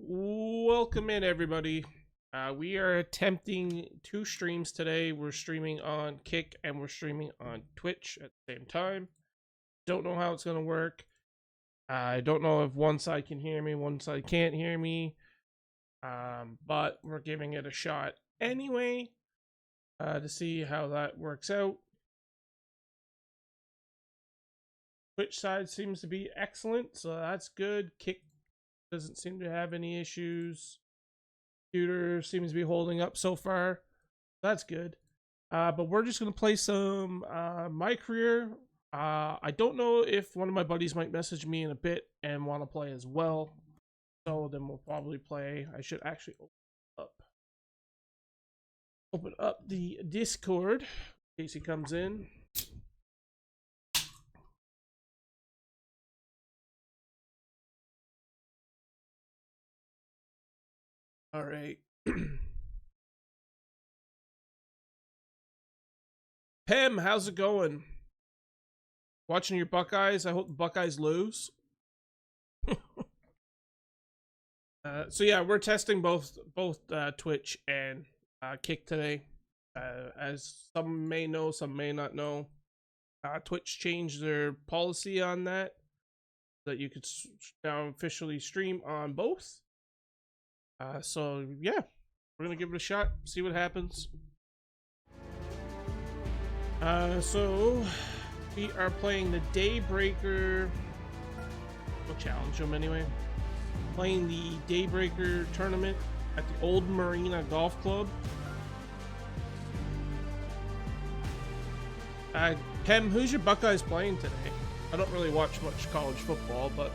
Welcome in, everybody. We are attempting 2 streams today. We're streaming on Kick and we're streaming on Twitch at the same time. Don't know how it's going to work. I don't know if one side can hear me, one side can't hear me. But we're giving it a shot anyway to see how that works out. Twitch side seems to be excellent, so that's good. Kick doesn't seem to have any issues. Computer seems to be holding up so far. That's good. But we're just going to play some My Career. I don't know if one of my buddies might message me in a bit and want to play as well. So then we'll probably play. I should actually open up the Discord in case he comes in. All right. Pem, how's it going? Watching your Buckeyes? I hope the Buckeyes lose. So yeah, we're testing both Twitch and Kick today. As some may know, some may not know, Twitch changed their policy on that you could now officially stream on both. So yeah, we're gonna give it a shot, see what happens. So we are playing the Daybreaker. We'll challenge them anyway. Playing the Daybreaker tournament at the Old Marina Golf Club. Pem, who's your Buckeyes playing today? I don't really watch much college football, but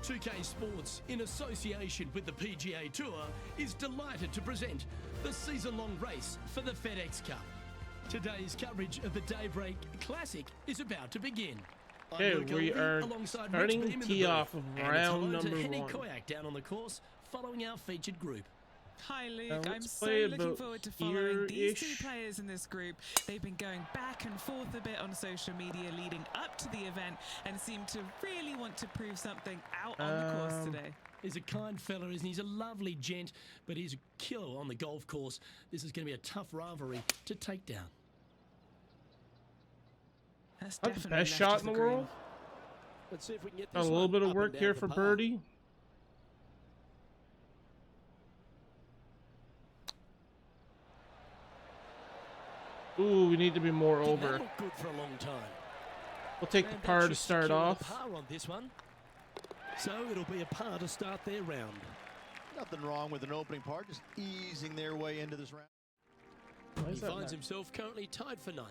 .2K Sports, in association with the PGA Tour, is delighted to present the season-long race for the FedEx Cup. Today's coverage of the Daybreak Classic is about to begin. okay, we are starting tee off of round number 1. Koyak down on the course, following our featured group. Hi Luke, I'm so looking forward to following these 2 players in this group. They've been going back and forth a bit on social media leading up to the event and seem to really want to prove something out on the course today. He's a kind fella, isn't he? He's a lovely gent, but he's a killer on the golf course. This is going to be a tough rivalry to take down. That's the best shot in the world. Let's see if we can get this a little bit of work here for birdie. Ooh, we need to be more over. Good for a long time. We'll take the par to start off. Par on this one. So it'll be a par to start their round. Nothing wrong with an opening par, just easing their way into this round. He finds himself currently tied for 9th.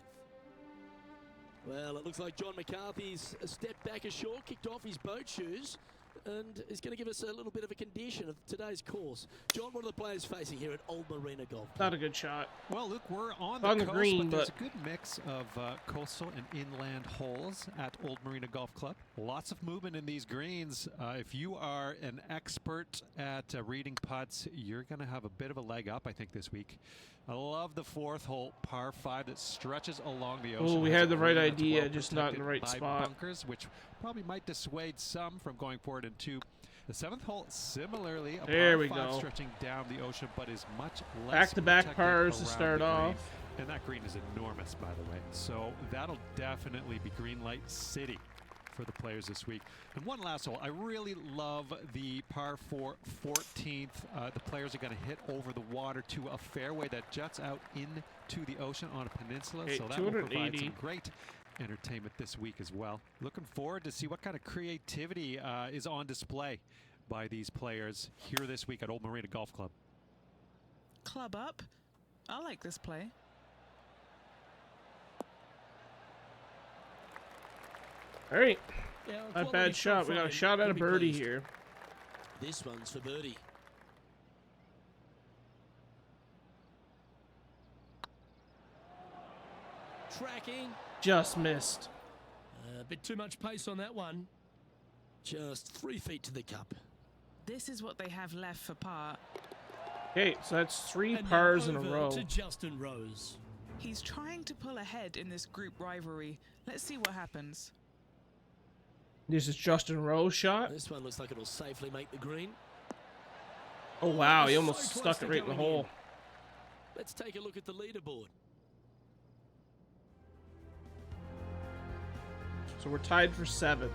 Well, it looks like John McCarthy's stepped back ashore, kicked off his boat shoes, and is going to give us a little bit of a condition of today's course. John, what are the players facing here at Old Marina Golf Club? Not a good shot. Well, Luke, we're on the coast, green, but there's a good mix of coastal and inland holes at Old Marina Golf Club. Lots of movement in these greens. If you are an expert at reading putts, you're going to have a bit of a leg up, I think, this week. I love the 4th hole, par 5, that stretches along the ocean. Oh, we had the right idea, just not in the right spot. Bunkers, which probably might dissuade some from going forward into the 7th hole. Similarly, a par 5 stretching down the ocean, but is much less back-to-back pars to start off. And that green is enormous, by the way. So that'll definitely be green light city for the players this week. And one last hole. I really love the par 4 14th. The players are going to hit over the water to a fairway that juts out into the ocean on a peninsula. So that will provide some great entertainment this week as well. Looking forward to see what kind of creativity is on display by these players here this week at Old Marina Golf Club. Club up. I like this play. All right, not a bad shot. We got a shot at a birdie here. This one's for birdie. Tracking. Just missed. A bit too much pace on that one. Just 3 feet to the cup. This is what they have left for par. Okay, so that's 3 And pars now in a over row. to Justin Rose. He's trying to pull ahead in this group rivalry. Let's see what happens. This is Justin Rose shot. This one looks like it'll safely make the green. Oh wow, he So almost close stuck to it right in the going hole. in. Let's take a look at the leaderboard. So we're tied for 7th.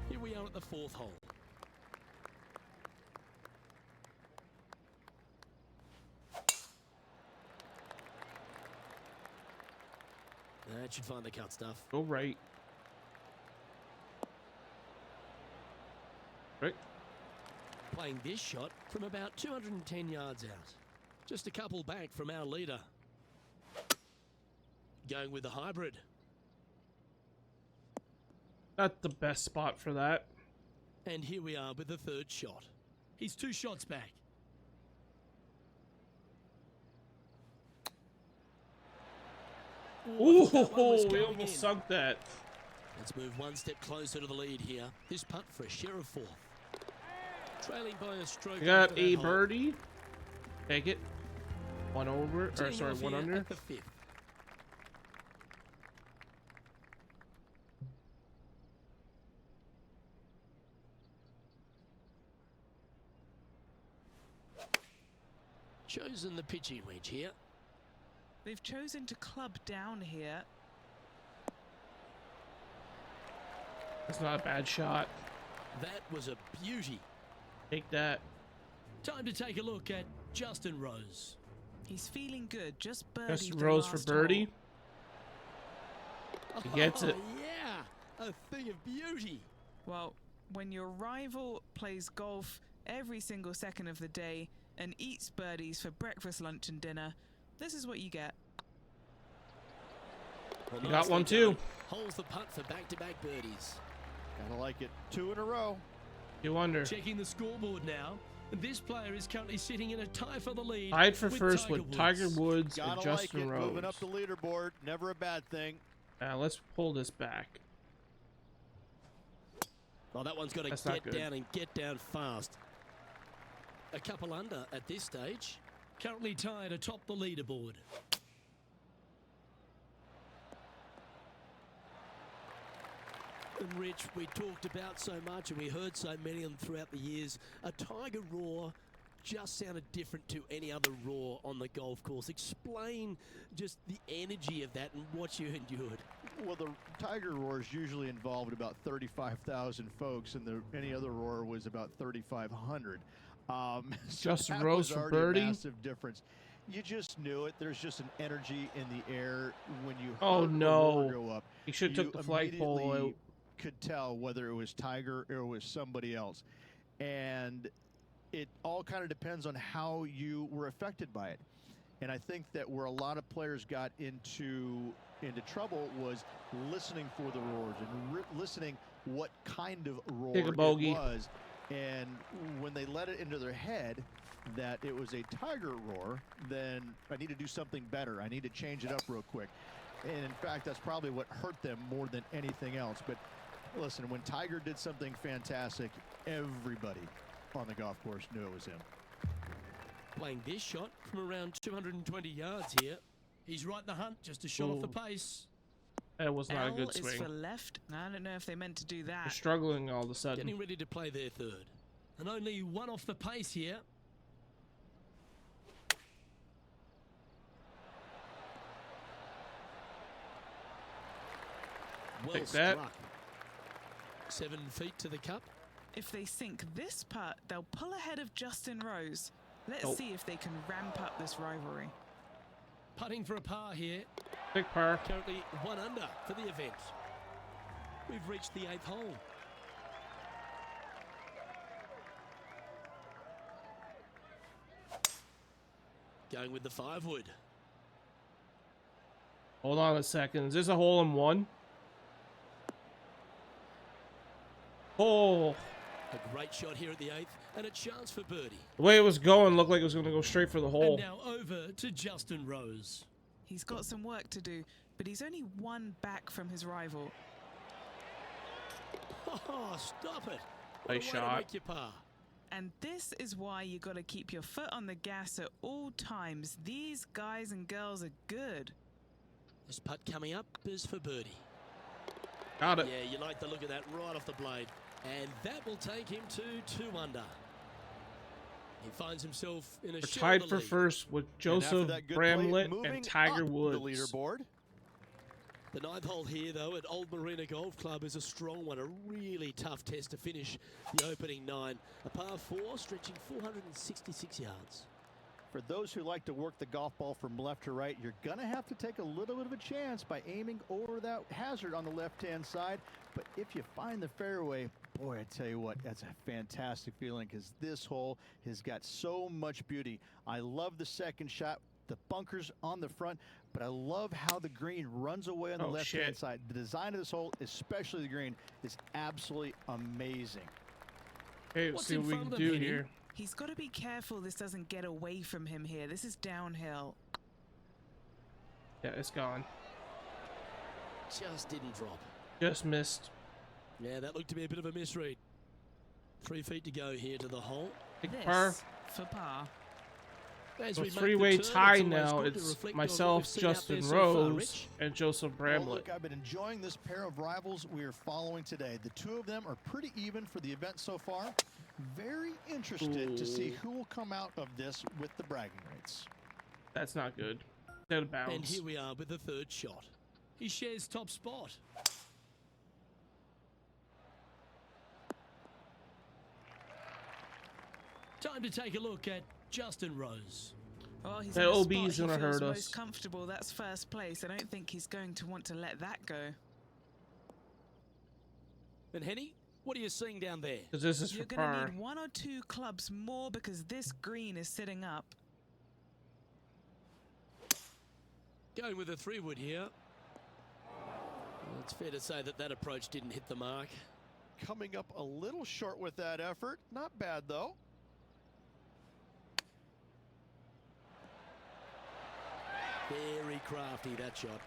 Here we are at the 4th hole. That should find the cut stuff. Go right. Right. Playing this shot from about 210 yards out. Just a couple back from our leader. Going with the hybrid. Not the best spot for that. And here we are with the 3rd shot. He's 2 shots back. Ooh, That one was we going almost in. sunk that. Let's move 1 step closer to the lead here. This putt for a share of 4th. Trailing by a stroke. We got after a that hole. birdie. Take it. 1 over, or Teeing sorry, off 1 here under. at the 5th. Chosen the pitching wedge here. They've chosen to club down here. That's not a bad shot. That was a beauty. Take that. Time to take a look at Justin Rose. He's feeling good. Just birdie. Justin Rose for birdie. He gets it. Yeah, a thing of beauty. Well, when your rival plays golf every single second of the day and eats birdies for breakfast, lunch, and dinner, this is what you get. Well, You got nicely one too. done. Holds the putt for back-to-back birdies. Gotta like it. 2 in a row. 2 under. Checking the scoreboard now. This player is currently sitting in a tie for the lead. Tied for with first with Tiger Woods and Gotta like Justin it. Rose. Moving up the leaderboard. Never a bad thing. Now let's pull this back. Well, that one's got to That's not get good. down and get down fast. A couple under at this stage. Currently tied atop the leaderboard. And Rich, we talked about so much and we heard so many of them throughout the years. A Tiger roar just sounded different to any other roar on the golf course. Explain just the energy of that and what you endured. Well, the Tiger roars usually involved about 35,000 folks, and any other roar was about 3,500. So Justin that Rose was for already birdie. a massive difference. You just knew it. There's just an energy in the air when you Oh, heard the no. roar go up. He should have took the flagpole immediately out. could tell whether it was Tiger or it was somebody else, and it all kind of depends on how you were affected by it. And I think that where a lot of players got into trouble was listening for the roars and listening what kind of roar Take a it bogey. was. And when they let it into their head that it was a Tiger roar, then I need to do something better. I need to change it up real quick. And in fact, that's probably what hurt them more than anything else. But listen, when Tiger did something fantastic, everybody on the golf course knew it was him. Playing this shot from around 220 yards here. He's right in the hunt, just a shot off the pace. That was not a L good is for swing. left. I don't know if they meant to do They're that. struggling all of a sudden. Getting ready to play their 3rd. And only 1 off the pace here. Well Take that. struck. 7 feet to the cup. If they sink this putt, they'll pull ahead of Justin Rose. Let's Nope. see if they can ramp up this rivalry. Putting for a par here. Big par. Currently 1 under for the event. We've reached the 8th hole. Going with the 5-wood. Hold on a second. Is this a hole in one? Oh, A great shot here at the 8th and a chance for birdie. the way it was going looked like it was going to go straight for the hole. And now over to Justin Rose. He's got some work to do, but he's only 1 back from his rival. Oh, stop it. What Nice a way shot. to make your par. And this is why you got to keep your foot on the gas at all times. These guys and girls are good. This putt coming up is for birdie. Got it. Yeah, you like the look of that right off the blade. And that will take him to 2 under. He finds himself in a We're share tied of the for lead. first with Joseph that good play, Bramlett moving and Tiger up Woods. the leaderboard. The 9th hole here, though, at Old Marina Golf Club is a strong one. A really tough test to finish the opening 9. A par 4 stretching 466 yards. For those who like to work the golf ball from left to right, you're going to have to take a little bit of a chance by aiming over that hazard on the left-hand side. But if you find the fairway, boy, I tell you what, that's a fantastic feeling because this hole has got so much beauty. I love the second shot, the bunkers on the front, but I love how the green runs away on the left-hand side. The design of this hole, especially the green, is absolutely amazing. Okay, let's see what we can do here. He's got to be careful this doesn't get away from him here. This is downhill. Yeah, it's gone. Just didn't drop. Just missed. Yeah, that looked to be a bit of a misread. 3 feet to go here to the hole. Big This par. for par. As So we make the three-way turn, tie it's always now. good to It's reflect on what myself, we've seen out Justin there so far, Rose, Rich. and Joseph Well, Bramlett. look, I've been enjoying this pair of rivals we are following today. The two of them are pretty even for the event so far. Very interested to see who will come out of this with the bragging rights. That's not good. Out of bounds. And here we are with the 3rd shot. He shares top spot. Time to take a look at Justin Rose. Well, he's That in a OB spot is he gonna feels hurt us. most comfortable. That's first place. I don't think he's going to want to let that go. And Henny, what are you seeing down there? Because this is You're for going to par. need 1 or 2 clubs more because this green is sitting up. Going with a 3-wood here. Well, it's fair to say that that approach didn't hit the mark. Coming up a little short with that effort. Not bad, though. Very crafty, that shot.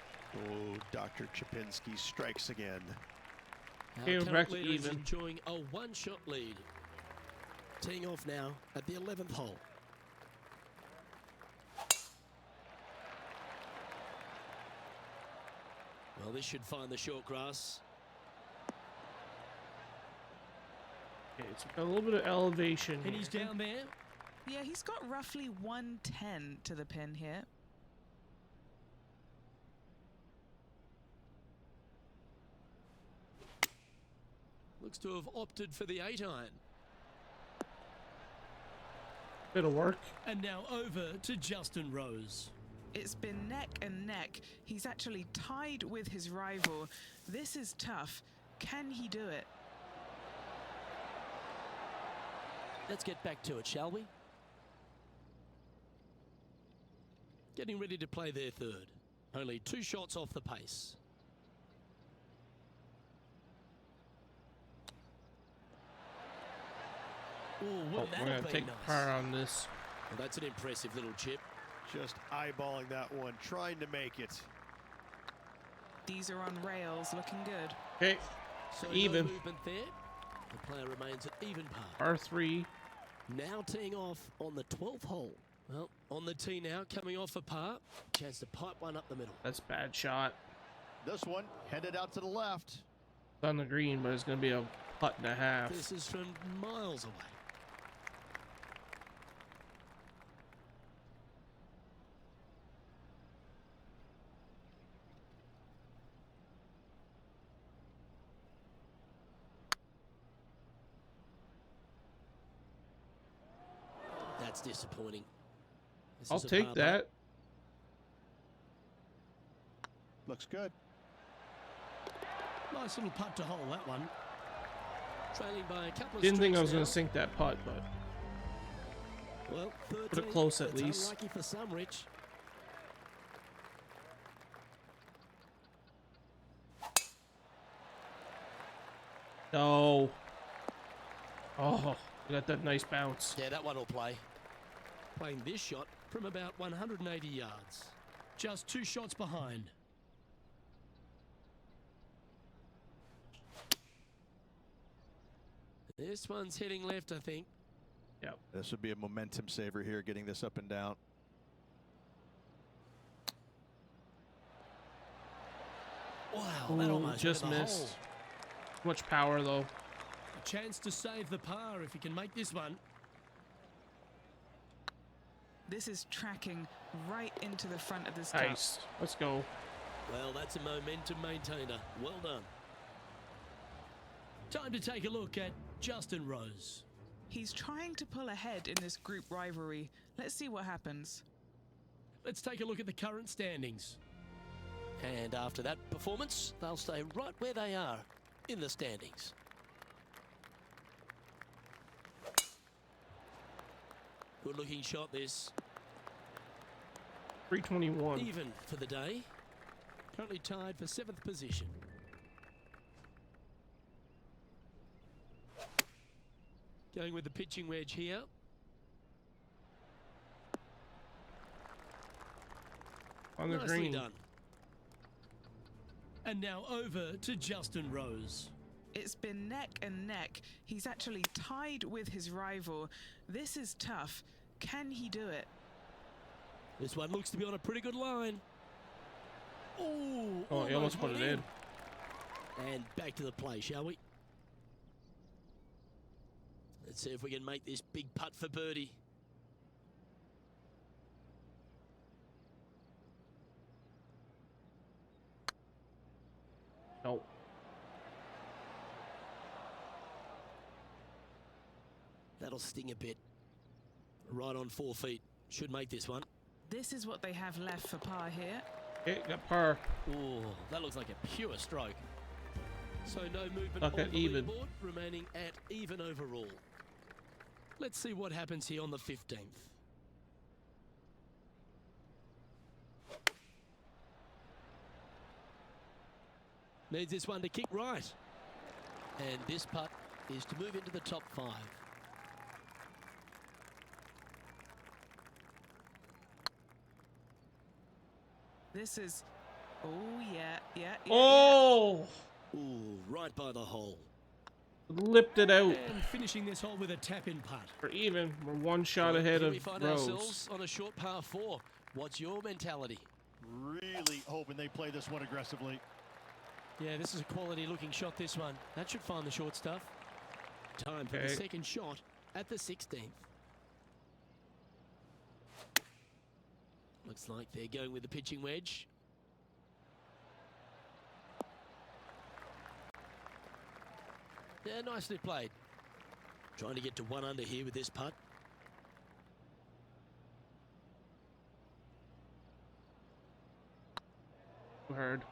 Oh, Dr. Chapinski strikes again. Okay, Our we're current back to leader is even. enjoying a 1-shot lead. Teeing off now at the 11th hole. Well, this should find the short grass. Okay, it's got a little bit of elevation And here. he's down there. Yeah, he's got roughly 110 to the pin here. Looks to have opted for the 8-iron. Bit of work. And now over to Justin Rose. It's been neck and neck. He's actually tied with his rival. This is tough. Can he do it? Let's get back to it, shall we? Getting ready to play their 3rd. Only 2 shots off the pace. Ooh, Oh, wouldn't that we're have going to been take nice? par on this. Well, that's an impressive little chip. Just eyeballing that one, trying to make it. These are on rails, looking good. Okay, So even. no movement there. The player remains at even par. R3. Now teeing off on the 12th hole. Well, on the tee now, coming off a par. Chance to pipe one up the middle. That's a bad shot. This one headed out to the left. It's on the green, but it's going to be a putt and a half. This is from miles away. That's disappointing. This I'll is a take par that. Looks good. Nice little putt to hole, that one. Trailing by a couple of Didn't think I was strokes going now. to sink that putt, but Well, 13. Put it close at That's least. Unlucky for some, Rich. no. Oh, we got that nice bounce. Yeah, that one will play. Playing this shot from about 180 yards. Just 2 shots behind. This one's heading left, I think. Yep. This would be a momentum saver here, getting this up and down. Wow, that almost just went in the missed. hole. Much power though. A chance to save the par if he can make this one. This is tracking right into the front of this cup. Nice. Let's go. Well, that's a momentum maintainer. Well done. Time to take a look at Justin Rose. He's trying to pull ahead in this group rivalry. Let's see what happens. Let's take a look at the current standings. And after that performance, they'll stay right where they are in the standings. Good looking shot this. 321. Even for the day. Currently tied for 7th position. Going with the pitching wedge here. On the Nicely green. done. And now over to Justin Rose. It's been neck and neck. He's actually tied with his rival. This is tough. Can he do it? This one looks to be on a pretty good line. Ooh, Oh, he almost put it in. And back to the play, shall we? Let's see if we can make this big putt for birdie. Nope. That'll sting a bit. Right on 4 feet. Should make this one. This is what they have left for par here. Okay, got par. Oh, that looks like a pure stroke. So no movement Stuck on at the even. leaderboard, remaining at even overall. Let's see what happens here on the 15th. Needs this one to kick right. And this putt is to move into the top 5. This is... Oh, yeah. Oh! Ooh, right by the hole. Lipped it out. And finishing this hole with a tap-in putt. We're even. We're one shot ahead Here of we find Rose. ourselves on a short par 4. What's your mentality? Really hoping they play this one aggressively. Yeah, this is a quality-looking shot, this one. That should find the short stuff. Time for the Okay. second shot at the 16th. Looks like they're going with the pitching wedge. Yeah, nicely played. Trying to get to 1 under here with this putt. Heard.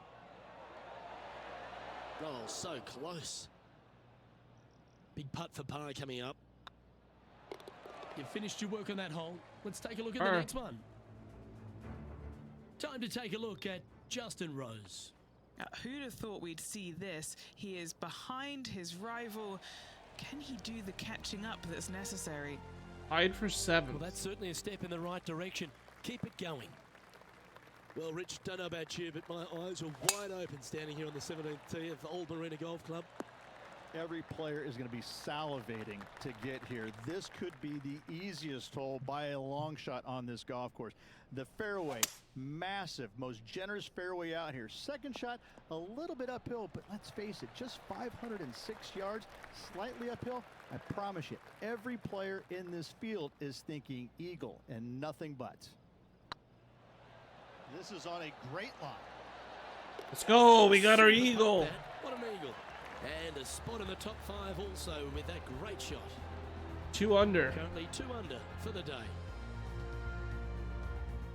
Oh, so close. Big putt for par coming up. You've finished your work on that hole. Let's take a look at the next one. Time to take a look at Justin Rose. Who'd have thought we'd see this? He is behind his rival. Can he do the catching up that's necessary? Tied for 7th. Well, that's certainly a step in the right direction. Keep it going. Well, Rich, don't know about you, but my eyes were wide open standing here on the 17th tee of the Old Marina Golf Club. Every player is going to be salivating to get here. This could be the easiest hole by a long shot on this golf course. The fairway, massive, most generous fairway out here. Second shot, a little bit uphill, but let's face it, just 506 yards, slightly uphill. I promise you, every player in this field is thinking eagle and nothing but. This is on a great line. Let's go. We got our Super eagle. putt there. What an eagle. And a spot in the top 5 also with that great shot. 2 under. Currently 2 under for the day.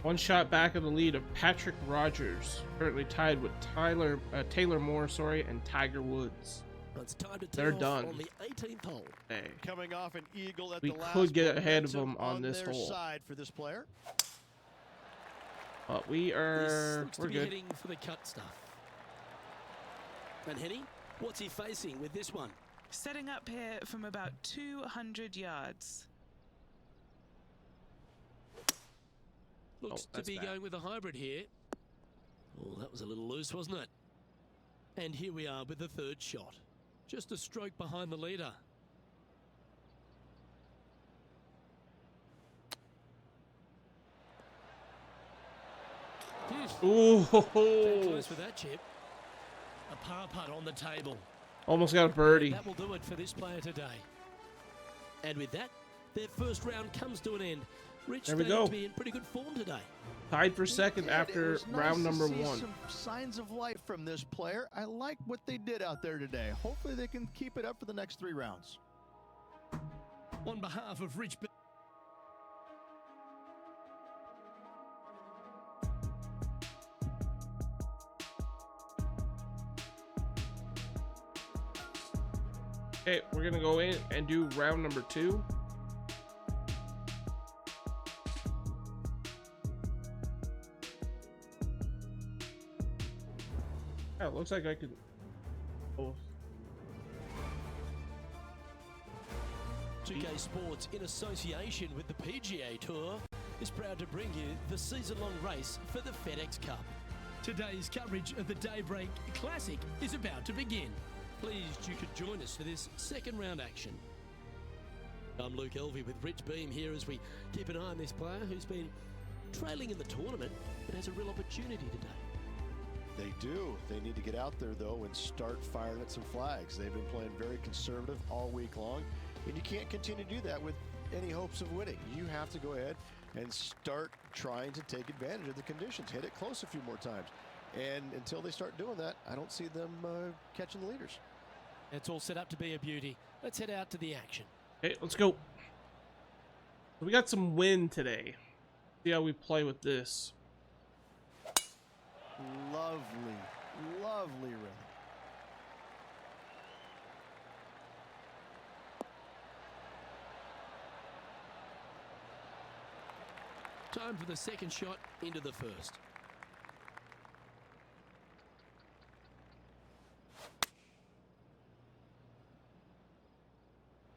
1 shot back of the lead of Patrick Rogers. Currently tied with Taylor Moore, and Tiger Woods. Well, it's time to They're tee off done. on the 18th hole. Hey. Coming off an eagle at We the last could get ahead of momentum them on this their hole. side for this player. But we This are... looks We're to be good. heading for the cut stuff. And Henny, what's he facing with this one? Setting up here from about 200 yards. Looks to that's be bad. going with a hybrid here. Oh, that was a little loose, wasn't it? And here we are with the 3rd shot. Just a stroke behind the leader. Ooh, Very close with that chip. A par putt on the table. almost got a birdie. That will do it for this player today. And with that, their first round comes to an end. Rich, There we they go. look to be in pretty good form today. Tied for second after It was nice round to number see 1. Some signs of life from this player. I like what they did out there today. Hopefully they can keep it up for the next 3 rounds. On behalf of Rich... Okay, we're gonna go in and do round number 2. Yeah, it looks like I could. Oh, 2K Sports, in association with the PGA Tour, is proud to bring you the season-long race for the FedEx Cup. Today's coverage of the Daybreak Classic is about to begin. Pleased you could join us for this second round action. I'm Luke Elvey with Rich Beam here as we keep an eye on this player who's been trailing in the tournament but has a real opportunity today. They do. They need to get out there, though, and start firing at some flags. They've been playing very conservative all week long, and you can't continue to do that with any hopes of winning. You have to go ahead and start trying to take advantage of the conditions. Hit it close a few more times. And until they start doing that, I don't see them catching the leaders. It's all set up to be a beauty. Let's head out to the action. okay, let's go. So we got some wind today. See how we play with this. Lovely, lovely rhythm. Time for the second shot into the first.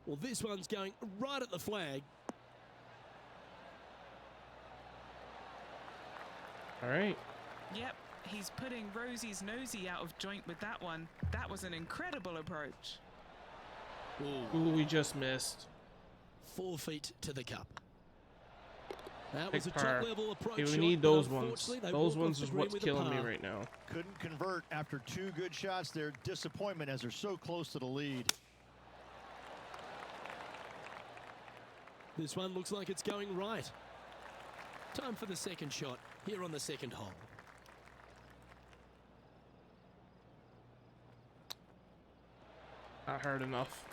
Well, this one's going right at the flag. All right. Yep, he's putting Rosie's nosy out of joint with that one. That was an incredible approach. Ooh, we just missed. 4 feet to the cup. That Big was a par. top-level approach. Okay, we shot, need but those ones. unfortunately, they Those walk ones off is the green what's with a killing me par. right now. Couldn't convert after 2 good shots there. Disappointment as they're so close to the lead. This one looks like it's going right. Time for the second shot here on the second hole. Not hard enough.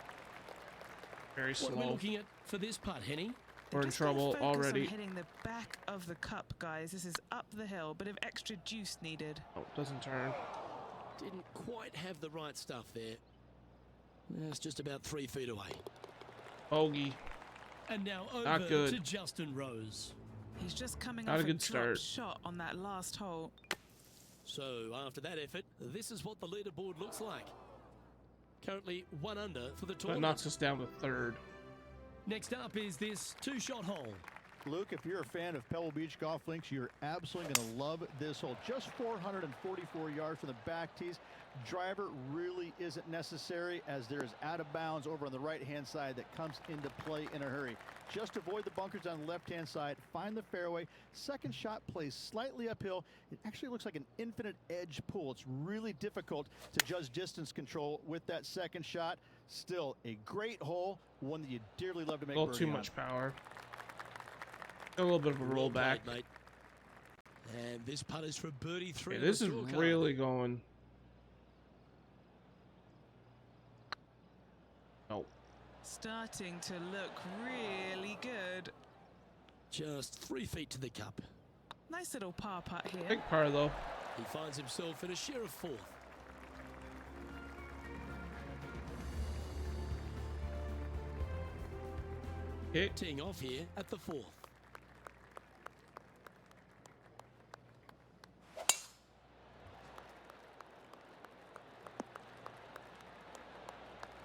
Very What are we slow. looking at for this putt, Henny? We're in Just gotta trouble focus already. on hitting the back of the cup, guys. This is up the hill. Bit of extra juice needed. Oh, it doesn't turn. Didn't quite have the right stuff there. That's just about 3 feet away. Bogey. And now Not over good. to Justin Rose. He's just coming Not off a good drop start. shot on that last hole. So after that effort, this is what the leaderboard looks like. Currently 1 under for the That tournament. knocks us down to third. Next up is this 2-shot hole. Luke, if you're a fan of Pebble Beach Golf Links, you're absolutely going to love this hole. Just 444 yards from the back tees. Driver really isn't necessary as there is out of bounds over on the right-hand side that comes into play in a hurry. Just avoid the bunkers on the left-hand side. Find the fairway. Second shot plays slightly uphill. It actually looks like an infinite edge pull. It's really difficult to judge distance control with that second shot. Still a great hole, one that you dearly love to make A little too birdie on. much power. A little bit of a Well rollback. played, mate. And this putt is for birdie 3. Okay, on this the is scorecard. really going. Oh, Starting to look really good. Just 3 feet to the cup. Nice little par putt here. big par though. He finds himself in a share of 4th. Okay, Teeing off here at the 4th.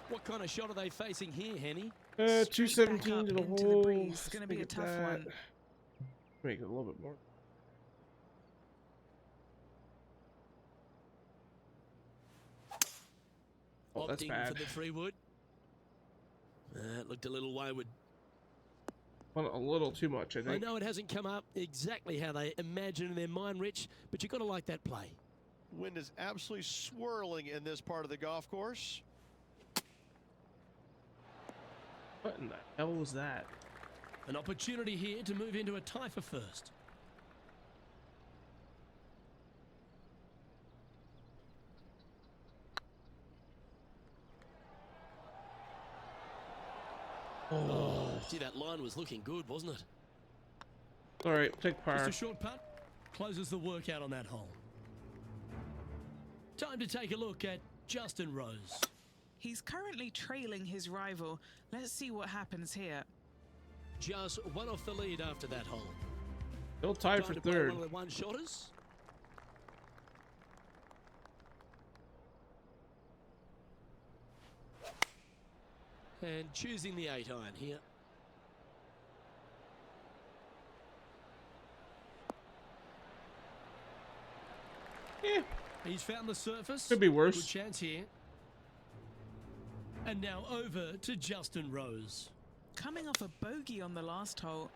What kind of shot are they facing here, Henny? Straight 217 back to the up into the hole. breeze. Let's Gonna be make a it tough that. one. Make it a little bit more. Oh, that's Opting bad. for the 3 wood. It looked a little wayward. Went a little too much, I I think. know it hasn't come up exactly how they imagine in their mind, Rich, but you've got to like that play. Wind is absolutely swirling in this part of the golf course. What in the hell was that? An opportunity here to move into a tie for first. Oh, gee, that line was looking good, wasn't it? All right, take par. Just a short putt. Closes the workout on that hole. Time to take a look at Justin Rose. He's currently trailing his rival. Let's see what happens here. Just one off the lead after that hole. Still tied for Time to play third. one of the one-shotters. And choosing the 8-iron here. Yeah, He's found the surface. could be worse. Good chance here. And now over to Justin Rose. Coming off a bogey on the last hole.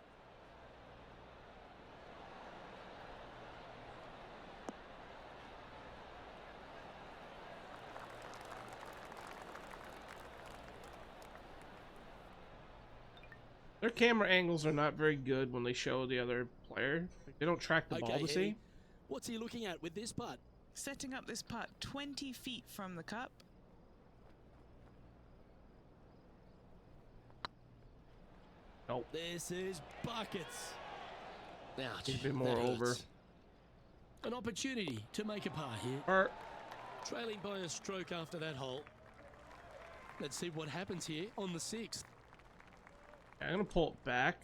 Their camera angles are not very good when they show the other player. Like, they don't track the ball to Eddie, see. what's he looking at with this putt? Setting up this putt 20 feet from the cup. Nope. This is buckets. Now, Needs to be more over. An opportunity to make a par here. Or Trailing by a stroke after that hole. Let's see what happens here on the 6th. I'm gonna pull it back.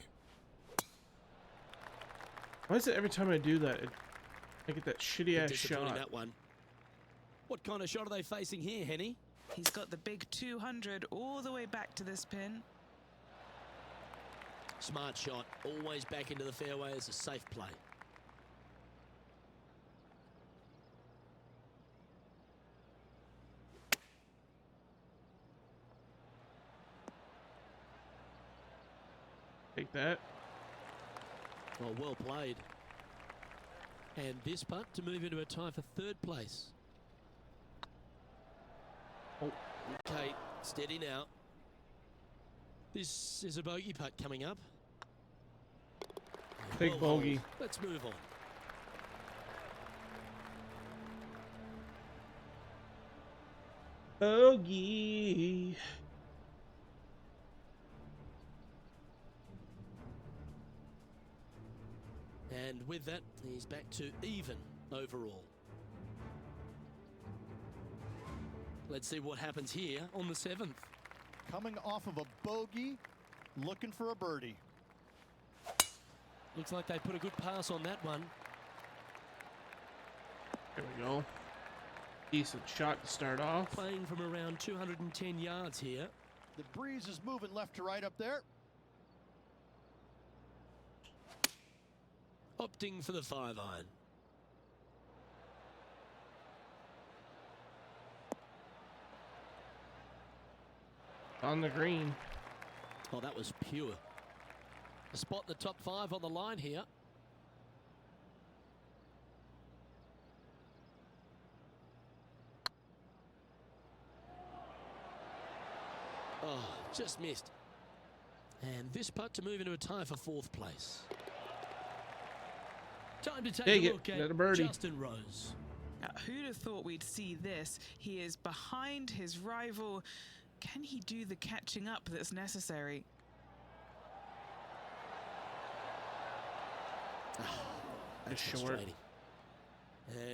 Why is it every time I do that, I get that shitty ass Disappointing, shot? that one. What kind of shot are they facing here, Henny? He's got the big 200 all the way back to this pin. Smart shot. Always back into the fairway as a safe play. Take that. Well played. And this putt to move into a tie for third place. Oh. Okay, steady now. This is a bogey putt coming up. Big Well bogey. holed. Let's move on. Bogey. And with that, he's back to even overall. Let's see what happens here on the 7th. Coming off of a bogey, looking for a birdie. Looks like they put a good pass on that one. There we go. Decent shot to start off. Playing from around 210 yards here. The breeze is moving left to right up there. Opting for the 5-iron. On the green. Oh, that was pure. A spot in the top 5 on the line here. Oh, just missed. And this putt to move into a tie for 4th place. Time to take a look at Justin Rose. Now, who'd have thought we'd see this? He is behind his rival. Can he do the catching up that's necessary? That's short. frustrating.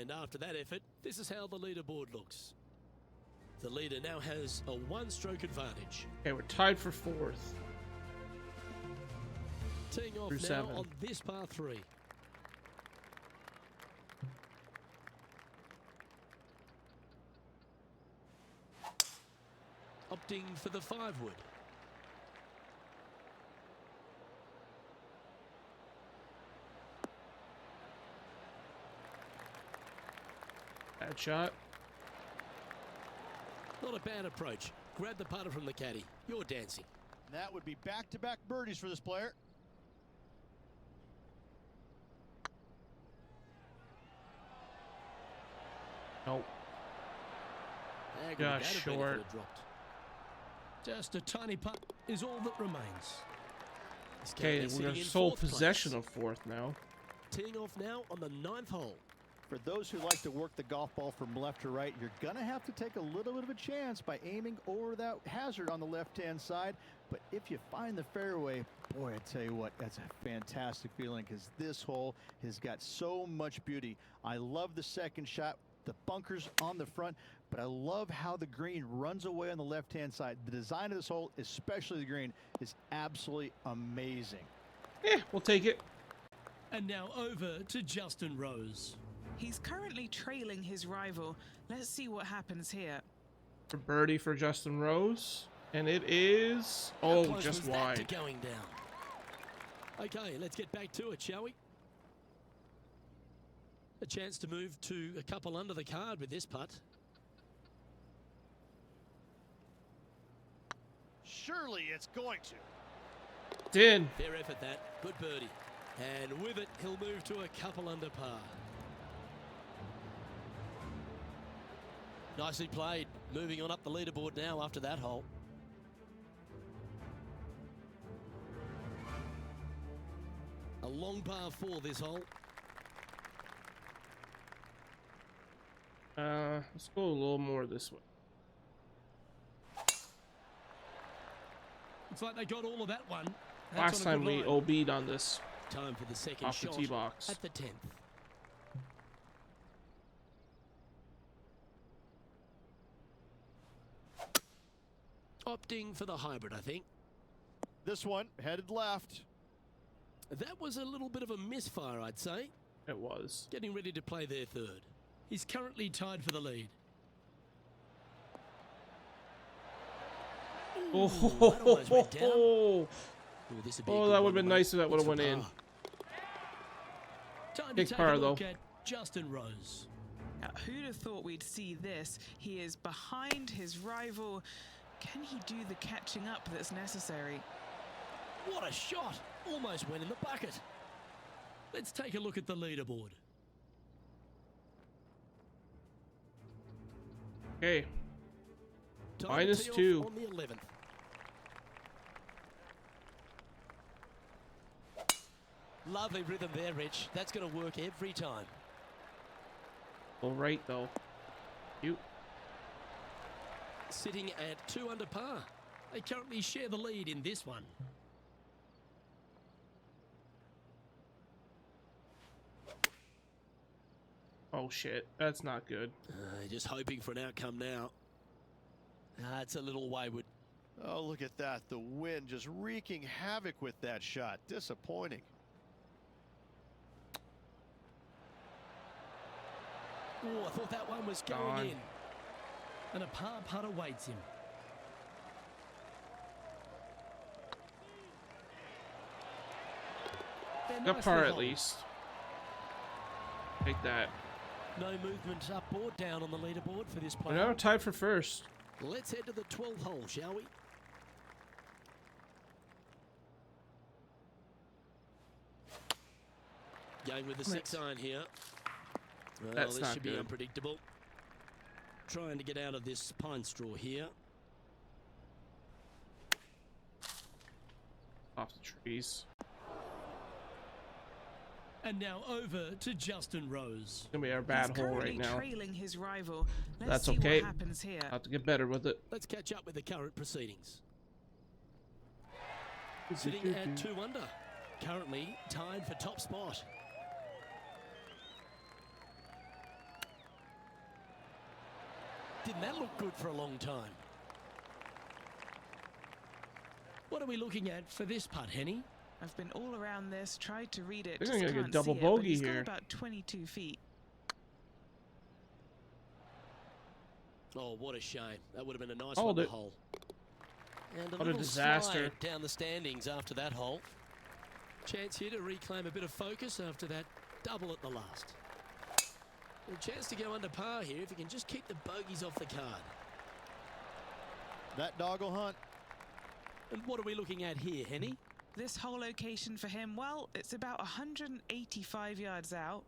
And after that effort, this is how the leaderboard looks. The leader now has a 1-stroke advantage. Okay, we're tied for 4th. Teeing off Through now 7. on this par 3. Opting for the 5-wood. Bad shot. Not a bad approach. Grab the putter from the caddy. You're dancing. That would be back-to-back birdies for this player. Nope. How good would Just that have been if short. it had dropped? Just a tiny putt is all that remains. He's Okay, currently we're sitting in sole fourth possession place. of fourth now. Teeing off now on the 9th hole. For those who like to work the golf ball from left to right, you're going to have to take a little bit of a chance by aiming over that hazard on the left-hand side. But if you find the fairway, boy, I tell you what, that's a fantastic feeling because this hole has got so much beauty. I love the second shot, the bunkers on the front, but I love how the green runs away on the left-hand side. The design of this hole, especially the green, is absolutely amazing. Yeah, we'll take it. And now over to Justin Rose. He's currently trailing his rival. Let's see what happens here. For birdie for Justin Rose. And it is... How Oh, close just was that wide. to going down? Okay, let's get back to it, shall we? A chance to move to a couple under the card with this putt. Surely it's going to. It's in. Fair effort that. Good birdie. And with it, he'll move to a couple under par. Nicely played. Moving on up the leaderboard now after that hole. A long par 4 this hole. Let's go a little more this way. Looks like they got all of that one. Last That's on time a we good line. OB'd on this Time for the second off the shot tee box. at the 10th. Opting for the hybrid, I think. This one headed left. That was a little bit of a misfire, I'd say. It was. Getting ready to play their third. He's currently tied for the lead. Ooh, that almost went down. Ooh, this would be a Oh, good that one would have to been make. nice if that would have Looks went for in. par. Time to Big take par, a look though. at Justin Rose. Now, who'd have thought we'd see this? He is behind his rival. Can he do the catching up that's necessary? What a shot! Almost went in the bucket. Let's take a look at the leaderboard. Okay. Time Minus to tee off 2. on the 11th. Lovely rhythm there, Rich. That's going to work every time. All right, though. You. Sitting at 2 under par. They currently share the lead in this one. Oh, shit. That's not good. Just hoping for an outcome now. It's a little wayward. Oh, look at that. The wind just wreaking havoc with that shot. Disappointing. Oh, I thought that one was going Gone. in. And a par putt awaits him. They're Got nicely par at held. least. Take that. No movement up or down on the leaderboard for this We're player. now tied for first. Let's head to the 12th hole, shall we? Going with the 6-iron here. Well, That's this not should be good. unpredictable. Trying to get out of this pine straw here. Off the trees. And now over to Justin Rose. It's gonna be our bad He's hole right currently now. trailing his rival. Let's That's see okay. what happens here. I'll have to get better with it. Let's catch up with the current proceedings. Sitting at 2 under. Currently tied for top spot. Didn't that look good for a long time? What are we looking at for this putt, Henny? I've been all around this, tried to read it. They're Just gonna get can't double see it, but bogey he's got here. about 22 feet. Oh, what a shame. That would have been a nice Hold one it. to hole. And What a little disaster. slide down the standings after that hole. Chance here to reclaim a bit of focus after that double at the last. A chance to go under par here if he can just keep the bogeys off the card. That dog will hunt. And what are we looking at here, Henny? This whole location for him, well, it's about 185 yards out.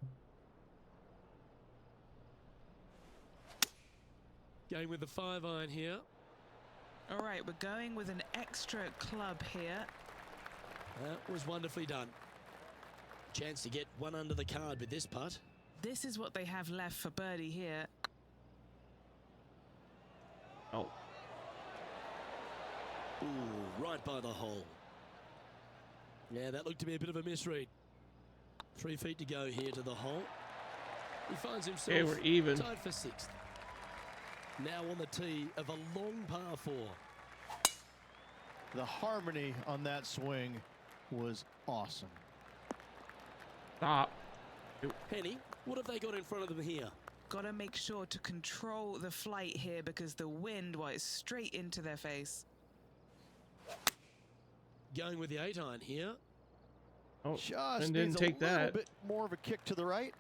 Going with the 5-iron here. All right, we're going with an extra club here. That was wonderfully done. Chance to get one under the card with this putt. This is what they have left for birdie here. Oh. Ooh, right by the hole. Yeah, that looked to be a bit of a misread. 3 feet to go here to the hole. He finds himself Okay, we're even. tied for 6th. Now on the tee of a long par 4. The harmony on that swing was awesome. Stop. Henny, what have they got in front of them here? Got to make sure to control the flight here because the wind, well, is straight into their face. Going with the 8-iron here. Oh, Just and needs didn't take a little that. bit more of a kick to the right.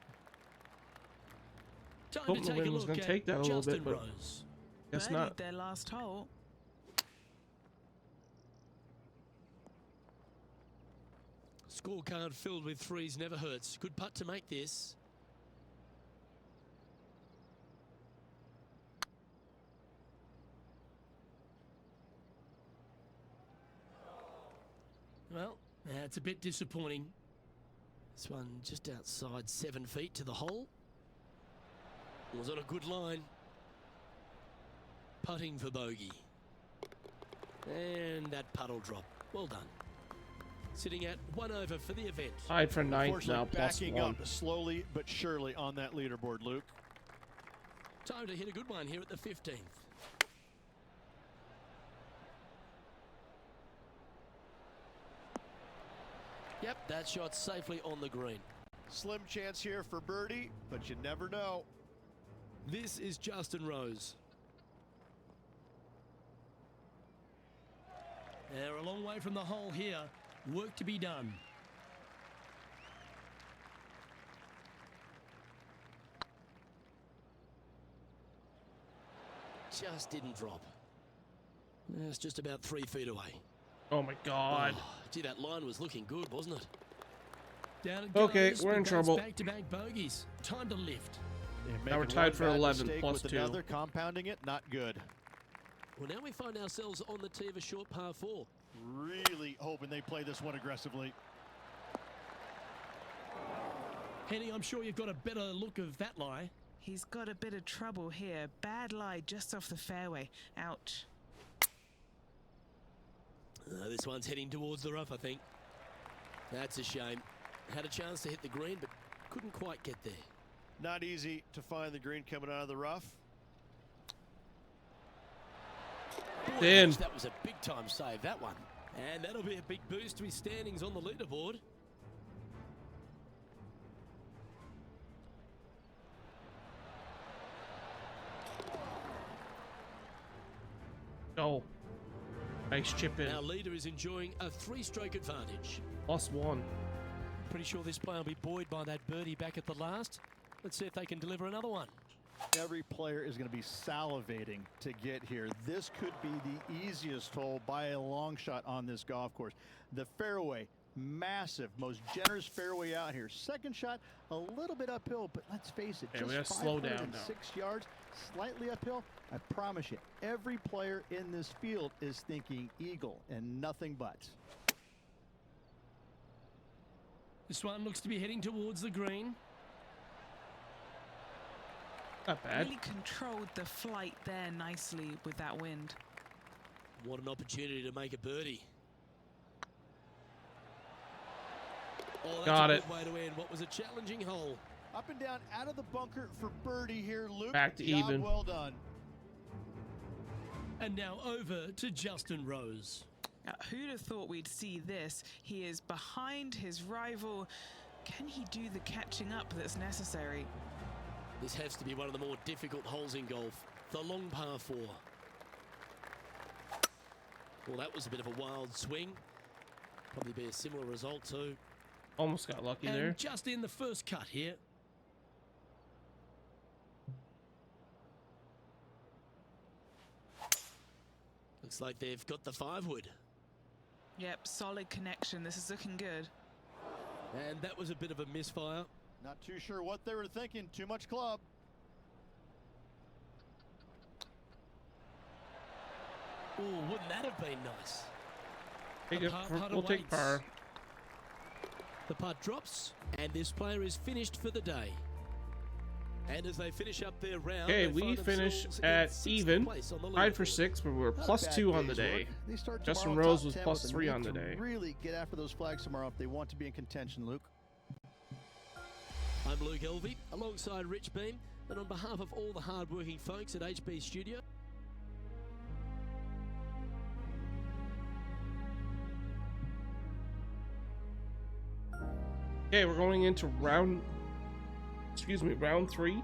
Time Hoping to the take a wind was look gonna at take that a little Justin bit, but Rose. guess Birdied not. their last hole. Scorecard filled with 3s never hurts. Good putt to make this. Well, that's a bit disappointing. This one just outside 7 feet to the hole. Was on a good line. Putting for bogey. And that putt will drop. Well done. Sitting at 1 over for the event. Tied for 9th now, Unfortunately, plus backing 1. up slowly but surely on that leaderboard, Luke. Time to hit a good one here at the 15th. Yep, that shot safely on the green. Slim chance here for birdie, but you never know. This is Justin Rose. They're a long way from the hole here. Work to be done. Just didn't drop. It's just about 3 feet away. Oh my God. Oh, gee, that line was looking good, wasn't it? Down it Okay, goes, we're in but that's trouble. Back-to-back bogeys. Time to lift. Now we're tied for 11 plus with 2. Another compounding it, not good. Well, now we find ourselves on the tee of a short par 4. Really hoping they play this one aggressively. Henny, I'm sure you've got a better look of that lie. He's got a bit of trouble here. Bad lie just off the fairway. Ouch. This one's heading towards the rough, I think. That's a shame. Had a chance to hit the green, but couldn't quite get there. Not easy to find the green coming out of the rough. Boy, In. that was a big-time save, that one. And that'll be a big boost to his standings on the leaderboard. Oh. Nice chip in. Our leader is enjoying a 3-stroke advantage. Plus 1. Pretty sure this player will be buoyed by that birdie back at the last. Let's see if they can deliver another one. Every player is going to be salivating to get here. This could be the easiest hole by a long shot on this golf course. The fairway, massive, most generous fairway out here. Second shot, a little bit uphill, but let's face it, Okay, we just gotta slow down now. 6 yards, slightly uphill. I promise you, every player in this field is thinking eagle and nothing but. This one looks to be heading towards the green. Not bad. Really controlled the flight there nicely with that wind. What an opportunity to make a birdie. Oh, that's Got a it. good way to end what was a challenging hole. Up and down out of the bunker for birdie here, Luke. Back to Job even. well done. And now over to Justin Rose. Now, who'd have thought we'd see this? He is behind his rival. Can he do the catching up that's necessary? This has to be one of the more difficult holes in golf. The long par 4. Well, that was a bit of a wild swing. Probably be a similar result too. Almost got lucky And there. just in the first cut here. Looks like they've got the 5-wood. Yep, solid connection. This is looking good. And that was a bit of a misfire. Not too sure what they were thinking. Too much club. Oh, wouldn't that have been nice? We'll take par. The putt drops, and this player is finished for the day. And as they finish up their round, Okay, we finish at even, tied for 6, but we're +2 on the day. Justin Rose was +3 on the day. Really get after those flags tomorrow if they want to be in contention, Luke. I'm Luke Elvey, alongside Rich Beam, and on behalf of all the hard-working folks at HB Studio. Okay, we're going into round 3.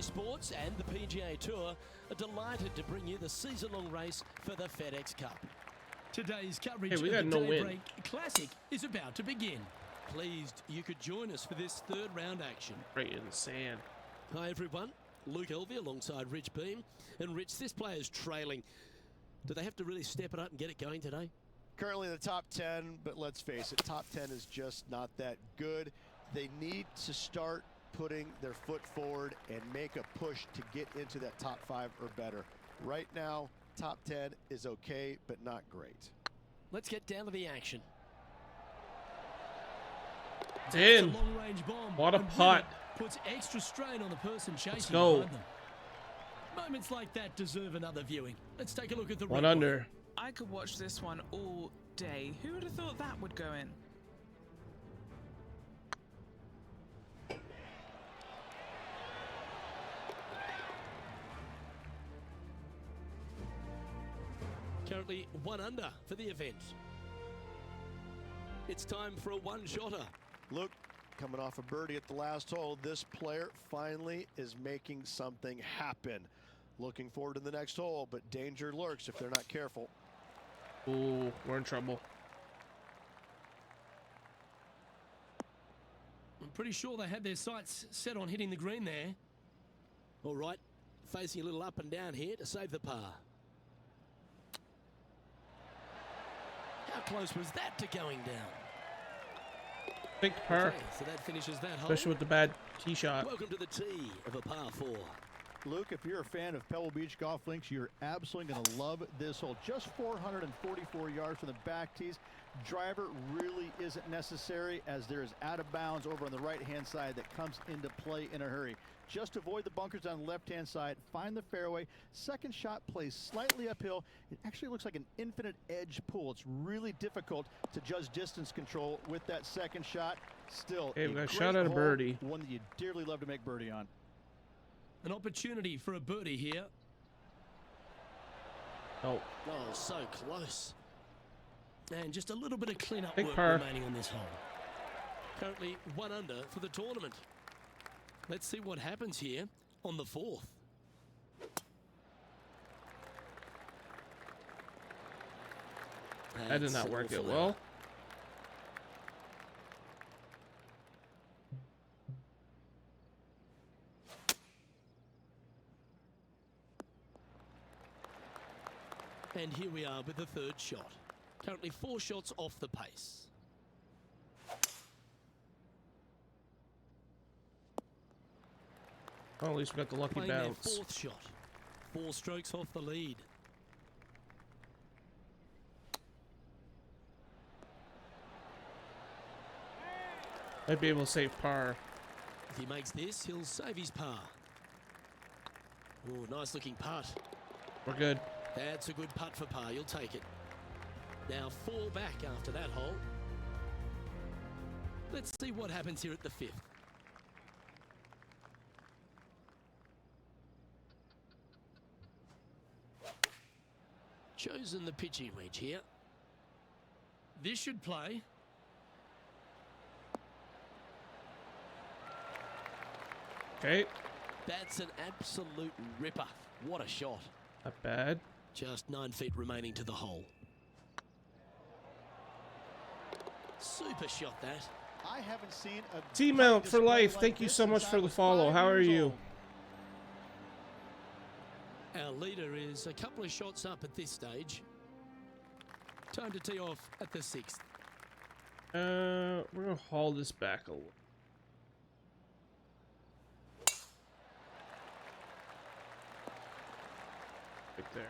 Sports and the PGA Tour are delighted to bring you the season-long race for the FedEx Cup. Today's coverage we got of no the win. Daybreak Classic is about to begin. Pleased you could join us for this third round action. Right in the sand. Hi everyone, Luke Elvey alongside Rich Beam. And Rich, this player's trailing. Do they have to really step it up and get it going today? Currently in the top 10, but let's face it, top 10 is just not that good. They need to start putting their foot forward and make a push to get into that top 5 or better. Right now, top 10 is okay, but not great. Let's get down to the action. It's in. A long-range bomb. What a putt. Puts extra strain on the person chasing Let's go. behind them. Moments like that deserve another viewing. Let's take a look at the One replay. under. I could watch this one all day. Who would have thought that would go in? Currently 1 under for the event. It's time for a one-shotter. Look, coming off a birdie at the last hole, this player finally is making something happen. Looking forward to the next hole, but danger lurks if they're not careful. Ooh, we're in trouble. I'm pretty sure they had their sights set on hitting the green there. All right, facing a little up and down here to save the par. How close was that to going down? Big par, Okay, so that finishes that hole. especially with the bad tee shot. Welcome to the tee of a par 4. Luke, if you're a fan of Pebble Beach Golf Links, you're absolutely going to love this hole. Just 444 yards from the back tees. Driver really isn't necessary, as there is out of bounds over on the right-hand side that comes into play in a hurry. Just avoid the bunkers on the left-hand side. Find the fairway. Second shot plays slightly uphill. It actually looks like an infinite edge pool. It's really difficult to judge distance control with that second shot. Still, Hey, we got a great shot at a hole, birdie. one that you dearly love to make birdie on. An opportunity for a birdie here. Oh, Oh, so close. And just a little bit of clean-up Big work par. remaining on this hole. Currently 1 under for the tournament. Let's see what happens here on the 4th. that did not work out well. And here we are with the 3rd shot. Currently 4 shots off the pace. Oh, at least we got the lucky Playing their bounce. 4th shot. 4 strokes off the lead. Might be able to save par. If he makes this, he'll save his par. Oh, nice looking putt. We're good. That's a good putt for par. You'll take it. Now 4 back after that hole. Let's see what happens here at the 5th. Chosen the pitching wedge here. This should play. Okay, That's an absolute ripper. What a shot. not bad. Just 9 feet remaining to the hole. Super shot that. I haven't seen a T-Mount for display life. like Thank you this so much since for I the was follow. 5 How are years you? old. Our Our leader is a couple of shots up at this stage. Time to tee off at the 6th. We're gonna haul this back a little. Right there.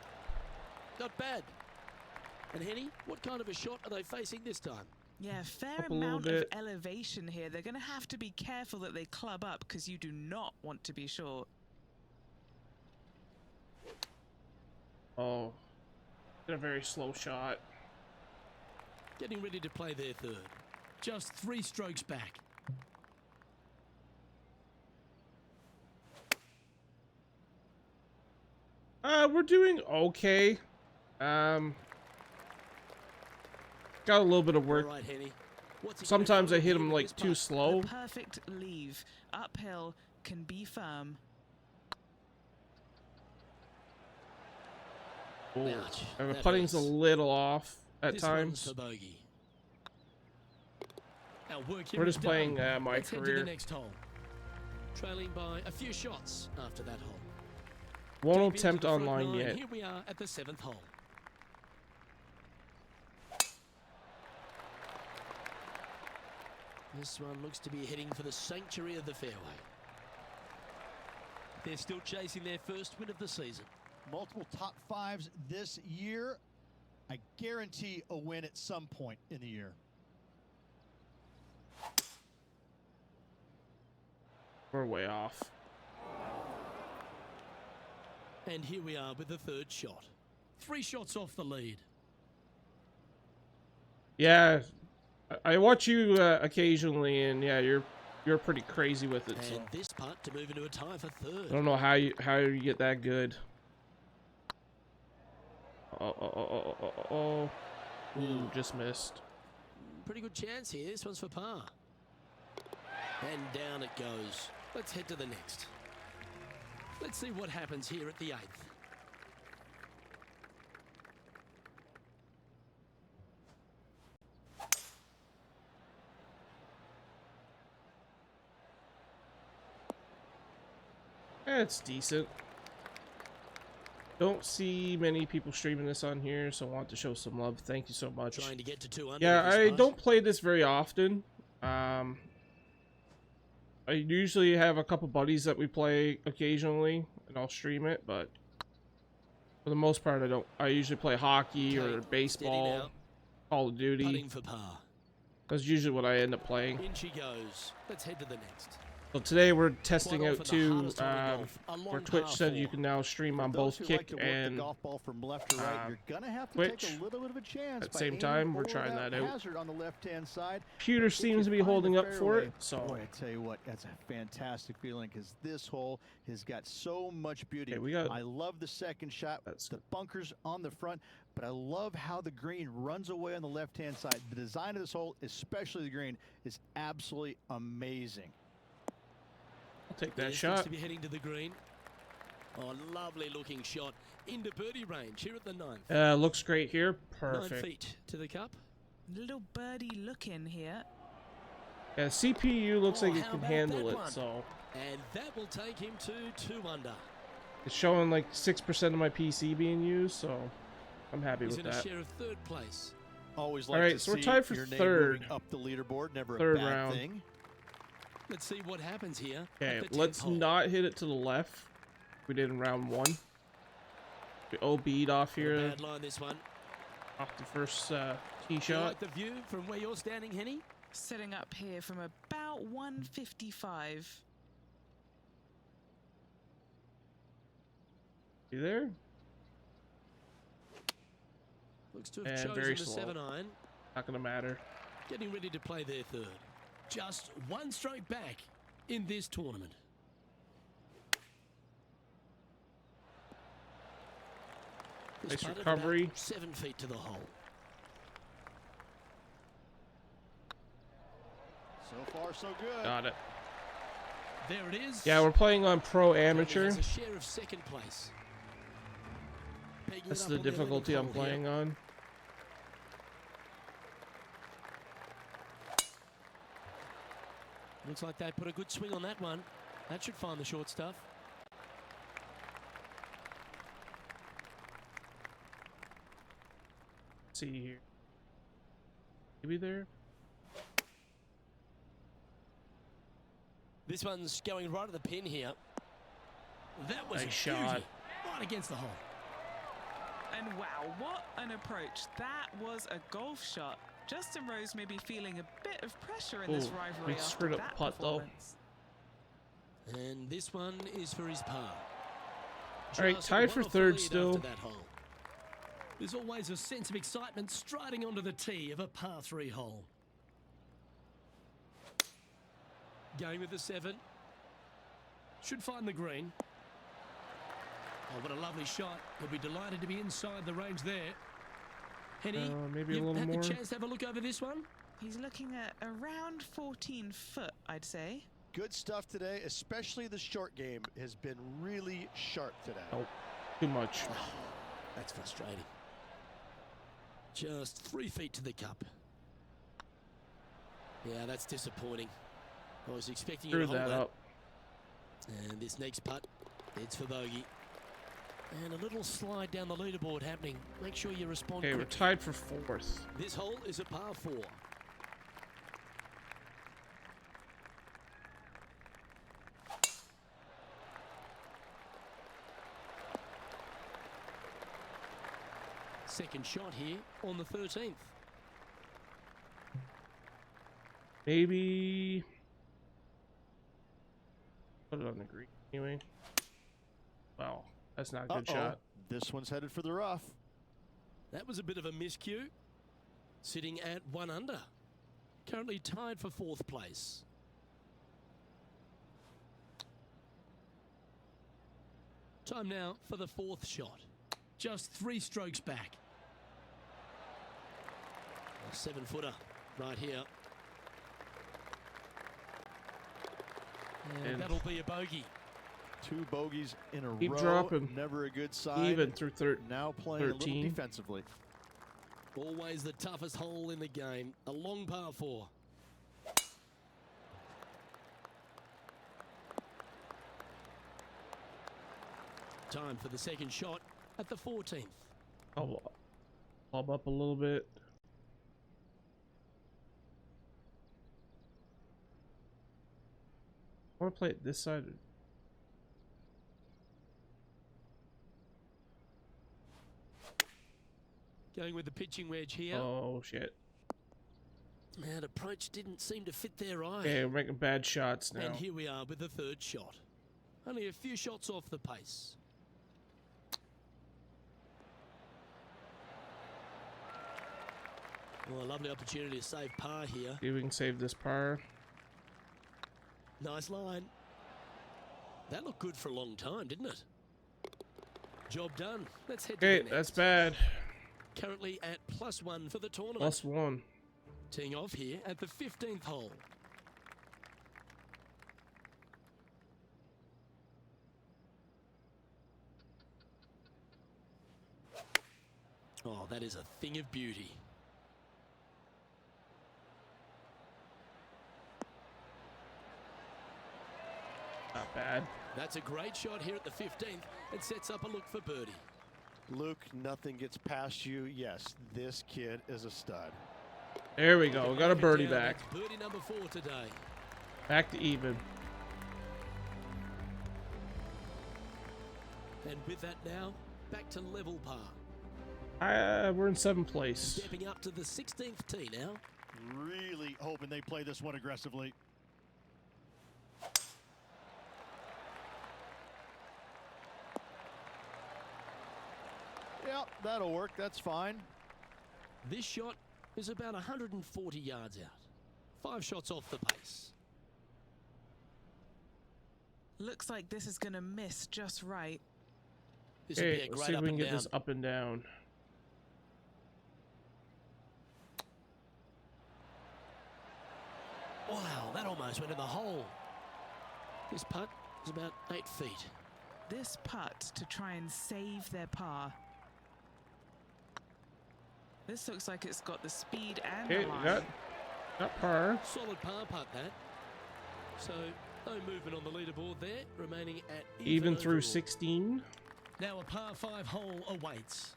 Not bad. And Henny, what kind of a shot are they facing this time? Yeah, fair Up a little amount of bit. elevation here. They're going to have to be careful that they club up because you do not want to be short. Oh, a very slow shot. Getting ready to play their third. Just 3 strokes back. We're doing okay. Got a little bit of work. All right, Henny. What's he Sometimes gonna I hit do him with like this too putt? slow. The perfect leave. Uphill, can be firm. Oh, Ouch, the that putting's a hurts. little off at This one's times. for bogey. Our work here We're is just playing done. my Let's head to career. the next hole. Trailing by a few shots after that hole. Won't Deep into attempt the front online nine. yet. Here we are at the 7th hole. This one looks to be heading for the sanctuary of the fairway. They're still chasing their first win of the season. Multiple top 5s this year. I guarantee a win at some point in the year. We're way off. And here we are with the 3rd shot. 3 shots off the lead. Yeah, I watch you occasionally, and yeah, you're pretty crazy with it. So And this putt to move into a tie for 3rd. I don't know how you get that good. Oh. Ooh, just missed. Pretty good chance here. This one's for par. And down it goes. Let's head to the next. Let's see what happens here at the 8th. It's decent. Don't see many people streaming this on here, so I want to show some love. Thank you so much. Trying to get to 2 under. Yeah, with this I putt. don't play this very often. I usually have a couple buddies that we play occasionally, and I'll stream it, but for the most part, I don't. I usually play hockey Okay, or steady baseball, now. Call of Duty. Putting for par. That's usually what I end up playing. In she goes. Let's head to the next. So today we're testing Quite out often the too, hardest hole in golf, a long where Twitch par said you 4. can now stream on Those both who like kick to work and the golf ball from left to right, you're gonna have to Twitch. take a little bit of a chance At the by same aiming time, we're for trying that out. hazard on the left-hand side. computer If seems you to be find the holding up for fairway, it. So boy, I tell you what, that's a fantastic feeling because this hole has got so much beauty. okay, we got. I love the second shot. That's The good. bunkers on the front, but I love how the green runs away on the left-hand side. The design of this hole, especially the green, is absolutely amazing. I'll take that This shot. looks to be heading to the green. Oh, lovely looking shot into birdie range here at the 9th. Looks great here. 9 Perfect. feet to the cup. Little birdie look in here. Yeah, CPU looks Oh, like it how can about handle that it. one? So And that will take him to 2 under. it's showing like 6% of my PC being used. So I'm happy He's with in a that. share of 3rd place. Always All like right, to so we're see tied for your name third. moving up the leaderboard. Never Third a bad round. thing. Let's see what happens here. Okay, at the 10th let's hole. not hit it to the left. We did in round 1. We OB'd off Not a here, bad line, this one. off the first tee Do you shot. like the view from where you're standing, Henny? Sitting up here from about 155. You there? Looks to have And chosen very the slow. 7-iron. Not gonna matter. Getting ready to play their 3rd. Just 1 stroke back in this tournament. This Nice putt at recovery. about 7 feet to the hole. So far, so good. Got it. There it is. Yeah, we're playing on pro And he amateur. has a share of 2nd place. Pegging it That's up the on 11th difficulty I'm hole here. playing on. Looks like they put a good swing on that one. That should find the short stuff. see here. Maybe there. This one's going right at the pin here. That was Nice a shot. beauty, right against the hole. And wow, what an approach. That was a golf shot. Justin Rose may be feeling a bit of pressure in this Ooh, rivalry we after screwed up that putt, though. performance. And this one is for his par. All right, Just tied for one off third the lead still. after that hole. There's always a sense of excitement striding onto the tee of a par 3 hole. Going with the 7. Should find the green. Oh, what a lovely shot. He'll be delighted to be inside the range there. Henny, Maybe a you've little had more. the chance to have a look over this one? He's looking at around 14 foot, I'd say. Good stuff today, especially the short game has been really sharp today. Oh, too much. Oh, that's frustrating. Just 3 feet to the cup. Yeah, that's disappointing. I was expecting you Screw to hold that that. up. And this next putt, it's for bogey. And a little slide down the leaderboard happening. Make sure you respond Okay, we're quickly. tied for 4th. This hole is a par 4. Second shot here on the 13th. Maybe put it on the green anyway. Wow, that's not a good shot. This one's headed for the rough. That was a bit of a miscue. Sitting at 1 under. Currently tied for 4th place. Time now for the 4th shot. Just 3 strokes back. A 7-footer right here. And that'll be a bogey. 2 bogeys in a Keep row. dropping. Never a good sign. Even through Now playing a little 13. defensively. Always the toughest hole in the game. A long par 4. Time for the second shot at the 14th. I'll bob up a little bit. I want to play it this side. Going with the pitching wedge here. Oh shit. That approach didn't seem to fit their eye. Okay, we're making bad shots now. And here we are with the 3rd shot. Only a few shots off the pace. Well, a lovely opportunity to save par here. See if we can save this par. Nice line. That looked good for a long time, didn't it? Job done. Let's head to Okay, the next. that's bad. Currently at +1 for the tournament. +1. Teeing off here at the 15th hole. Oh, that is a thing of beauty. Not bad. That's a great shot here at the 15th. It sets up a look for birdie. Luke, nothing gets past you. Yes, this kid is a stud. There we go. We got a birdie Down. back. That's birdie number 4 today. Back to even. And with that now, back to level par. We're in 7th place. Stepping up to the 16th tee now. Really hoping they play this one aggressively. Yep, that'll work. That's fine. This shot is about 140 yards out. 5 shots off the pace. Looks like this is going to miss just right. This would be Okay, a let's great see if up we can and get down. this up and down. Wow, that almost went in the hole. This putt is about 8 feet. This putt to try and save their par. This looks like it's got the speed and Okay, the we line. got par. Solid par putt that. So no movement on the leaderboard there, remaining at Even through overall. 16. Now a par 5 hole awaits.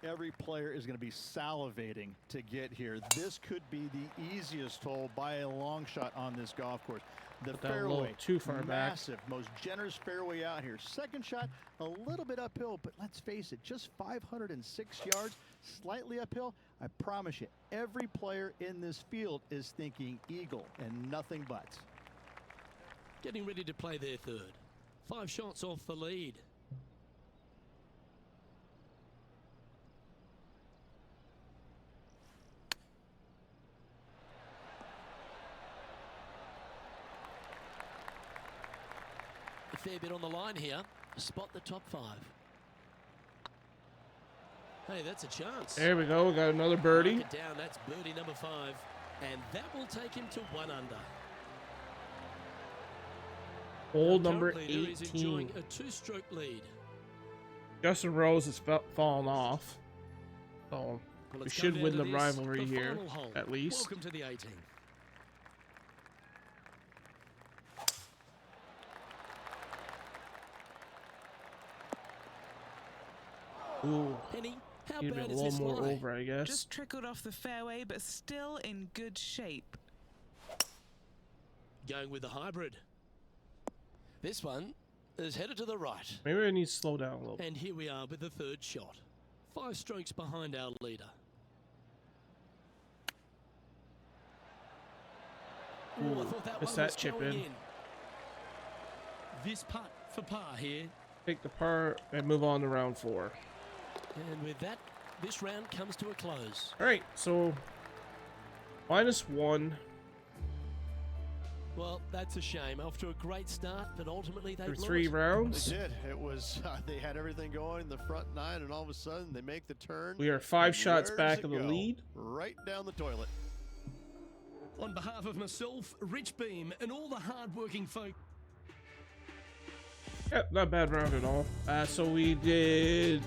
Every player is going to be salivating to get here. This could be the easiest hole by a long shot on this golf course. The fairway, too far massive, most generous fairway out here. Second shot, a little bit uphill, but let's face it, just 506 yards, slightly uphill. I promise you, every player in this field is thinking eagle and nothing but. Getting ready to play their third. 5 shots off the lead. A fair bit on the line here. Spot the top 5. Hey, that's a chance. There we go. We got another birdie. Mark it down. That's birdie number 5. And that will take him to 1 under. Hole number Currently, there is 18. enjoying a 2-stroke lead. Justin Rose has fallen off. So Well, we let's go should down win to the this, rivalry the here, final hole. at least. Welcome to the 18. Ooh, Penny, how need a bad is little this more lie? over, I guess. Just trickled off the fairway, but still in good shape. Going with the hybrid. This one is headed to the right. Maybe I need to slow down a little bit. And here we are with the 3rd shot. 5 strokes behind our leader. Ooh, I thought that missed one that was chip going in. in. This putt for par here. Take the par and move on to round 4. And with that, this round comes to a close. All right, so -1 Well, that's a shame. Off to a great start, but ultimately they for blew 3 it. rounds. They did. It was, they had everything going in the front 9, and all of a sudden they make the turn. We are 5 shots Where back does of it the go? lead. Right down the toilet. On behalf of myself, Rich Beam, and all the hard-working folk. Yep, not bad round at all. So we did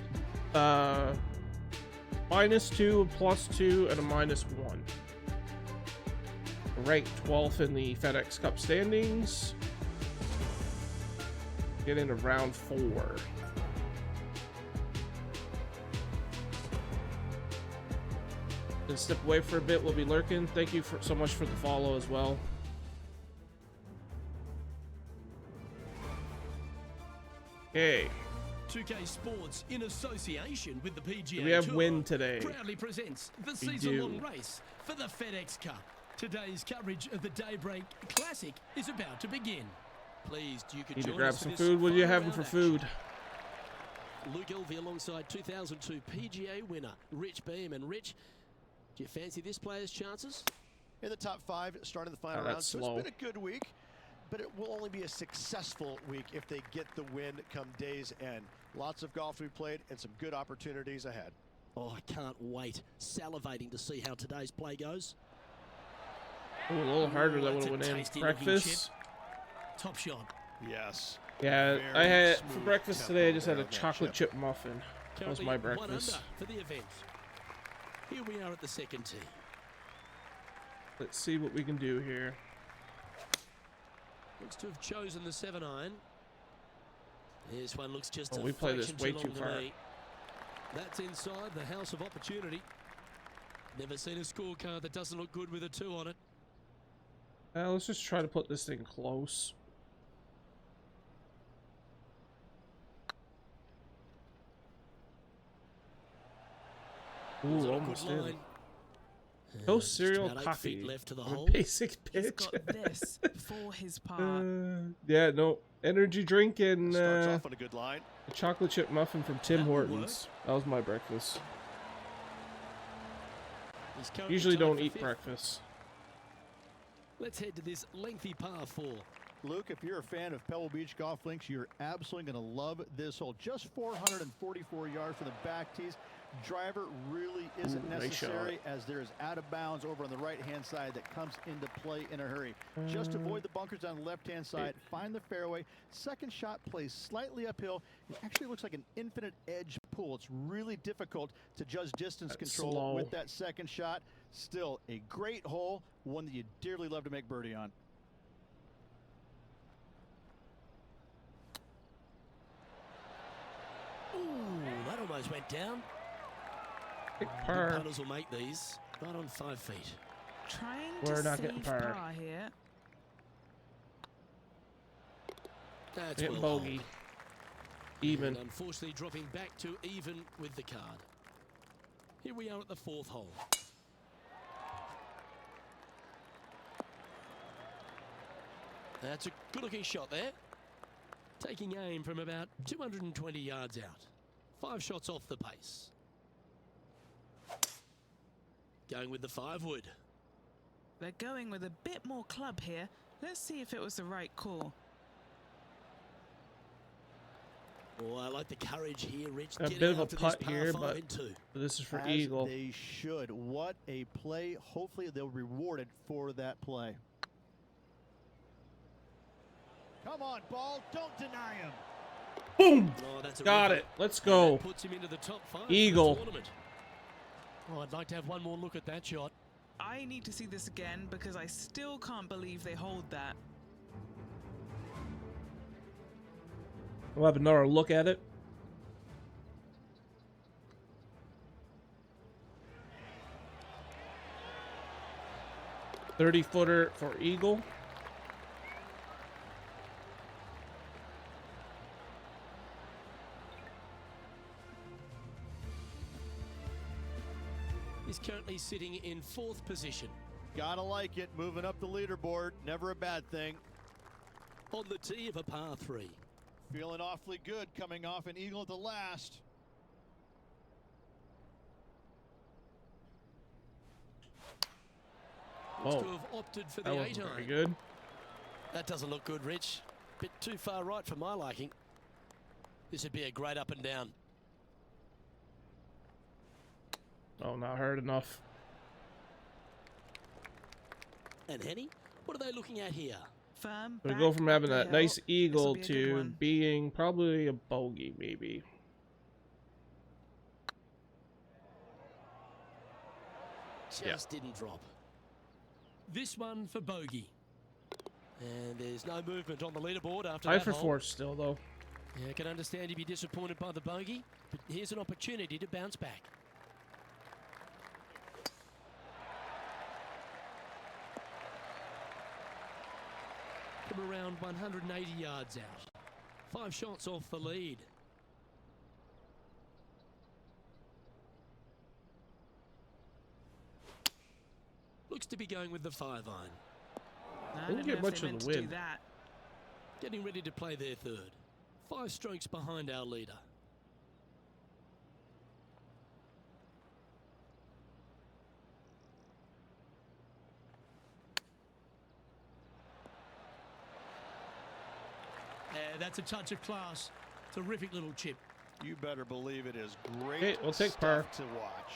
-2, +2, and a -1. Ranked 12th in the FedEx Cup standings. Get into round 4. Gonna step away for a bit. We'll be lurking. Thank you so much for the follow as well. Okay. 2K Sports, in association with the PGA We have Tour, win today. proudly presents the We season-long do. race for the FedEx Cup. Today's coverage of the Daybreak Classic is about to begin. Pleased you could Need to join grab us for some this food. What are you final having for round food? action. Luke Elvey alongside 2002 PGA winner Rich Beam. And Rich, do you fancy this player's chances? In the top 5, starting the final Oh, round. that's So slow. it's been a good week, but it will only be a successful week if they get the win come day's end. Lots of golf to be played and some good opportunities ahead. Oh, I can't wait. Salivating to see how today's play goes. Ooh, a little harder than That's what a went in. tasty-looking Breakfast. Top shot. Yes. Yeah, Very I had for smooth breakfast tempo today. I just had there a on that chocolate chip. chip muffin. That was Currently my 1 breakfast. under for the event. Here we are at the 2nd tee. Let's see what we can do here. Looks to have chosen the 7-iron. This one looks just Oh, a we play this fraction way long too to far. me. That's inside the house of opportunity. Never seen a scorecard that doesn't look good with a 2 on it. Let's just try to put this thing close. It's Ooh, an almost awkward in. line. No Just cereal about 8 coffee. feet left to the Or hole. basic He's pitch. got this for his part. Yeah, no energy drink and Starts off on a good line. a chocolate chip muffin from Tim That will Hortons. That was my breakfast. He's currently Usually tied don't for eat 5th. breakfast. Let's head to this lengthy par 4. Luke, if you're a fan of Pebble Beach Golf Links, you're absolutely going to love this hole. Just 444 yards from the back tees. Driver really isn't Nice necessary as there is out of bounds over on the right-hand side that comes into play in a hurry. Just avoid the bunkers on the left-hand side. Find the fairway. Second shot plays slightly uphill. It actually looks like an infinite edge pool. It's really difficult to judge distance That's control slow. with that second shot. Still a great hole, one that you dearly love to make birdie on. Ooh, that almost went down. Take Good par. punters will make these right on 5 feet. Trying We're to not getting save par. par here. That's Get well bogey. held. Even. And unfortunately dropping back to even with the card. Here we are at the 4th hole. That's a good-looking shot there. Taking aim from about 220 yards out. 5 shots off the pace. Going with the 5-wood. They're going with a bit more club here. Let's see if it was the right call. Oh, I like the courage here, Rich. A Getting bit of a after putt this par here, 5 but in 2. this is for As eagle. they should. What a play. Hopefully they'll be rewarded for that play. Come on, ball. Don't deny him. Boom! Oh, that's a Got ripper. it. Let's And go. that puts him into the top 5 Eagle. for the tournament. Oh, I'd like to have one more look at that shot. I need to see this again because I still can't believe they hold that. We'll have another look at it. "30-footer for eagle. He's currently sitting in 4th position. Gotta like it. Moving up the leaderboard. Never a bad thing. On the tee of a par 3. Feeling awfully good coming off an eagle at the last. Looks Oh, to have opted for that the wasn't 8 very iron. good. That doesn't look good, Rich. Bit too far right for my liking. This would be a great up and down. Oh, not hard enough. And Henny, what are they looking at here? Firm. We back go from up having the that hill. nice This'll eagle be a good to one. being probably a bogey, maybe. Just didn't drop. This one for bogey. And there's no movement on the leaderboard after Tied that for hole. 4th still, though. Yeah, I can understand you'd be disappointed by the bogey, but here's an opportunity to bounce back. From around 180 yards out. 5 shots off the lead. Looks to be going with the 5-iron. I Didn't don't get know if much they of meant the to do wind. that. Getting ready to play their 3rd. 5 strokes behind our leader. That's a touch of class. Terrific little chip. You better believe it is great Okay, we'll take stuff par. to watch.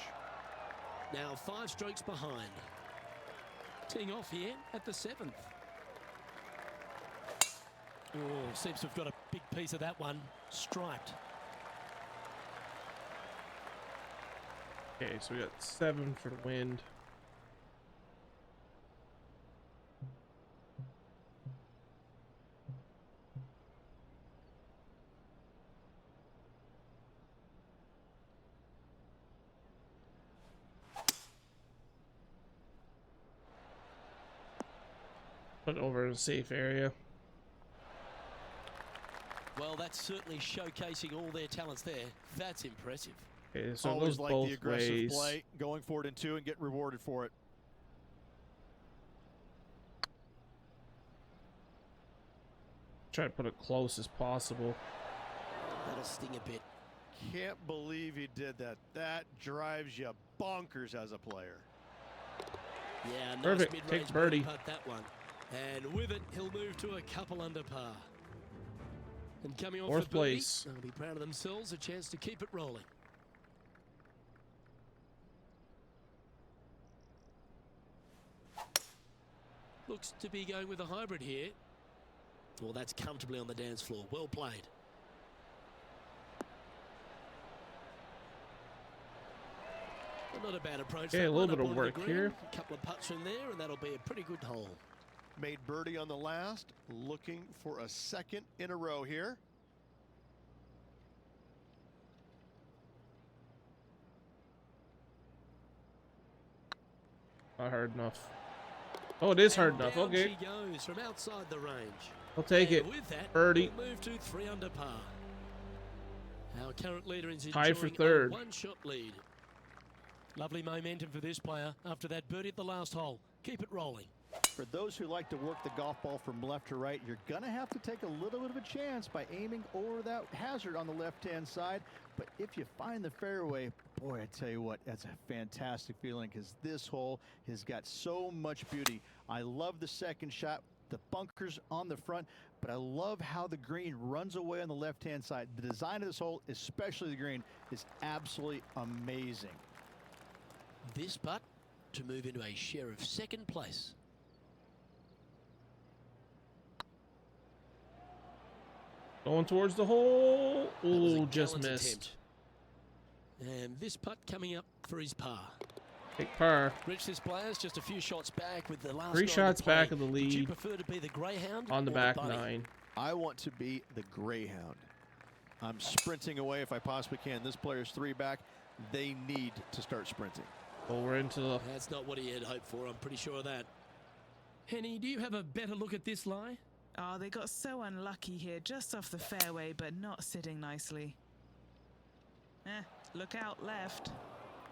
Now 5 strokes behind. Teeing off here at the 7th. Oh, seems to have got a big piece of that one. Striped. Okay, so we got 7 for the wind. Put it over in a safe area. Well, that's certainly showcasing all their talents there. That's impressive. Okay, so it Always goes like both the aggressive ways. play, going for it in 2 and getting rewarded for it. Try to put it close as possible. That'll sting a bit. Can't believe he did that. That drives you bonkers as a player. Yeah, nice Perfect. mid-range Take birdie. putt that one. And with it, he'll move to a couple under par. And coming off 4th the birdie, place. they'll be proud of themselves, a chance to keep it rolling. Looks to be going with a hybrid here. Well, that's comfortably on the dance floor. Well played. Not a bad approach. Okay, that a one little bit up of onto the work green. here. A couple of putts from there, and that'll be a pretty good hole. Made birdie on the last, looking for a 2nd in a row here. Not hard enough. Oh, it is hard And enough. down Okay. she goes from outside the range. I'll take And it. with that, Birdie. we'll move to 3 under par. Our current leader is Tied for enjoying third. a one-shot lead. Lovely momentum for this player after that birdie at the last hole. Keep it rolling. For those who like to work the golf ball from left to right, you're going to have to take a little bit of a chance by aiming over that hazard on the left-hand side. But if you find the fairway, boy, I tell you what, that's a fantastic feeling because this hole has got so much beauty. I love the second shot, the bunkers on the front, but I love how the green runs away on the left-hand side. The design of this hole, especially the green, is absolutely amazing. This putt to move into a share of second place. Going towards the hole. That was a Ooh, just gallant missed. attempt. And this putt coming up for his par. Take par. Rich, this player's just a few shots back with the last 3 nine to shots play. back of the Would you lead prefer to be the greyhound on the or back bunny? 9. I want to be the greyhound. I'm sprinting away if I possibly can. This player's 3 back. They need to start sprinting. Oh, we're into the... That's not what he had hoped for, I'm pretty sure of that. Henny, do you have a better look at this lie? Oh, they got so unlucky here, just off the fairway, but not sitting nicely. Look out left.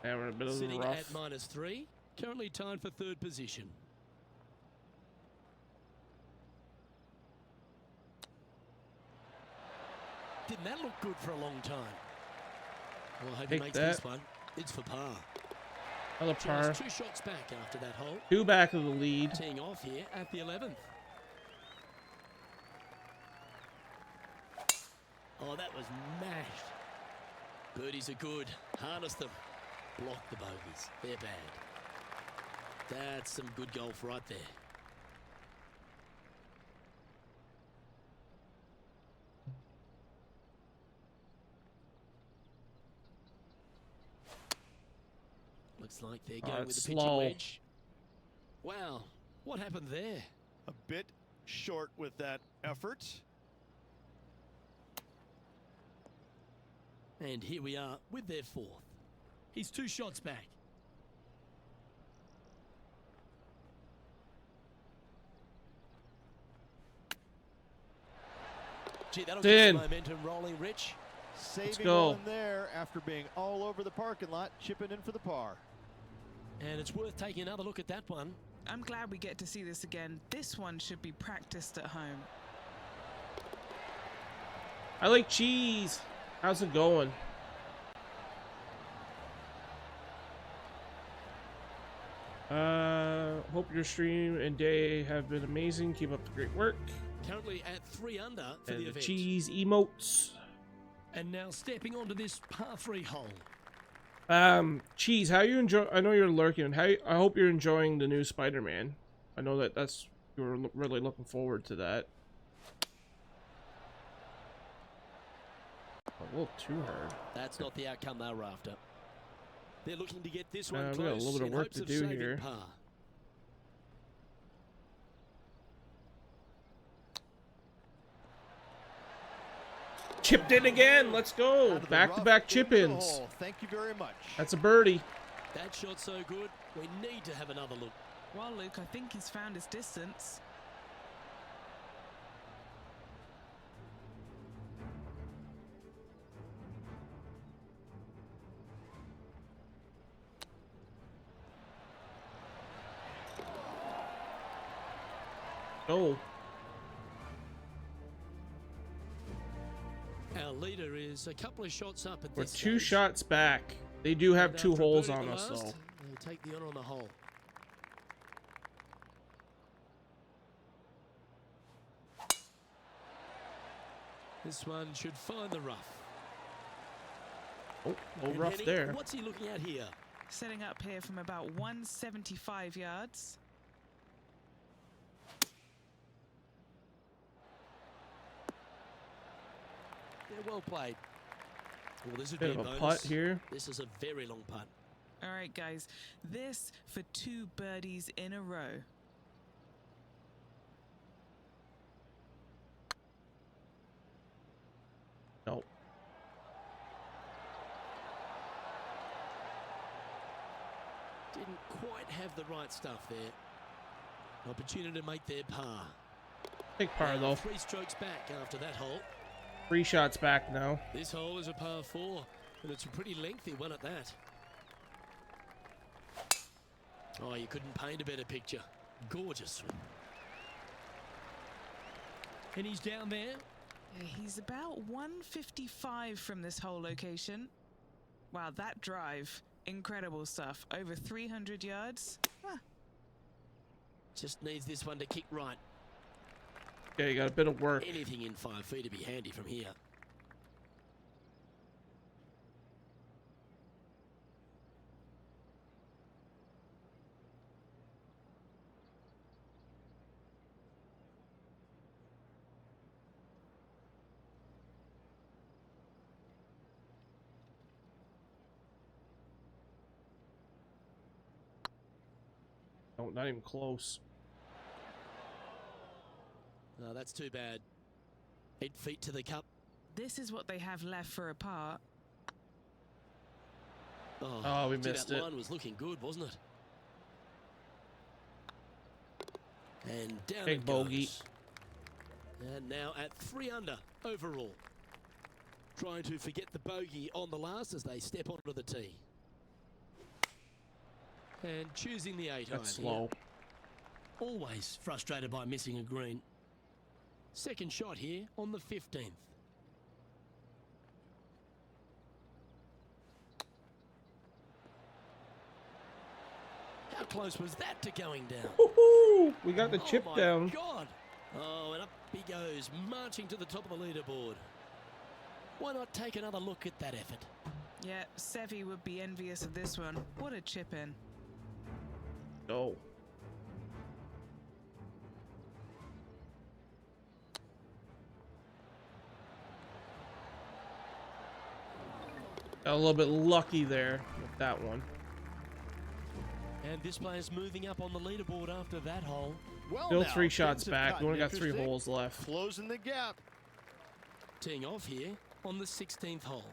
Yeah, we're in a bit of the Sitting rough. at -3, currently tied for 3rd position. Didn't that look good for a long time? Well, I hope he Take makes that. this one. It's for par. Another par. Just 2 shots back after that hole. 2 back of the lead. Teeing off here at the 11th. Oh, that was mashed. Birdies are good. Harness them. Block the bogeys. They're bad. That's some good golf right there. Looks like they're going with it's the pitching slow. wedge. Wow, what happened there? A bit short with that effort. And here we are with their 4th. He's 2 shots back. Gee, that'll get In. the momentum rolling, Rich. Saving go. one there after being all over the parking lot, chipping in for the par. And it's worth taking another look at that one. I'm glad we get to see this again. This one should be practiced at home. I like cheese. How's it going? Hope your stream and day have been amazing. Keep up the great work. Currently at 3 under for And the the event. cheese emotes. And now stepping onto this par 3 hole. Cheese, how you enjoy? I know you're lurking. I hope you're enjoying the new Spider-Man. I know that's you were really looking forward to that. A little too hard. That's not the outcome they were after. They're looking to get this one we close got a little bit of in work hopes to of do saving here. par. Chipped in again. Let's go. Out of the Back-to-back rough chip into the ins. hole. Thank you very much. That's a birdie. That shot's so good, we need to have another look. Well, Luke, I think he's found his distance. Oh, Our leader is a couple of shots up at we're this 2 stage. shots back. They do have And 2 after a holes birdie on at us, the last, though. They'll take the honor on the hole. This one should find the rough. Oh, no And rough Henny, there. What's he looking at here? Setting up here from about 175 yards. Yeah, well played. Well, this would Bit be of a bonus. putt here. This is a very long putt. All right, guys. This for 2 birdies in a row. Nope. Did didn't quite have the right stuff there. Opportunity to make their par. Big par though. 3 strokes back after that hole. 3 shots back now. This hole is a par 4, and it's a pretty lengthy one at that. Oh, you couldn't paint a better picture. Gorgeous. And he's down there. Yeah, he's about 155 from this hole location. Wow, that drive. Incredible stuff. Over 300 yards. Huh. Just needs this one to kick right. Yeah, you got a bit of work. Anything in 5 feet to be handy from here. No, not even close. No, that's too bad. 8 feet to the cup. This is what they have left for a par. Oh, we missed that it. line was looking good, wasn't it? And down Big it bogey. goes. And now at 3 under overall. Trying to forget the bogey on the last as they step onto the tee. And choosing the 8 iron. That's slow. Always frustrated by missing a green. Second shot here on the 15th. How close was that to going down? Woohoo! We got the chip my down. God. Oh, and up he goes, marching to the top of the leaderboard. Why not take another look at that effort? Yeah, Sevi would be envious of this one. What a chip in. No. Got a little bit lucky there with that one. And this player's moving up on the leaderboard after that hole. Well, Still now, 3 shots things have back. We only got gotten 3 interesting. holes left. Closing the gap. Teeing off here on the 16th hole.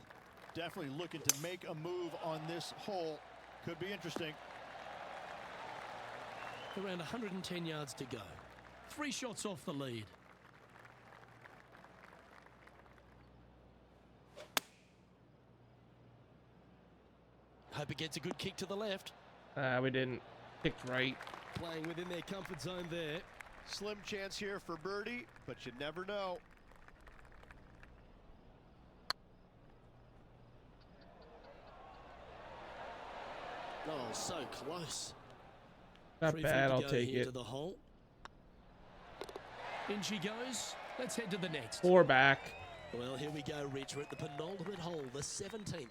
Definitely looking to make a move on this hole. Could be interesting. Around 110 yards to go. 3 shots off the lead. Hope it gets a good kick to the left. We didn't. Picked right. Playing within their comfort zone there. Slim chance here for birdie, but you never know. Oh, so close. Not 3 feet bad. to I'll go take here it. to the hole. In she goes. Let's head to the next. 4 back. Well, here we go, Rich. We're at the penultimate hole, the 17th.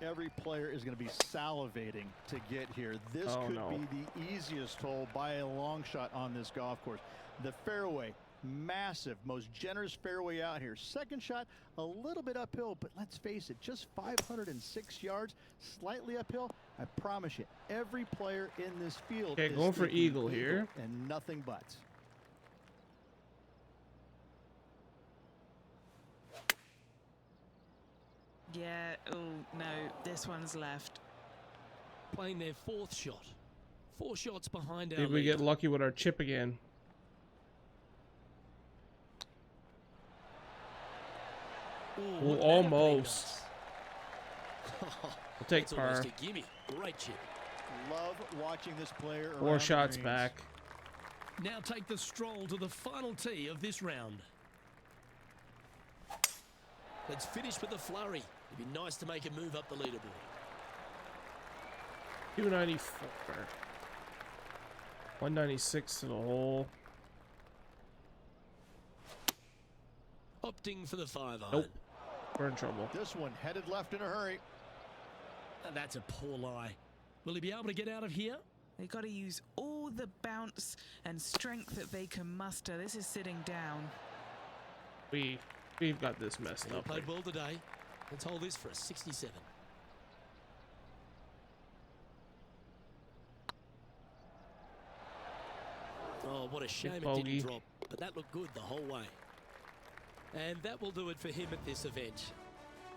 Every player is going to be salivating to get here. This could be the easiest hole by a long shot on this golf course. The fairway, massive, most generous fairway out here. Second shot, a little bit uphill, but let's face it, just 506 yards, slightly uphill. I promise you, every player in this field Okay, is going for thinking eagle here. and nothing but. Yeah, oh no, this one's left. Playing their 4th shot. 4 shots behind our Maybe we lead. get lucky with our chip again. Ooh, Ooh, what almost. We'll We'll take par. Almost a gimme. Great chip. Love watching this player around 4 the shots greens. back. Now take the stroll to the final tee of this round. Let's finish with a flurry. It'd be nice to make a move up the leaderboard. 294. 196 to the hole. Opting for the 5 iron. Nope. We're in trouble. This one headed left in a hurry. And that's a poor lie. Will he be able to get out of here? They got to use all the bounce and strength that they can muster. This is sitting down. We've got this messed He up. played well today. Let's hold this for a 67. Oh, what a shame it bogey. didn't drop. But that looked good the whole way. And that will do it for him at this event.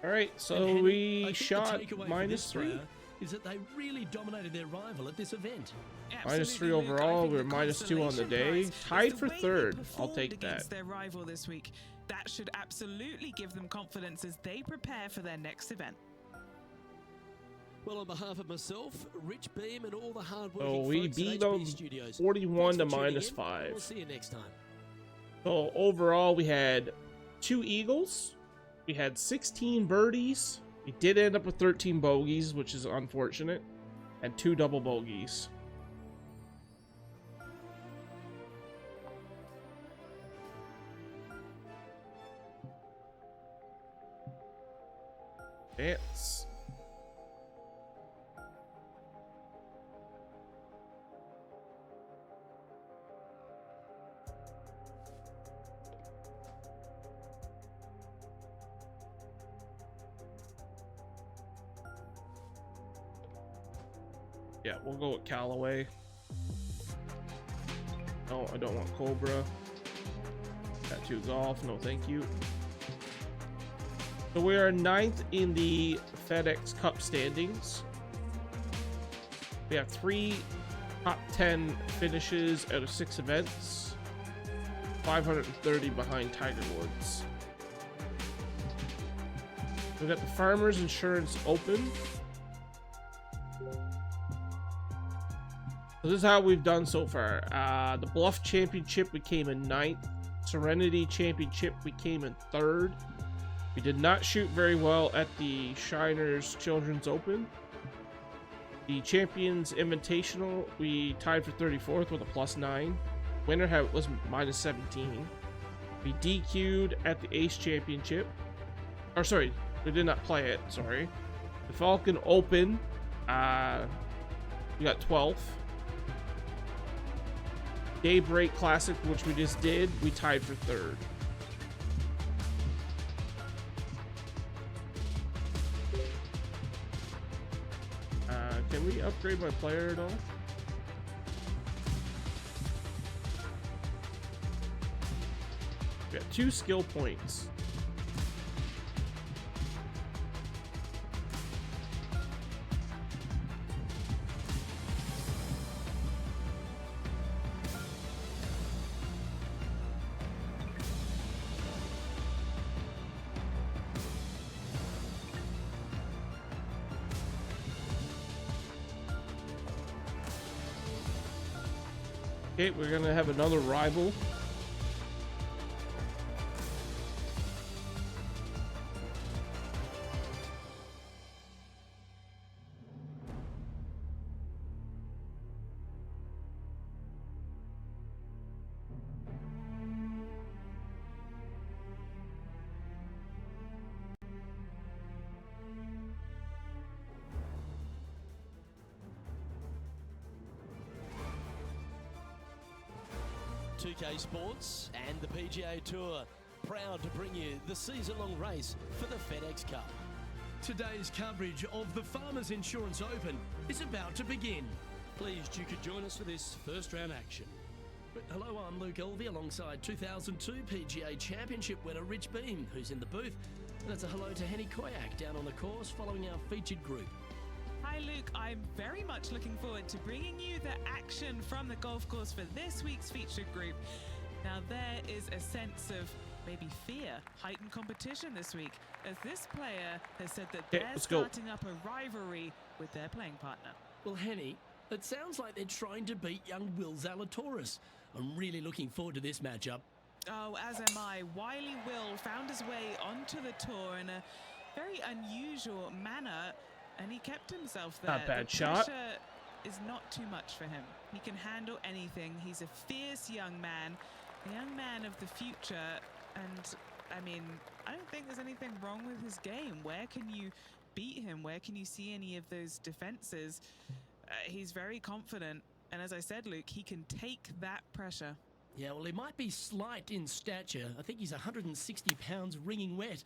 All right, And so Henry, I we think the shot takeaway for -3. this player is that they really dominated their rival at this event. -3 overall. We're -2 on the day. Tied for third. I'll take that. Their rival this week. That should absolutely give them confidence as they prepare for their next event. Well, on behalf of myself, Rich Beam, and all the hard work. So we beat them 41 to -5. We'll see you next time. So overall, we had 2 eagles. We had 16 birdies. We did end up with 13 bogeys, which is unfortunate, and 2 double bogeys. Dance. Yeah, we'll go with Callaway. No, I don't want Cobra. Tattoo Golf, no thank you. So we are 9th in the FedEx Cup standings. We have 3 top 10 finishes out of 6 events. 530 behind Tiger Woods. We've got the Farmers Insurance Open. So this is how we've done so far. The Bluff Championship, we came in 9th. Serenity Championship, we came in 3rd. We did not shoot very well at the Shiners Children's Open. The Champions Invitational, we tied for 34th with a +9. Winner was -17. We DQ'd at the Ace Championship. Or sorry, we did not play it, sorry. The Falcon Open, we got 12th. Daybreak Classic, which we just did, we tied for 3rd. Can we upgrade my player at all? We got 2 skill points. Okay, we're gonna have another rival. PGA Sports and the PGA Tour, proud to bring you the season-long race for the FedEx Cup. Today's coverage of the Farmers Insurance Open is about to begin. Pleased you could join us for this first-round action. Hello, I'm Luke Elvey alongside 2002 PGA Championship winner Rich Beam, who's in the booth. And it's a hello to Henny Koyak down on the course following our featured group. Hi Luke, I'm very much looking forward to bringing you the action from the golf course for this week's featured group. Now there is a sense of maybe fear, heightened competition this week, as this player has said that they're starting up a rivalry with their playing partner. Well, Henny, it sounds like they're trying to beat young Will Zalatoris. I'm really looking forward to this matchup. Oh, as am I. Wily Will found his way onto the tour in a very unusual manner, and he kept himself there. Not bad the shot. Pressure is not too much for him. He can handle anything. He's a fierce young man, a young man of the future. And, I mean, I don't think there's anything wrong with his game. Where can you beat him? Where can you see any of those defenses? He's very confident. And as I said, Luke, he can take that pressure. Yeah, well, he might be slight in stature. I think he's 160 pounds ringing wet.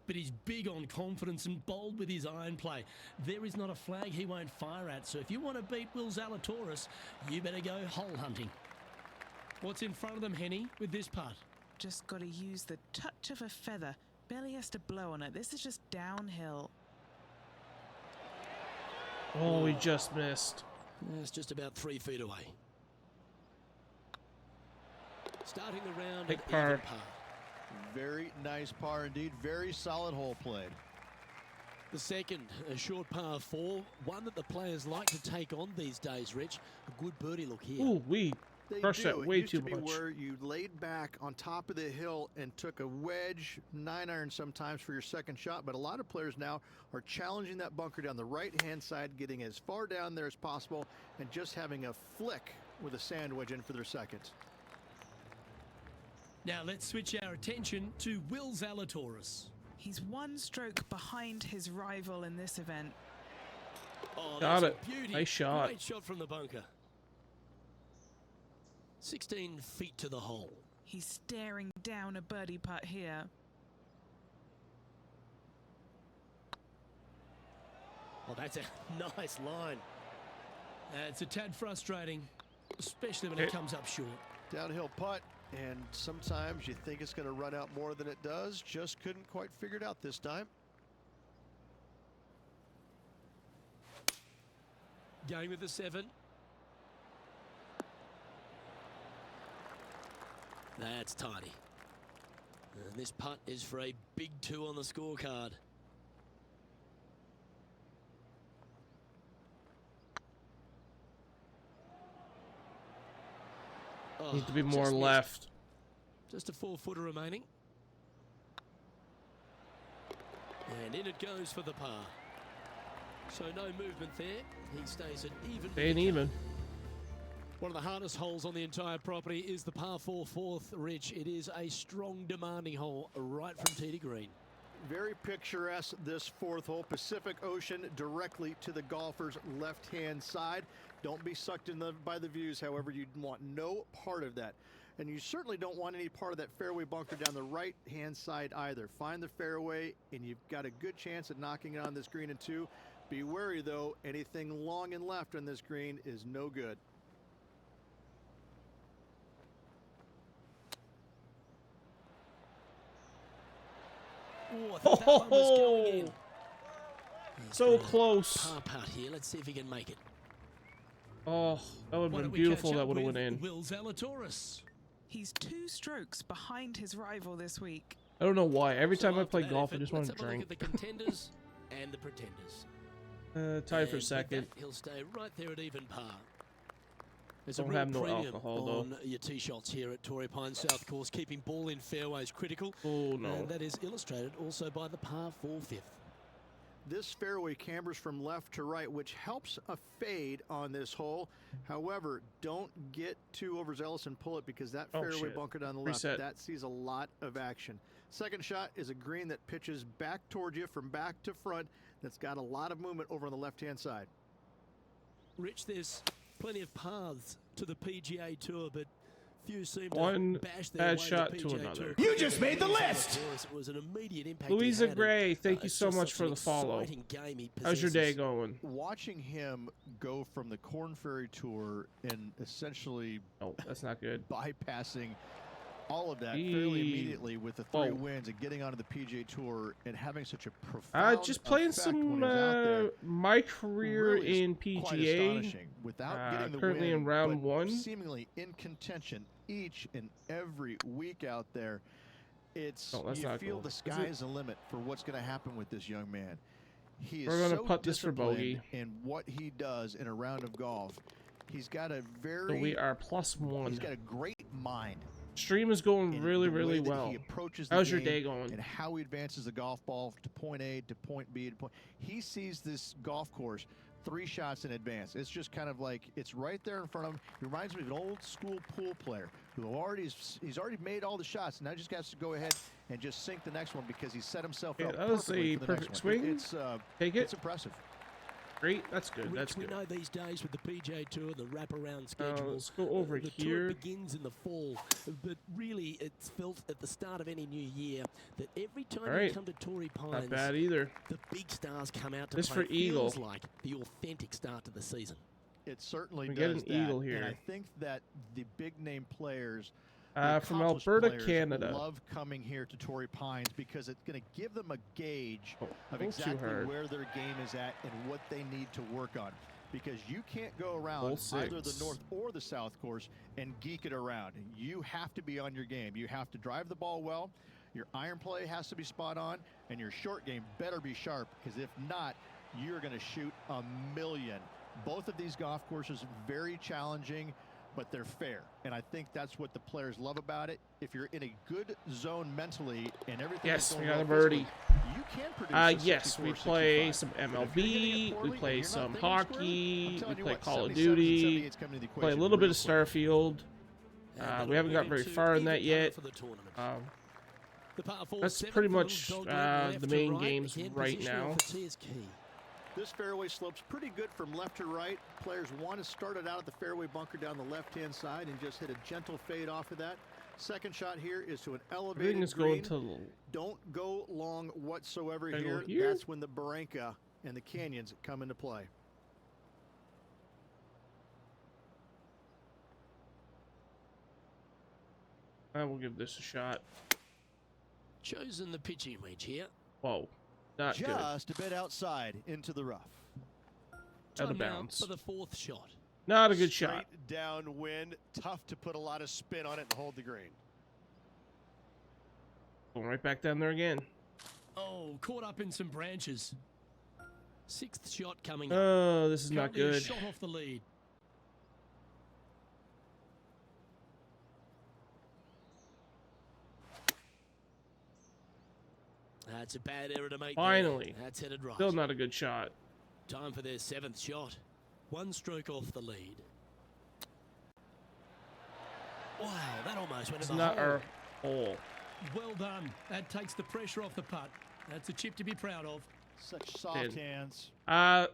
But he's big on confidence and bold with his iron play. There is not a flag he won't fire at. So if you want to beat Will Zalatoris, you better go hole hunting. What's in front of them, Henny, with this putt? Just got to use the touch of a feather. Barely has to blow on it. This is just downhill. Oh, he just missed. It's just about 3 feet away. Starting the round Big at par. even par. Very nice par indeed. Very solid hole played. The second, a short par 4, one that the players like to take on these days, Rich. A good birdie look here. Ooh, we crushed that way too It used to be much. where you laid back on top of the hill and took a wedge, 9-iron sometimes for your second shot, but a lot of players now are challenging that bunker down the right-hand side, getting as far down there as possible, and just having a flick with a sand wedge in for their second. Now let's switch our attention to Will Zalatoris. He's 1 stroke behind his rival in this event. Oh, Got that's it. a beauty. Nice shot. Great shot from the bunker. 16 feet to the hole. He's staring down a birdie putt here. Oh, that's a nice line. It's a tad frustrating, especially when it comes up short. Downhill putt, and sometimes you think it's going to run out more than it does. Just couldn't quite figure it out this time. Going with the 7. That's tidy. And this putt is for a big 2 on the scorecard. Oh, Need to be more just missed. left. Just a 4-footer remaining. And in it goes for the par. So no movement there. He stays at even. Ain't even. One of the hardest holes on the entire property is the par 4 fourth, Rich. It is a strong, demanding hole right from tee to green. Very picturesque, this 4th hole. Pacific Ocean directly to the golfer's left-hand side. Don't be sucked in by the views, however. You want no part of that. And you certainly don't want any part of that fairway bunker down the right-hand side either. Find the fairway, and you've got a good chance at knocking it on this green in 2. Be wary, though. Anything long and left on this green is no good. Oh, I thought that one was going in. So close. Par putt here. Let's see if he can make it. Oh, that would Why have don't been we beautiful. catch That up would have with went in. Will Zalatoris. He's 2 strokes behind his rival this week. I don't know why. Every So time I after play that golf, I effort, just want to let's have a look drink. at the contenders and the pretenders. Tied for And with second. that, he'll stay right there at even par. There's Don't a real have no premium alcohol, though. on your tee shots here at Torrey Pines South Course. Keeping ball in fairways critical. Oh no. And that is illustrated also by the par 4 fifth. This fairway cambers from left to right, which helps a fade on this hole. However, don't get too overzealous and pull it, because that Oh, fairway shit. bunker down the left, Reset. that sees a lot of action. Second shot is a green that pitches back towards you from back to front. That's got a lot of movement over on the left-hand side. Rich, there's plenty of paths to the PGA Tour, but few seem One to bash their bad way shot the to PGA another. Tour. You just made the list! It was an immediate impact. Louisa he had, Gray, and, thank you it's so just much such for an the follow. exciting game he How's your day possesses. going? Watching him go from the Corn Ferry Tour and essentially Oh, that's not good. bypassing all of that fairly Eee. immediately with the 3 Whoa. wins and getting onto the PGA Tour and having such a profound Just playing effect some when he's out there, my career really is in quite PGA. astonishing. Without getting the Currently win, in round but 1. seemingly in contention each and every week out there. It's Oh, that's you not feel cool. the Is sky it? is the limit for what's going to happen with this young man. He is We're gonna so putt this for disciplined bogey. in what he does in a round of golf. He's got a So we very are +1. he's got a great mind. Stream is going in really, the way really that well. He approaches the How's your game day going? and how he advances the golf ball to point A to point B to point. He sees this golf course 3 shots in advance. It's just kind of like it's right there in front of him. He reminds me of an old school pool player who he's already made all the shots. Now just has to go ahead and just sink the next one because he set himself Yeah, up that was perfectly a for the perfect next one. swing. It's Take it's it. impressive. Great. That's good. Rich, That's we good. know these days with the PGA Tour, the wraparound schedule. Let's go over the here. tour begins in the fall, but really it's felt at the start of any new year that every time All right. you come to Torrey Pines, Not bad either. the big stars come out to This play. for eagle. Feels like the authentic start to the season. It certainly We get does an that. eagle And here. I think that the big name players From accomplished Alberta, players Canada. love coming here to Torrey Pines because it's going to give them a gauge of too exactly hard. where their game is at and what they need to work on. Because you can't go around either the north or the south course and geek it around. You have to be on your game. You have to drive the ball well. Your iron play has to be spot on, and your short game better be sharp, because if not, you're going to shoot a million. Both of these golf courses very challenging, but they're fair, and I think that's what the players love about it. If you're in a good zone mentally and everything, Yes, is we going got a well birdie. physically, you can produce. Yes, we play some MLB, we play some hockey, we play Call of Duty, play a little bit of Starfield. We haven't got very far in that yet. That's pretty much the main games right now. This fairway slopes pretty good from left to right. Players want to start it out at the fairway bunker down the left-hand side and just hit a gentle fade off of that. Second shot here is to an elevated Everything is green. going to Don't go long whatsoever here. That's when the Barranca and the canyons come into play. I will give this a shot. Chosen the pitching wedge here. Whoa, not good. Just a bit outside into the rough. Out of Time now bounds. for the fourth shot. Not a good shot. Straight downwind, tough to put a lot of spin on it and hold the green. Going right back down there again. Oh, caught up in some branches. Sixth shot coming up. Oh, this is not Currently a good. shot off the lead. That's a bad error to make. Finally. There. That's headed right. Still not a good shot. Time for their seventh shot. One stroke off the lead. Wow, that almost went It's in the not hole. our hole. Well done. That takes the pressure off the putt. That's a chip to be proud of. Such soft hands.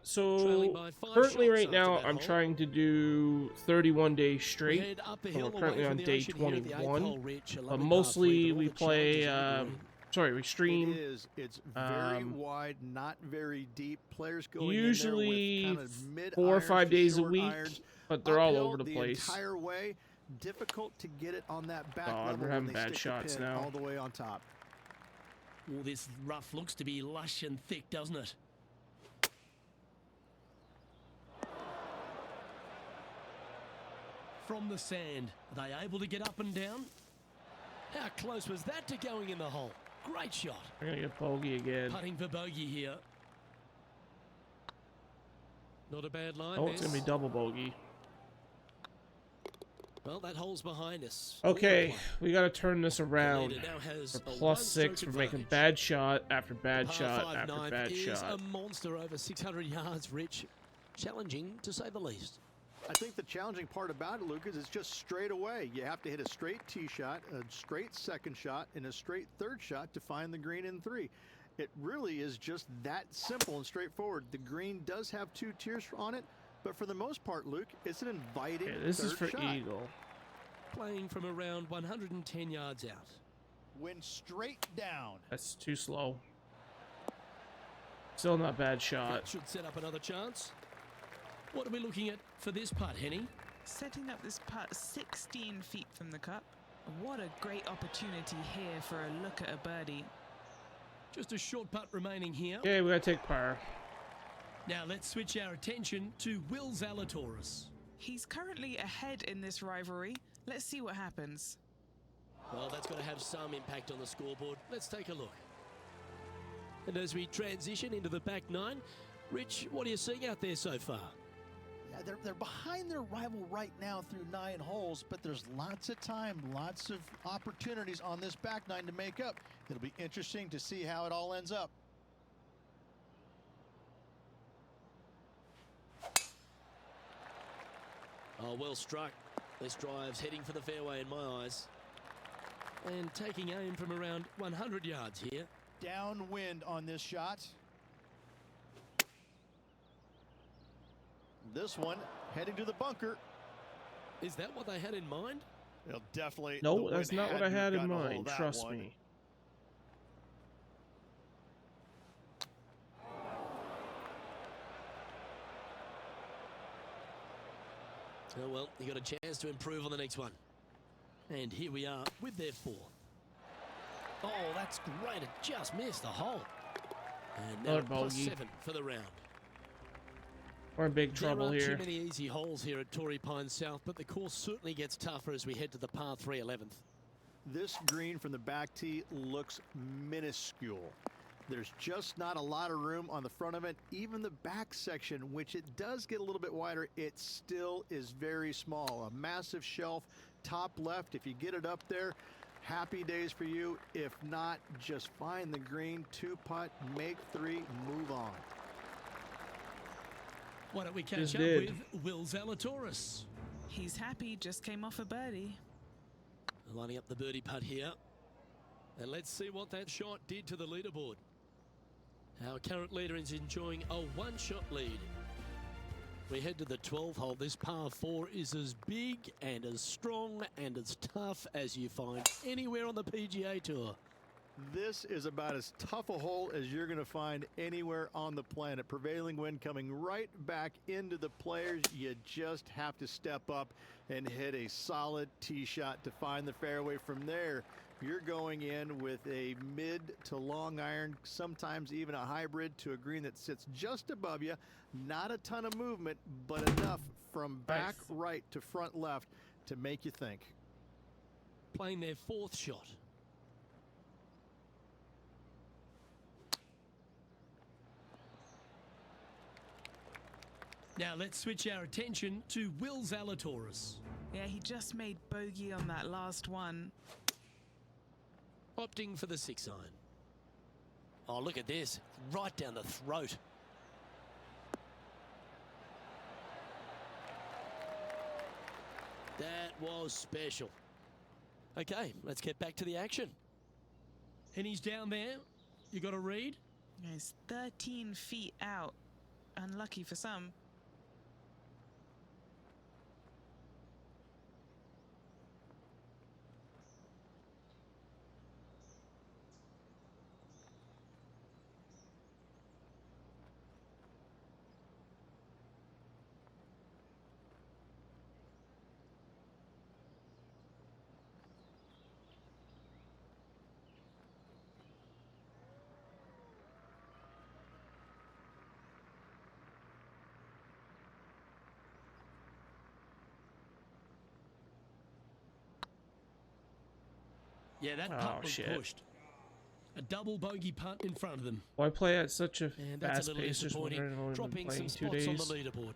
So Trailing by 5 currently shots right now after that I'm hole. trying to do 31 days We straight. head up the So hill we're currently away on from the day ocean here at the eighth 21. hole, Rich. A lovely But par mostly three, but all we the play, challenges on the green. sorry, we stream. It is. It's very wide, not very deep. Players going Usually in there with kind of mid 4 or 5 days a short week, irons, but they're all uphill over the place. Entire way, difficult to get it on that back God, level we're having when they bad stick shots the pin now. all the way on top. Well, this rough looks to be lush and thick, doesn't it? From the sand, are they able to get up and down? How close was that to going in the hole? Great shot. I'm gonna get bogey again. Putting for bogey here. Not a bad line. Oh, it's gonna be this. double bogey. Well, that hole's behind us. Okay, we gotta turn this around. Leader now has For a plus one-stroke 6, we're making advantage. bad shot after bad Par shot five after ninth bad is shot. a monster over 600 yards, Rich. Challenging, to say the least. I think the challenging part about it, Lucas, is just straight away. You have to hit a straight tee shot, a straight second shot, and a straight third shot to find the green in 3. It really is just that simple and straightforward. The green does have 2 tiers on it, but for the most part, Luke, it's an inviting Okay, this is third for shot. eagle. Playing from around 110 yards out. Went straight down. That's too slow. Still not bad shot. Should set up another chance. What are we looking at for this putt, Henny? Setting up this putt 16 feet from the cup. What a great opportunity here for a look at a birdie. Just a short putt remaining here. Okay, we gotta take par. Now let's switch our attention to Will Zalatoris. He's currently ahead in this rivalry. Let's see what happens. Well, that's got to have some impact on the scoreboard. Let's take a look. And as we transition into the back 9, Rich, what are you seeing out there so far? Yeah, they're behind their rival right now through 9 holes, but there's lots of time, lots of opportunities on this back 9 to make up. It'll be interesting to see how it all ends up. Oh, well struck. This drive's heading for the fairway in my eyes. And taking aim from around 100 yards here. Downwind on this shot. This one heading to the bunker. Is that what they had in mind? It'll definitely. No, that's not what I had in mind. Trust me. Oh well, you got a chance to improve on the next one. And here we are with their fourth. Oh, that's great. It just missed the hole. And now Another +7 for the round. We're in big trouble there here. aren't too many easy holes here at Torrey Pines South, but the course certainly gets tougher as we head to the par 3 11th. This green from the back tee looks minuscule. There's just not a lot of room on the front of it. Even the back section, which it does get a little bit wider, it still is very small. A massive shelf, top left. If you get it up there, happy days for you. If not, just find the green, 2-putt, make 3, move on. Why don't we catch up with Will Zalatoris? He's happy, just came off a birdie. Lining up the birdie putt here. And let's see what that shot did to the leaderboard. Our current leader is enjoying a 1-shot lead. We head to the 12th hole. This par 4 is as big and as strong and as tough as you find anywhere on the PGA Tour. This is about as tough a hole as you're going to find anywhere on the planet. Prevailing wind coming right back into the players. You just have to step up and hit a solid tee shot to find the fairway. From there, you're going in with a mid to long iron, sometimes even a hybrid, to a green that sits just above you. Not a ton of movement, but enough from back right to front left to make you think. Playing their 4th shot. Now let's switch our attention to Will Zalatoris. Yeah, he just made bogey on that last one. Opting for the 6 iron. Oh, look at this. Right down the throat. That was special. Okay, let's get back to the action. And he's down there. You got to read? He's 13 feet out. Unlucky for some. Yeah, that putt was pushed. A double bogey putt in front of them. Why play at such a And that's a fast little pace? disappointing. Dropping some spots on the leaderboard.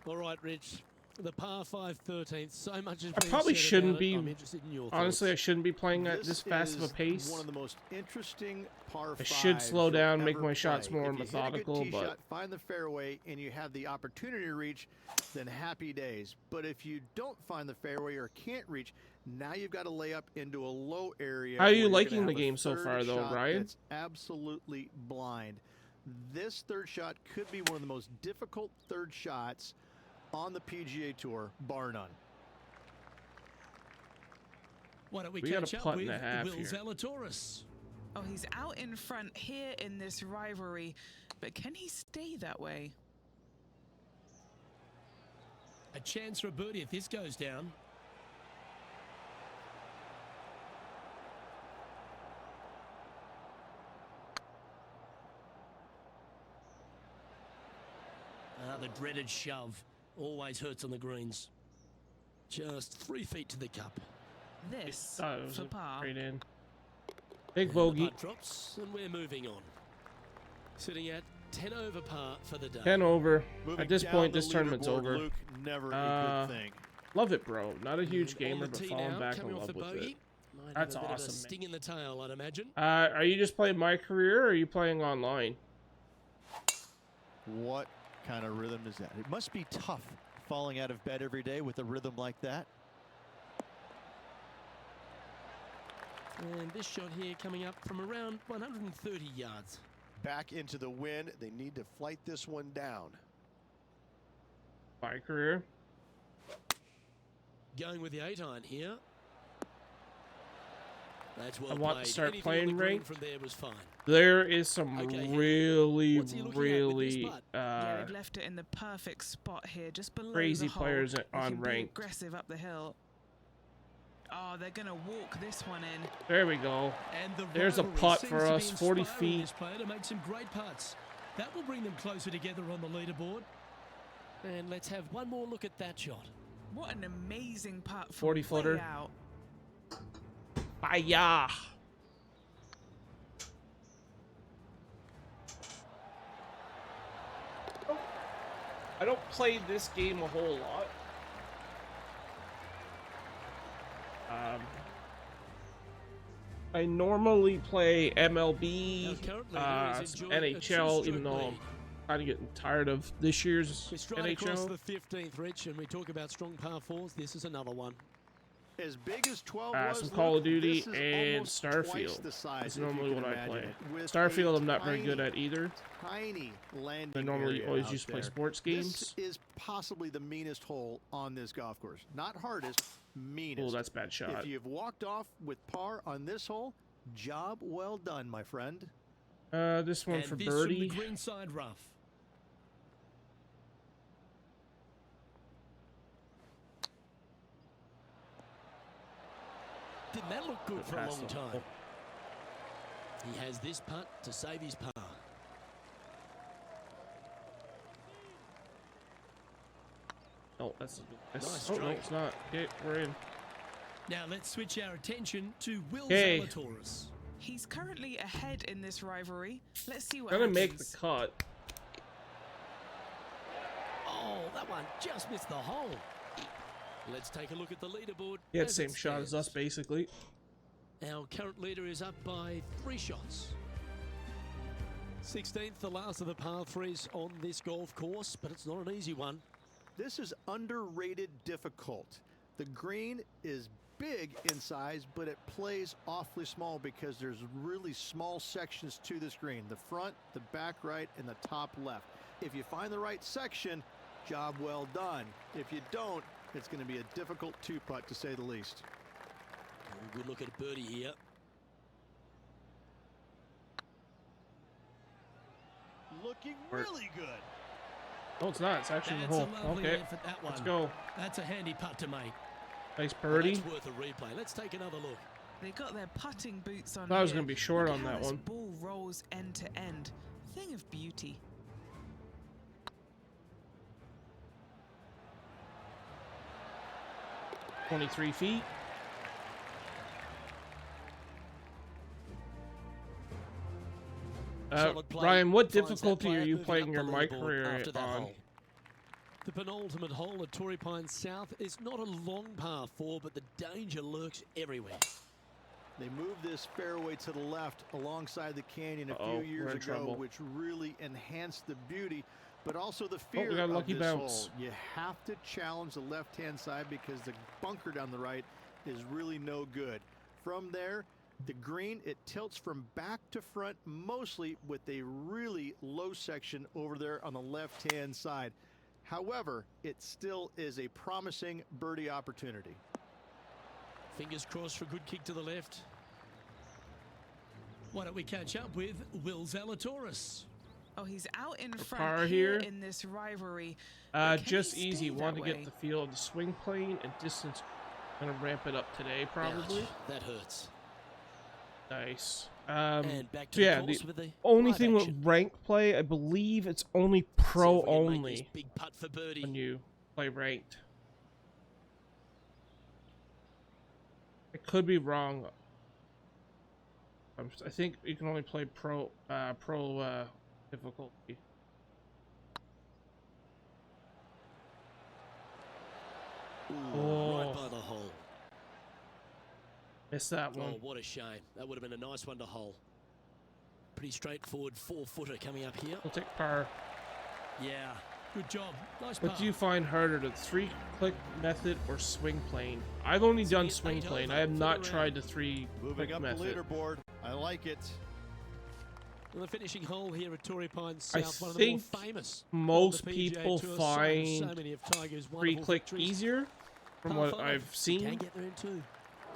All right, Rich. The par 5 13th. So much has been probably said shouldn't about be. it. I'm interested in your Honestly, I thoughts. shouldn't be playing at this fast of a pace. One of the most interesting par 5s. I should slow down, make my shots play. more If you methodical, hit a good tee but shot, find the fairway and you have the opportunity to reach, then happy days. But if you don't find the fairway or can't reach, now you've got to lay up into a low area. How are you where you're liking gonna the have a game so third far, though, shot Ryan? It's absolutely blind. This third shot could be one of the most difficult third shots on the PGA Tour, bar none. Why don't we We got catch a up putt with and a half Will here. Zalatoris? Oh, he's out in front here in this rivalry, but can he stay that way? A chance for a birdie if this goes down. The dreaded shove always hurts on the greens. Just 3 feet to the cup. This it was for a par. great in. Big And the bogey. putt drops, and we're moving on. Sitting at 10 over par for the day. 10 over. Moving At this down point, the this tournament's leaderboard, over. Luke, never a good thing. Love it, bro. Not a huge And gamer, on the but tee falling now, back in coming off love the with bogey. it. Might That's have a bit awesome, of a man. sting in the tail, I'd imagine. Are you just playing my career, or are you playing online? What kind of rhythm is that? It must be tough falling out of bed every day with a rhythm like that. And this shot here coming up from around 130 yards. Back into the wind. They need to flight this one down. My career. Going with the 8 iron here. That's well I want to played. start Anything on playing the green ranked. from there was fine. There is some Okay, really, what's he looking at with this really putt? Yeah, they've left it in the perfect spot here, just below crazy the hole. players They on can be ranked. aggressive up the hill. Oh, they're going to walk this one in. There we go. And the There's a rivalry putt seems for to be us, 40 inspiring feet. this player to make some great putts. That will bring them closer together on the leaderboard. And let's have one more look at that shot. What an amazing putt. 40 footer. Way out. Bye-ya. I don't play this game a whole lot. I normally play MLB, some NHL, even though I'm kind of getting tired of this year's We're straight across NHL. the 15th, Rich, and we talk about strong par fours. This is another one. As big as 12 was, Some Call of Luke, Duty this is and almost twice Starfield. the size, That's if you normally can what I imagine play. it, with Starfield a I'm not very good tiny, at either. Tiny landing I normally area always out used to play there. sports games. This is possibly the meanest hole on this golf course. Not hardest, meanest. Oh, that's a bad shot. If you've walked off with par on this hole, job well done, my friend. This one And for this birdie. from the green side rough. Didn't that look good for a long time? He has this putt to save his par. Oh, that's a good miss. Nice Oh, no, strike. it's not. Okay, we're in. Now let's switch our attention to Will Okay. Zalatoris. He's currently ahead in this rivalry. Let's see what Gonna happens. make the cut. Oh, that one just missed the hole. Let's take a look at the leaderboard. He had the as same it shot as us, stands. basically. Our current leader is up by 3 shots. 16th, the last of the par 3s on this golf course, but it's not an easy one. This is underrated difficult. The green is big in size, but it plays awfully small because there's really small sections to this green. The front, the back right, and the top left. If you find the right section, job well done. If you don't, it's going to be a difficult 2-putt to say the least. Good look at a birdie here. Looking really good. No, it's not. It's actually in the That's hole. a lovely Okay, effort, that one. let's go. That's a handy putt to make. Nice Well, birdie. that's worth a replay. Let's take another look. They got their putting boots on. Thought I was here. gonna be short Look on how that this one. ball rolls end to end. Thing of beauty. – 23 feet. Solid play. Ryan, what Finds that difficulty player are you moving playing up your the mic leaderboard career after that on? hole. The penultimate hole at Torrey Pines South is not a long par 4, but the danger lurks everywhere. They moved this fairway to the left alongside the canyon a Uh-oh, few years we're in ago, trouble. which really enhanced the beauty, but also the fear we got a of lucky this bounce. hole. You have to challenge the left-hand side because the bunker down the right is really no good. From there, the green, it tilts from back to front mostly with a really low section over there on the left-hand side. However, it still is a promising birdie opportunity. Fingers crossed for a good kick to the left. Why don't we catch up with Will Zalatoris? Oh, he's out in par front here. here in this rivalry. But can Just he easy. stay Want to that get way? the feel of the swing plane and distance. Gonna ramp it up today, probably. Ouch, that hurts. Nice. And back to So yeah, the course the with the only live thing action. with ranked play, I believe it's only See if pro we can make this only big putt for birdie. when you play ranked. I could be wrong. I think you can only play pro difficulty. Ooh, Oh. right by the hole. Missed that one. Oh, what a shame. That would have been a nice one to hole. Pretty straightforward 4-footer coming up here. We'll take par. Yeah, good job. Nice What par. do you find harder, the 3-click method or swing plane? I've only done it swing 8 plane. over I have for not the tried round. the 3-click Moving up method. the leaderboard. I like it. Well, the finishing hole here at Torrey Pines I South, one of the more think famous. most on the PGA people Tour. find so many of Tiger's wonderful 3-click victories. easier, from Par what 5, I've you seen. can get there in 2.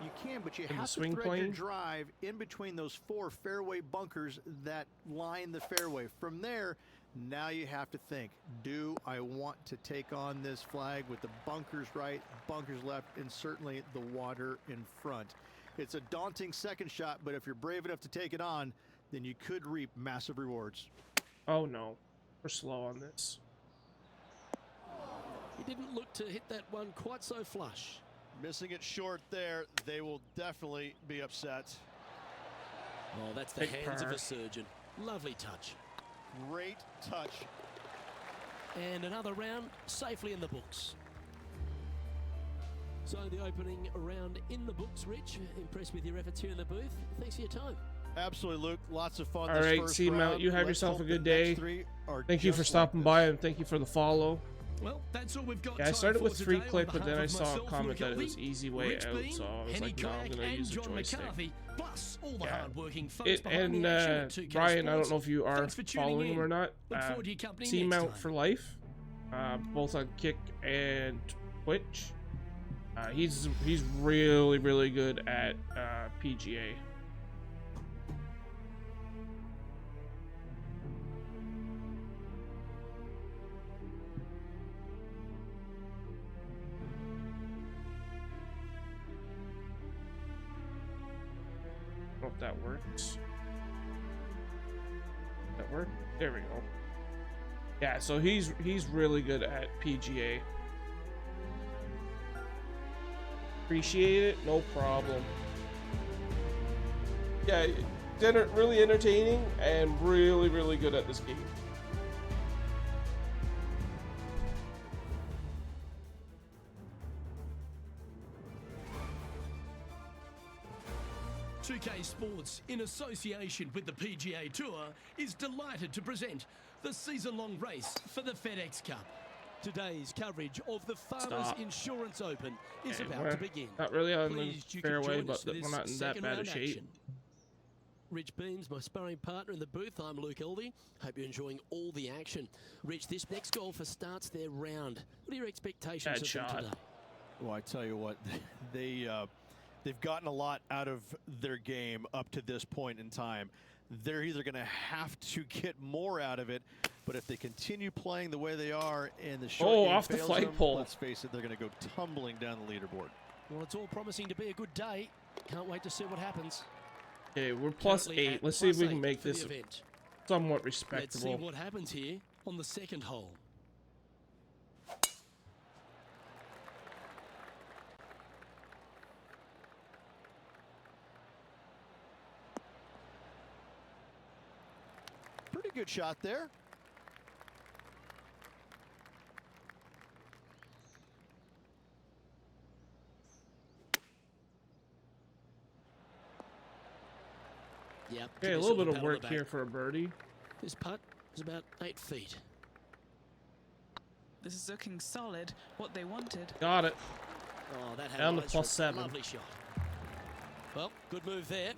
You can, but you the have to swing thread your plane? drive in between those 4 fairway bunkers that line the fairway. From there, Now you have to think, do I want to take on this flag with the bunkers right, bunkers left, and certainly the water in front? It's a daunting second shot, but if you're brave enough to take it on, then you could reap massive rewards. Oh no, we're slow on this. He didn't look to hit that one quite so flush. Missing it short there, they will definitely be upset. Oh, that's the Big hands par. of a surgeon. Lovely touch. Great touch. And another round safely in the books. So the opening round in the books, Rich. Impressed with your efforts here in the booth. Thanks for your time. Absolutely, Luke. Lots of fun. All this right, first Seamount, round. you have Let's yourself a hope good the next day. three are Thank you for just stopping like by, this. and thank you for the follow. Well, that's all we've got. Yeah, I time started for with free today. On click, but then behalf I of saw a myself, comment Luke that it was Elvey, easy way Rich out, Bean, so I was Henny like, no, I'm Kayak, gonna and use a John joystick. McCarthy, plus all the Yeah. hard-working folks behind And the action at 2K Brian, I don't Sports. know if you are Thanks for tuning following him in. or not. Look forward to your company next Seamount time. for life, both on Kick and Twitch. He's really good at PGA. I don't know if that works. That work? There we go. Yeah, so he's really good at PGA. Appreciate it, no problem. Yeah, really entertaining and really good at this game. VOD Sports, in association with the PGA Tour, is delighted to present the season-long race for the FedEx Cup. Today's coverage of the Farmers Stop. Insurance Open is Okay, about we're to begin. not really on the Pleased you could fairway, join but us for we're this not in that second bad a round shape. action. Rich Beans, my sparring partner in the booth. I'm Luke Elvey. Hope you're enjoying all the action. Rich, this next golfer starts their round. What are your expectations Bad of them shot. today? Well, I tell you what, they've gotten a lot out of their game up to this point in time. They're either going to have to get more out of it, but if they continue playing the way they are and the short game off the fails them, flagpole. let's face it, they're going to go tumbling down the leaderboard. Well, it's all promising to be a good day. Can't wait to see what happens. Okay, we're plus Currently 8. at Let's see if we +8 can make for the this event. somewhat Let's see respectable. what happens here on the second hole. Pretty good shot there. Yep. Okay, give a me little some bit of pat on the work back. here for a birdie. This putt is about 8 feet. This is looking solid, what they wanted. Got it. Oh, that had Down to eyes plus for a 7. Lovely shot. Well, good move there.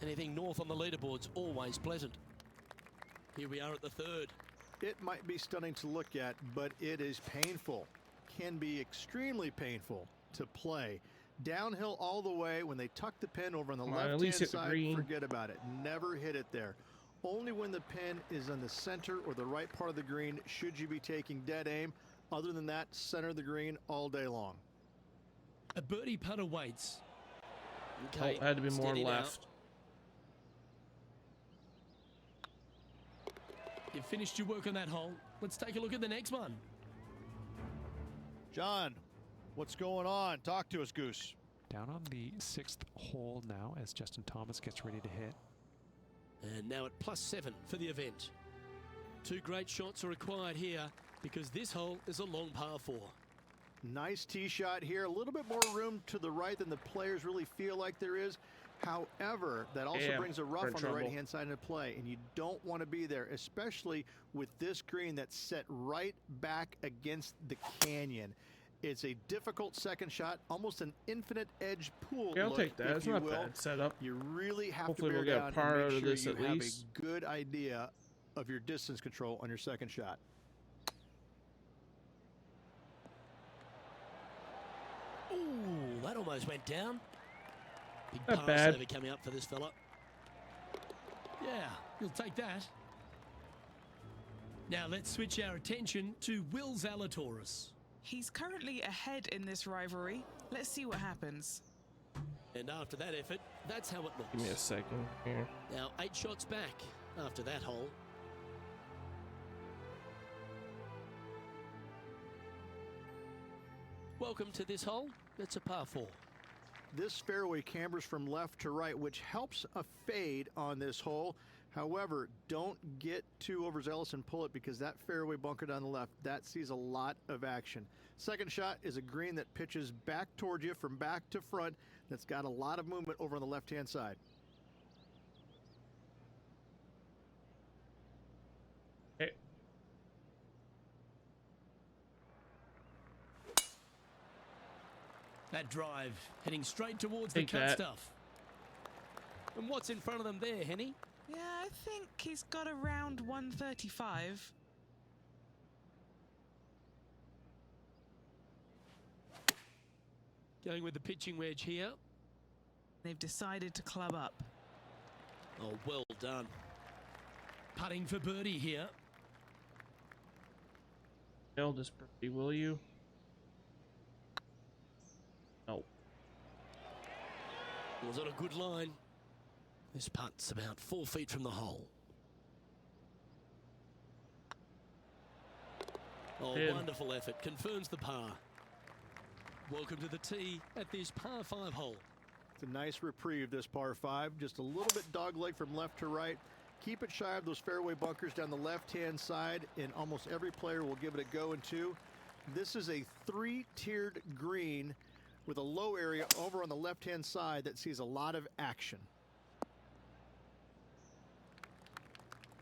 Anything north on the leaderboard's always pleasant. Here we are at the third. It might be stunning to look at, but it is painful. Can be extremely painful to play. Downhill all the way. When they tuck the pin over on the Come on, at left-hand least hit the side, green. forget about it. Never hit it there. Only when the pin is on the center or the right part of the green should you be taking dead aim. Other than that, center of the green all day long. A birdie putt awaits. Okay, Oh, had to be more steady now. left. You've finished your work on that hole. Let's take a look at the next one. John, what's going on? Talk to us, Goose. Down on the 6th hole now as Justin Thomas gets ready to hit. And now at plus 7 for the event. 2 great shots are required here because this hole is a long par 4. Nice tee shot here. A little bit more room to the right than the players really feel like there is. However, that also Damn, brings a we're rough in on the trouble. right-hand side into play, and you don't want to be there, especially with this green that's set right back against the canyon. It's a difficult second shot, almost an infinite edge pool. Okay, I'll look, take that. if It's you not will. bad setup. You really have Hopefully to bear we'll get a down par and out make of sure this you at have least. a good idea of your distance control on your second shot. Ooh, that almost went down. Big Not par bad. saver coming up for this fella. Yeah, you'll take that. Now let's switch our attention to Will Zalatoris. He's currently ahead in this rivalry. Let's see what happens. And after that effort, that's how it looks. Give me a second here. Now 8 shots back after that hole. Welcome to this hole. It's a par 4. This fairway cambers from left to right, which helps a fade on this hole. However, don't get too overzealous and pull it, because that fairway bunker down the left, that sees a lot of action. Second shot is a green that pitches back towards you from back to front. That's got a lot of movement over on the left-hand side. Okay. That drive heading straight towards Take the cut that. stuff. And what's in front of them there, Henny? Yeah, I think he's got around 135. Going with the pitching wedge here. They've decided to club up. Oh, well done. Putting for birdie here. Nail this birdie, will you? No. Was on a good line. This putt's about 4 feet from the hole. Oh, In. wonderful effort. Confirms the par. Welcome to the tee at this par 5 hole. It's a nice reprieve, this par 5. Just a little bit dogleg from left to right. Keep it shy of those fairway bunkers down the left-hand side, and almost every player will give it a go in 2. This is a 3-tiered green with a low area over on the left-hand side that sees a lot of action.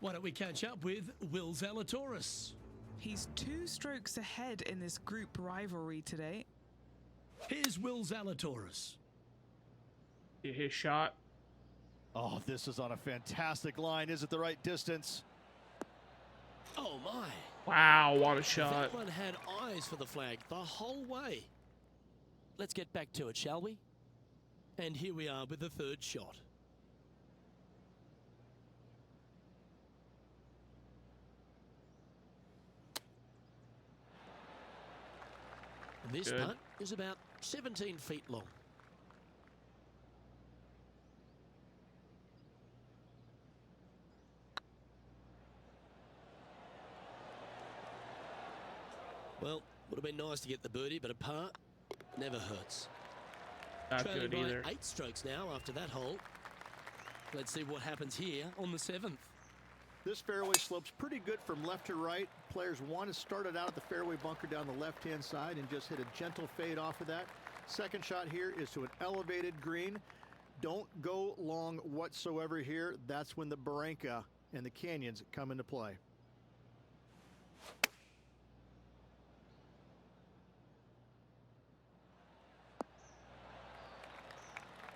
Why don't we catch up with Will Zalatoris? He's 2 strokes ahead in this group rivalry today. Here's Will Zalatoris. His shot. Oh, this is on a fantastic line. Is it the right distance? Oh, my. Wow, what a shot. That one had eyes for the flag the whole way. Let's get back to it, shall we? And here we are with the 3rd shot. This Good. putt is about 17 feet long. Well, would have been nice to get the birdie, but a par never hurts. Not Trailing good by either. 8 strokes now after that hole. Let's see what happens here on the 7th. This fairway slopes pretty good from left to right. Players want to start it out at the fairway bunker down the left-hand side and just hit a gentle fade off of that. Second shot here is to an elevated green. Don't go long whatsoever here. That's when the barranca and the canyons come into play.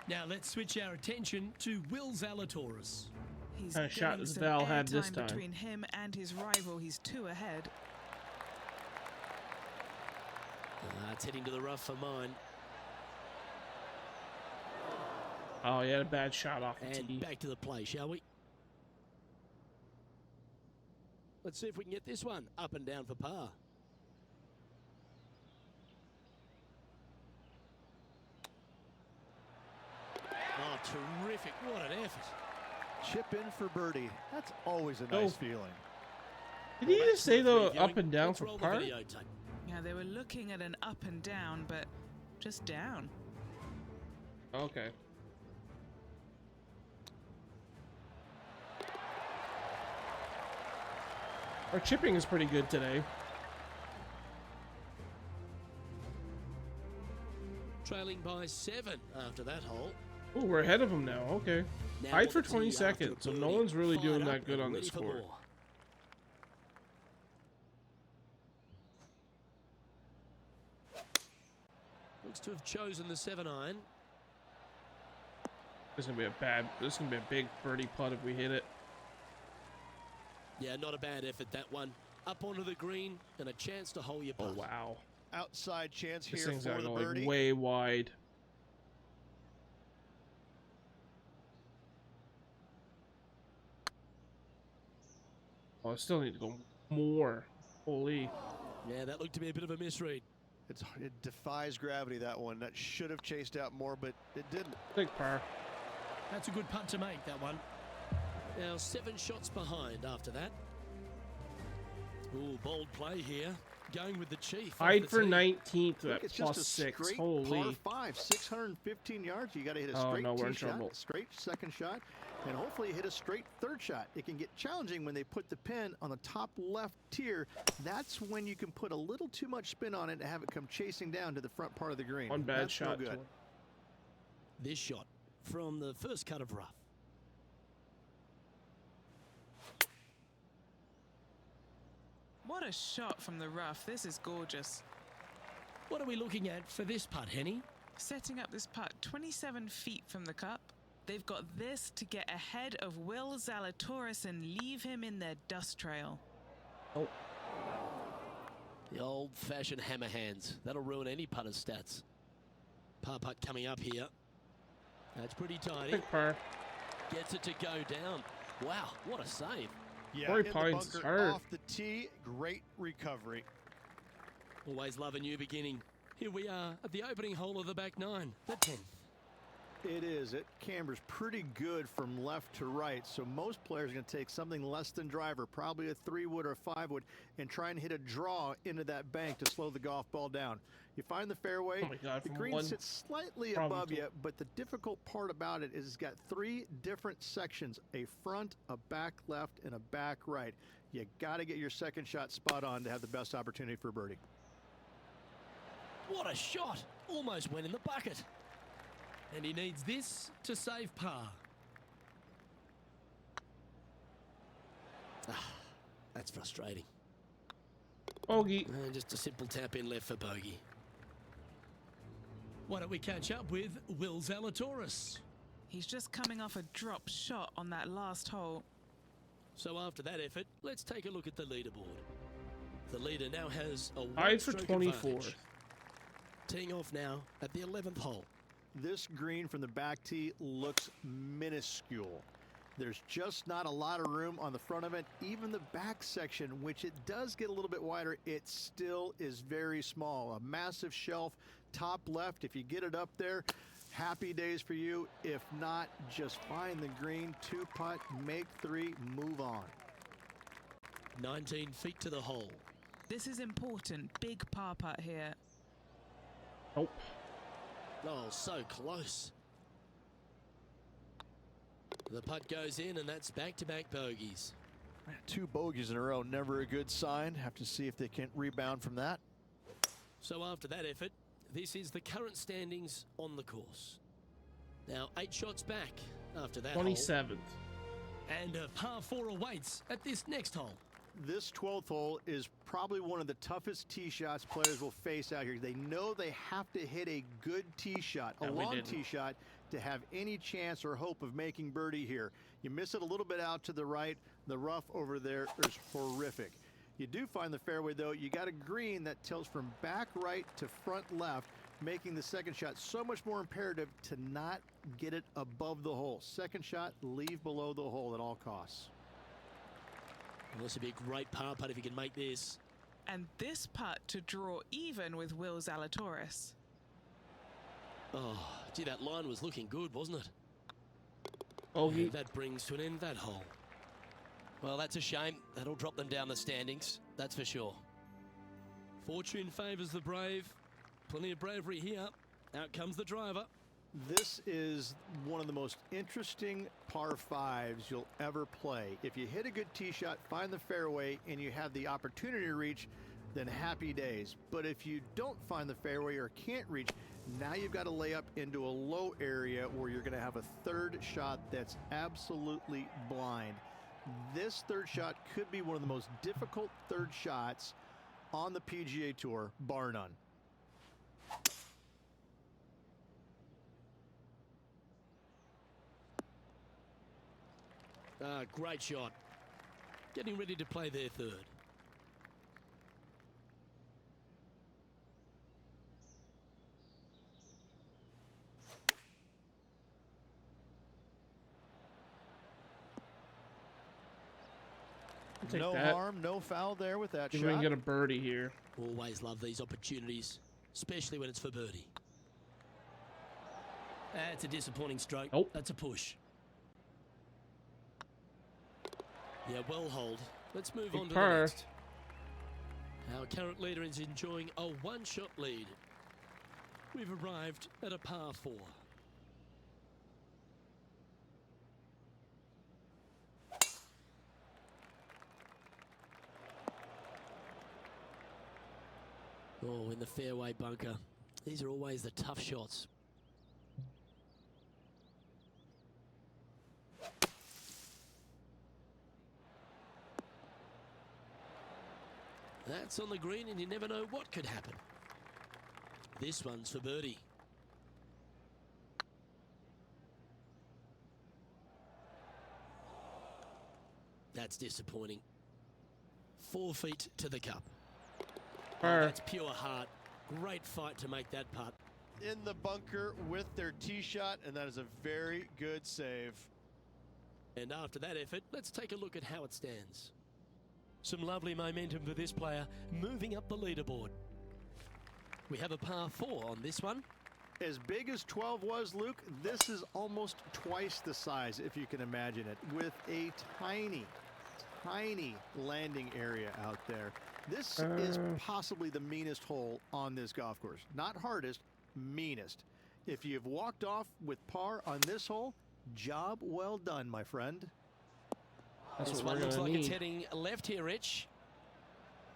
Now let's switch our attention to Will Zalatoris. He's Kind of shot getting as some Val had this airtime time. between him and his rival. He's 2 ahead. It's heading to the rough for mine. Oh, he had a bad shot off the And tee. back to the play, shall we? Let's see if we can get this one up and down for par. Oh, terrific. What an effort. Chip in for birdie. That's always a Oh. nice feeling. Did he just say the Reviewing. up and down Let's for roll the par? videotape. Yeah, they were looking at an up and down, but just down. Okay. Our chipping is pretty good today. Trailing by 7 after that hole. Oh, we're ahead of him now. Okay. Now Tied on for the tee 20 after seconds, so no birdie. one's really Fired doing up that good and on ready this for score. more. Looks to have chosen the 7-iron. This is gonna be a big birdie putt if we hit it. Yeah, not a bad effort, that one. Up onto the green and a chance to hole your putt. Oh wow. Outside chance This here thing's for gotta the go birdie. like way wide. Oh, I still need to go more. Holy. Yeah, that looked to be a bit of a misread. It defies gravity, that one. That should have chased out more, but it didn't. Big par. That's a good putt to make, that one. Now 7 shots behind after that. Ooh, bold play here. Going with the Chief. Tied for tee. 19th at It's plus just a 6. straight Holy. par 5, 615 yards. You got to hit a Oh, straight no, we're in tee shot, trouble. straight second shot, and hopefully hit a straight third shot. It can get challenging when they put the pin on the top left tier. That's when you can put a little too much spin on it and have it come chasing down to the front part of the green. One bad That's shot. No good. This shot from the first cut of rough. What a shot from the rough. This is gorgeous. What are we looking at for this putt, Henny? Setting up this putt 27 feet from the cup. They've got this to get ahead of Will Zalatoris and leave him in their dust trail. Oh. The old-fashioned hammer hands. That'll ruin any putter's stats. Par putt coming up here. That's pretty tidy. Big par. Gets it to go down. Wow, what a save. Yeah, Torrey in the Pines is bunker, hurt. off the tee, great recovery. Always love a new beginning. Here we are at the opening hole of the back 9, the 10th. It is. It cambers pretty good from left to right, so most players are going to take something less than driver, probably a 3-wood or a 5-wood, and try and hit a draw into that bank to slow the golf ball down. You find the fairway, Oh my God, the from green one sits slightly problem above to- you, but the difficult part about it is it's got 3 different sections, a front, a back left, and a back right. You got to get your second shot spot on to have the best opportunity for birdie. What a shot. Almost went in the bucket. And he needs this to save par. That's frustrating. Bogey. And just a simple tap in left for bogey. Why don't we catch up with Will Zalatoris? He's just coming off a drop shot on that last hole. So after that effort, let's take a look at the leaderboard. The leader now has a Tied for one-stroke 24. advantage. Teeing off now at the 11th hole. This green from the back tee looks minuscule. There's just not a lot of room on the front of it. Even the back section, which it does get a little bit wider, it still is very small. A massive shelf, top left. If you get it up there, happy days for you. If not, just find the green, 2-putt, make 3, move on. 19 feet to the hole. This is important. Big par putt here. Nope. Oh, so close. The putt goes in, and that's back-to-back bogeys. 2 bogeys in a row, never a good sign. Have to see if they can rebound from that. So after that effort, this is the current standings on the course. Now 8 shots back after that 27th. hole. And a par 4 awaits at this next hole. This 12th hole is probably one of the toughest tee shots players will face out here. They know they have to hit a good tee shot, a And we long didn't. tee shot, to have any chance or hope of making birdie here. You miss it a little bit out to the right. The rough over there is horrific. You do find the fairway, though. You got a green that tilts from back right to front left, making the second shot so much more imperative to not get it above the hole. Second shot, leave below the hole at all costs. Well, this would be a great par putt if you can make this. And this putt to draw even with Will Zalatoris. Oh, gee, that line was looking good, wasn't it? Bogey. And that brings to an end that hole. Well, that's a shame. That'll drop them down the standings, that's for sure. Fortune favours the brave. Plenty of bravery here. Out comes the driver. This is one of the most interesting par 5s you'll ever play. If you hit a good tee shot, find the fairway, and you have the opportunity to reach, then happy days. But if you don't find the fairway or can't reach, now you've got to lay up into a low area where you're going to have a third shot that's absolutely blind. This third shot could be one of the most difficult third shots on the PGA Tour, bar none. Great shot. Getting ready to play their third. Take no that. harm, no foul there with that See if we shot. can get a birdie here. Always love these opportunities, especially when it's for birdie. That's a disappointing stroke. Nope. That's a push. Yeah, well hold. Let's move on to the par. next. Our current leader is enjoying a one-shot lead. We've arrived at a par 4. Oh, in the fairway bunker. These are always the tough shots. That's on the green and you never know what could happen. This one's for birdie. That's disappointing. 4 feet to the cup. Oh, that's pure heart. Great fight to make that putt. In the bunker with their tee shot, and that is a very good save. And after that effort, let's take a look at how it stands. Some lovely momentum for this player, moving up the leaderboard. We have a par 4 on this one. As big as 12 was, Luke, this is almost twice the size, if you can imagine it, with a tiny landing area out there. This is possibly the meanest hole on this golf course. Not hardest, meanest. If you've walked off with par on this hole, job well done, my friend. That's this what one we're looks gonna like it's need. heading left here, Rich.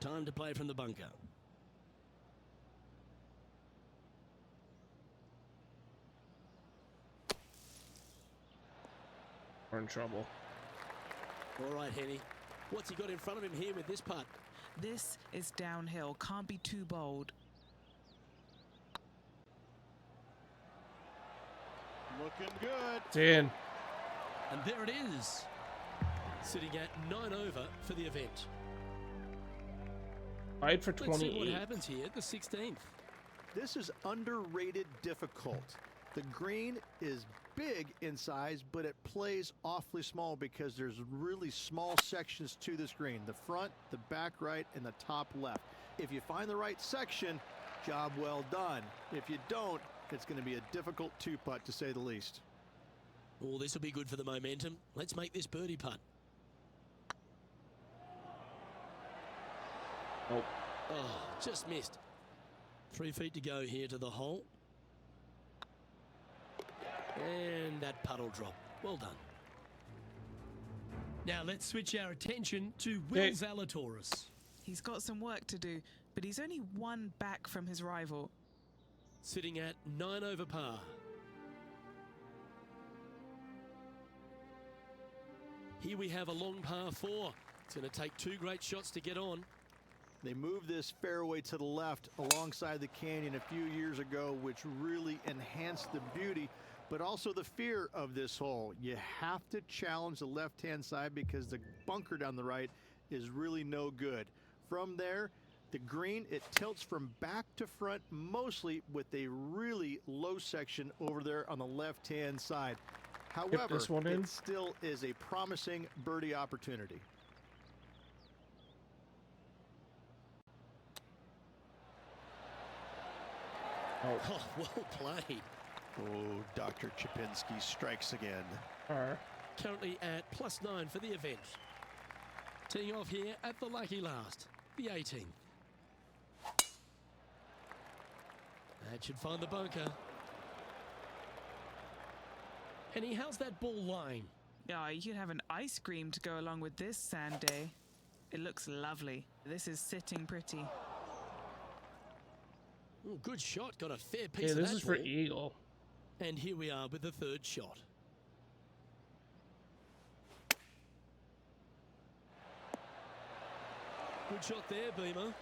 Time to play from the bunker. We're in trouble. All right, Henny. What's he got in front of him here with this putt? This is downhill. Can't be too bold. Looking good. It's in. And there it is. Sitting at 9 over for the event. Tied for Let's see what 28. happens here at the 16th. This is underrated difficult. The green is big in size, but it plays awfully small because there's really small sections to this green. The front, the back right, and the top left. If you find the right section, job well done. If you don't, it's going to be a difficult 2-putt to say the least. Oh, this will be good for the momentum. Let's make this birdie putt. Nope. Oh, just missed. 3 feet to go here to the hole. And that puddle drop. Well done. Now let's switch our attention to Will Okay. Zalatoris. He's got some work to do, but he's only 1 back from his rival. Sitting at 9 over par. Here we have a long par 4. It's going to take 2 great shots to get on. They moved this fairway to the left alongside the canyon a few years ago, which really enhanced the beauty, but also the fear of this hole. You have to challenge the left-hand side because the bunker down the right is really no good. From there, the green, it tilts from back to front, mostly with a really low section over there on the left-hand side. However, this one in. it still is a promising birdie opportunity. Oh, well played. Oh, Dr. Chapinski strikes again. Par. Currently at +9 for the event. Teeing off here at the lucky last, the 18th. That should find the bunker. Henny, how's that ball lying? Yeah, you can have an ice cream to go along with this sand day. It looks lovely. This is sitting pretty. Ooh, good shot. Got a fair piece Yeah, of this that is for ball. eagle. And here we are with the 3rd shot. Good shot there, Beamer.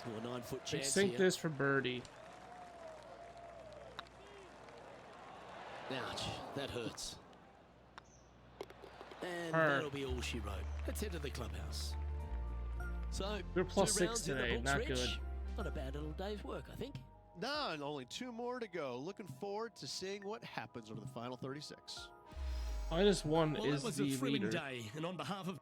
Oh, a 9-foot They chance sink here. this for birdie. Ouch, that hurts. And Par. that'll be all she wrote. Let's head to the clubhouse. So, They're +6 2 rounds in the today, books, not Rich. good. Not a bad little day's work, I think. No, and only 2 more to go. Looking forward to seeing what happens over the final 36. -1 Well, is that was the a thrilling leader. day, and on behalf of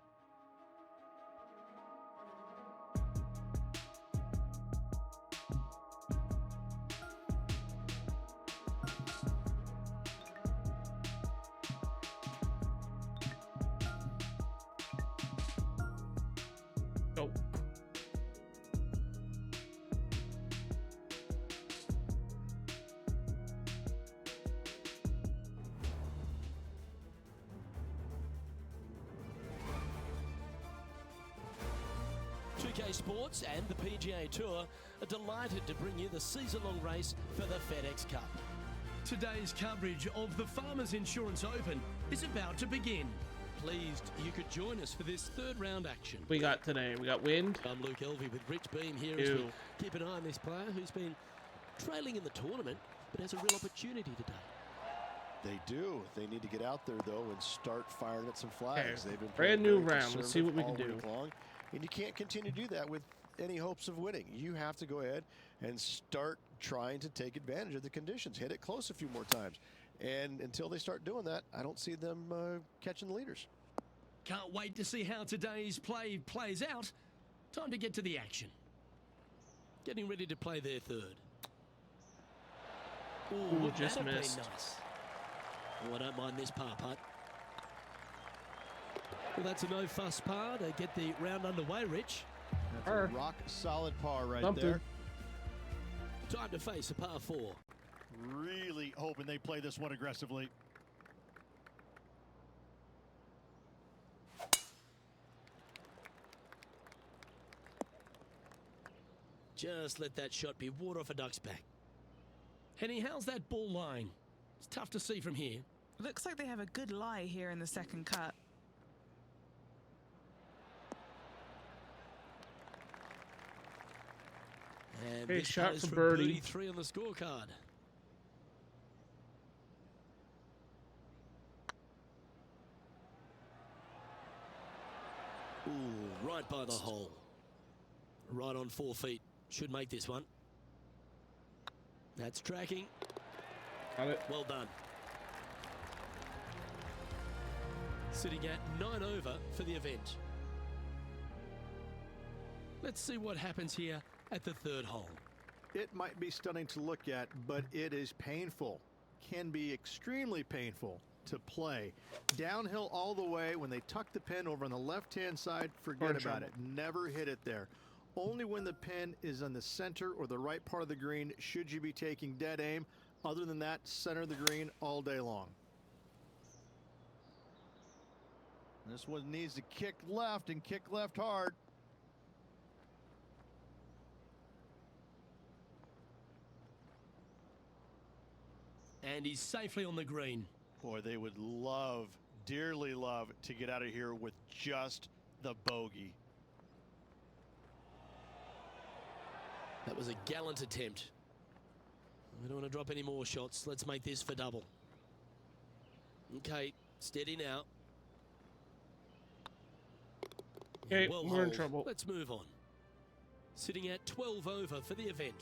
2K Sports and the PGA Tour are delighted to bring you the season-long race for the FedEx Cup. Today's coverage of the Farmers Insurance Open is about to begin. Pleased you could join us for this third round action. We got today. We got wind. I'm Luke Elvey with Rich Beam here as we keep an eye on this player who's been trailing in the tournament but has a real opportunity today. They do. They need to get out there, though, and start firing at some flags. Okay. They've been Brand new very round. Let's see what we can conservative do. all week long, and you can't continue to do that with any hopes of winning. You have to go ahead and start trying to take advantage of the conditions. Hit it close a few more times. And until they start doing that, I don't see them catching the leaders. Can't wait to see how today's play plays out. Time to get to the action. Getting ready to play their third. Ooh, would just that have missed. been nice? Oh, I don't mind this par putt. Well, that's a no-fuss par to get the round underway, Rich. That's a rock-solid par right Something. there. Time to face a par 4. Really hoping they play this one aggressively. Just let that shot be water off a duck's back. Henny, how's that ball line? It's tough to see from here. Looks like they have a good lie here in the second cut. And Hey, this shot goes for for birdie. 3 on the scorecard. Ooh, right by the hole. Right on 4 feet. Should make this one. That's tracking. Got it. Well done. Sitting at 9 over for the event. Let's see what happens here at the third hole. It might be stunning to look at, but it is painful. Can be extremely painful to play. Downhill all the way. When they tuck the pin over on the left-hand side, forget about it. Never hit it there. Only when the pin is on the center or the right part of the green should you be taking dead aim. Other than that, center of the green all day long. This one needs to kick left and kick left hard. And he's safely on the green. Boy, they would love, dearly love, to get out of here with just the bogey. That was a gallant attempt. We don't want to drop any more shots. Let's make this for double. Okay, steady now. Okay, Well we're in holed. trouble. Let's move on. Sitting at 12 over for the event.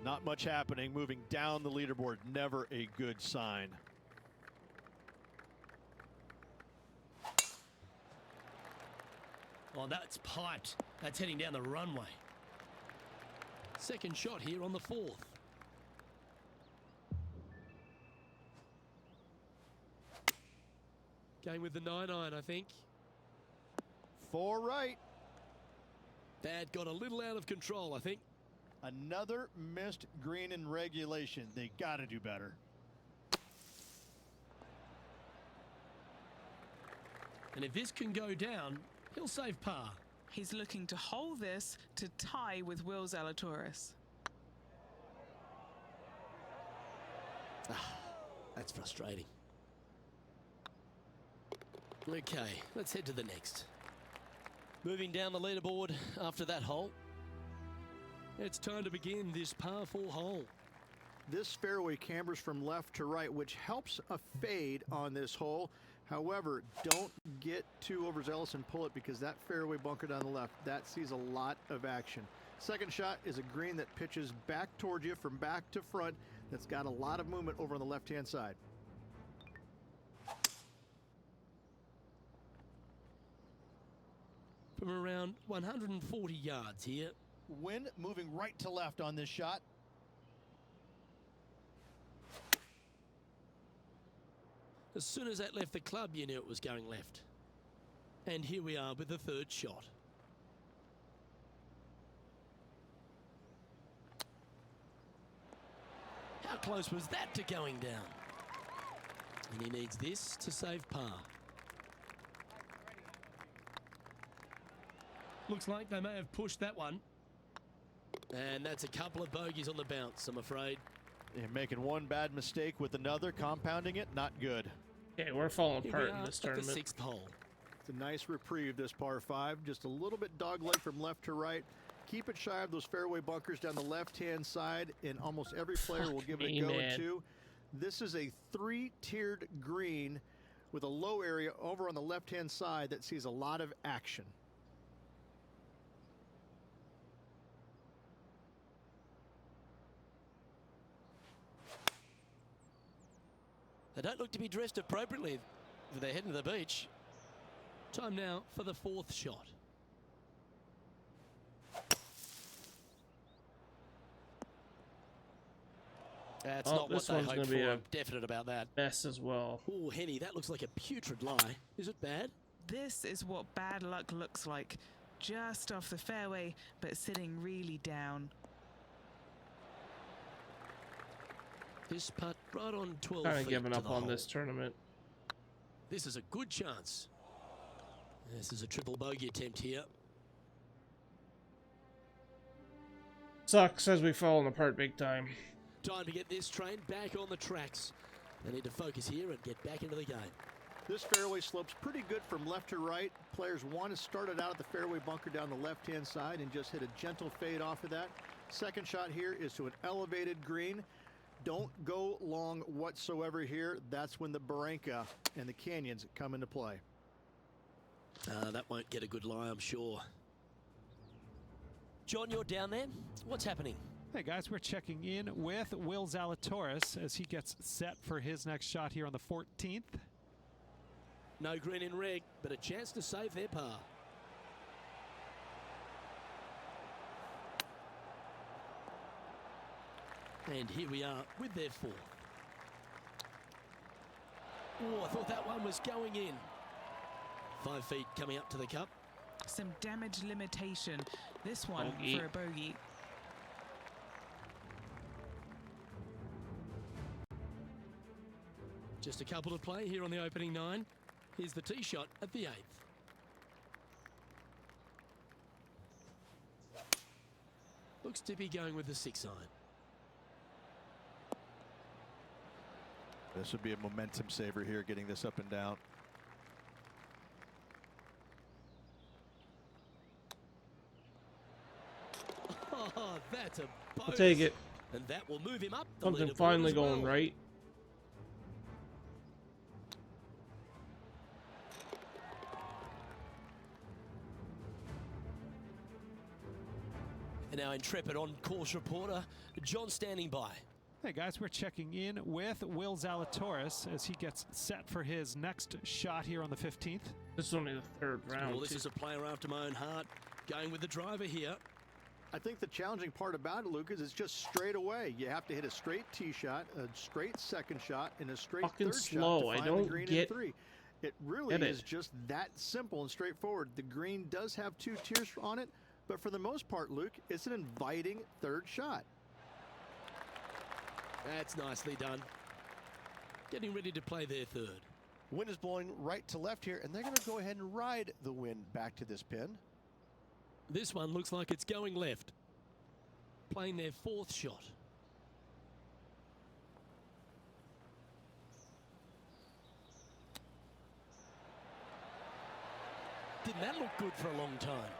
Not much happening. Moving down the leaderboard, never a good sign. Oh, that's piped. That's heading down the runway. Second shot here on the 4th. Going with the 9-iron, I think. 4 right. That got a little out of control, I think. Another missed green in regulation. They got to do better. And if this can go down, he'll save par. He's looking to hold this to tie with Will Zalatoris. That's frustrating. Okay, let's head to the next. Moving down the leaderboard after that hole. It's time to begin this par 4 hole. This fairway cambers from left to right, which helps a fade on this hole. However, don't get too overzealous and pull it because that fairway bunker down the left, that sees a lot of action. Second shot is a green that pitches back towards you from back to front. That's got a lot of movement over on the left-hand side. From around 140 yards here. Wind moving right to left on this shot. As soon as that left the club, you knew it was going left. And here we are with the third shot. How close was that to going down? And he needs this to save par. Looks like they may have pushed that one. And that's a couple of bogeys on the bounce, I'm afraid. Yeah, making one bad mistake with another, compounding it, not good. Okay, we're falling Here apart we in are this at the tournament. 6th hole. It's a nice reprieve, this par 5. Just a little bit dogleg from left to right. Keep it shy of those fairway bunkers down the left-hand side, and almost every player will give it a go or two. This is a 3-tiered green with a low area over on the left-hand side that sees a lot of action. They don't look to be dressed appropriately for their heading to the beach. Time now for the 4th shot. That's Oh, not what this they one's hoped gonna for. be a I'm definite about that. mess as well. Oh, Henny, that looks like a putrid lie. Is it bad? This is what bad luck looks like. Just off the fairway, but sitting really down. This putt right on 12 Kind of feet giving to up the on hole. this tournament. This is a good chance. This is a triple bogey attempt here. Sucks as we've fallen apart big time. Time to get this train back on the tracks. They need to focus here and get back into the game. This fairway slopes pretty good from left to right. Players want to start it out at the fairway bunker down the left-hand side and just hit a gentle fade off of that. Second shot here is to an elevated green. Don't go long whatsoever here. That's when the barranca and the canyons come into play. That won't get a good lie, I'm sure. John, you're down there. What's happening? Hey guys, we're checking in with Will Zalatoris as he gets set for his next shot here on the 14th. No green in red, but a chance to save their par. And here we are with their 4th. Oh, I thought that one was going in. 5 feet coming up to the cup. Some damage limitation. This one Bogey. for a bogey. Just a couple to play here on the opening 9. Here's the tee shot at the 8th. Looks to be going with the 6 iron. This would be a momentum saver here, getting this up and down. Oh, that's a bonus. I'll take it. And that will move him up the Something leaderboard finally as going well. right. And our intrepid on-course reporter, John, standing by. Hey guys, we're checking in with Will Zalatoris as he gets set for his next shot here on the 15th. This is only the 3rd round. Well, this too. is a player after my own heart, going with the driver here. I think the challenging part about it, Luke, is it's just straight away. You have to hit a straight tee shot, a straight second shot, and a straight Fucking third slow. shot to I find don't the green get in 3. It really it. is just that simple and straightforward. The green does have 2 tiers on it, but for the most part, Luke, it's an inviting third shot. That's nicely done. Getting ready to play their 3rd. Wind is blowing right to left here, and they're going to go ahead and ride the wind back to this pin. This one looks like it's going left. Playing their 4th shot. Didn't that look good for a long time?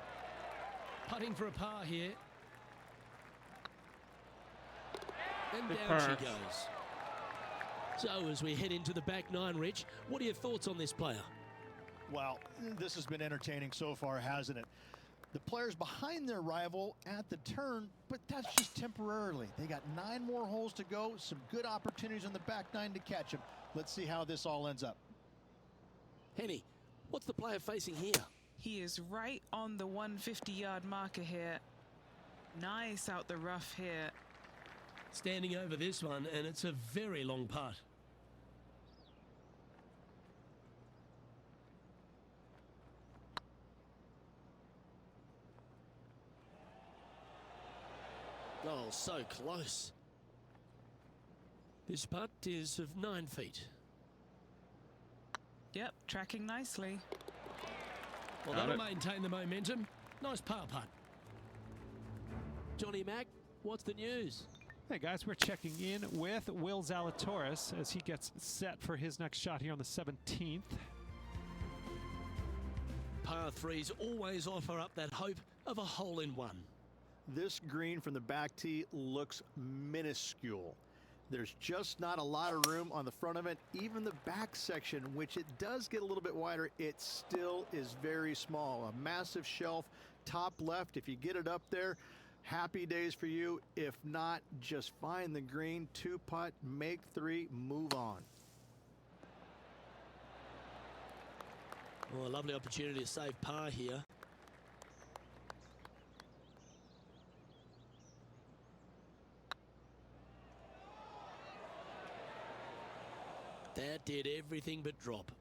Putting for a par here. And Good down par. she goes. So as we head into the back 9, Rich, what are your thoughts on this player? Well, this has been entertaining so far, hasn't it? The players behind their rival at the turn, but that's just temporarily. They got 9 more holes to go, some good opportunities on the back 9 to catch them. Let's see how this all ends up. Henny, what's the player facing here? He is right on the 150-yard marker here. Nice out the rough here. Standing over this one, and it's a very long putt. Oh, so close. This putt is of 9 feet. Yep, tracking nicely. Well, Got that'll it. maintain the momentum. Nice par putt. Johnny Mack, what's the news? Hey guys, we're checking in with Will Zalatoris as he gets set for his next shot here on the 17th. Par 3s always offer up that hope of a hole-in-one. This green from the back tee looks minuscule. There's just not a lot of room on the front of it. Even the back section, which it does get a little bit wider, it still is very small. A massive shelf, top left. If you get it up there, happy days for you. If not, just find the green, 2-putt, make 3, move on. Oh, a lovely opportunity to save par here. That did everything but drop.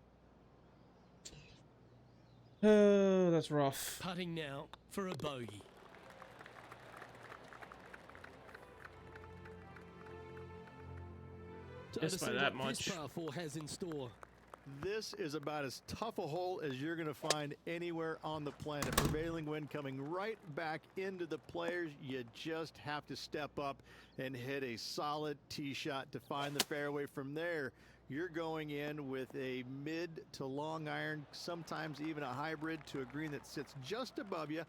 Oh, that's rough. Putting now for a bogey. Just by that much. This par 4 has in store. This is about as tough a hole as you're going to find anywhere on the planet. Prevailing wind coming right back into the players. You just have to step up and hit a solid tee shot to find the fairway. From there, you're going in with a mid to long iron, sometimes even a hybrid to a green that sits just above you.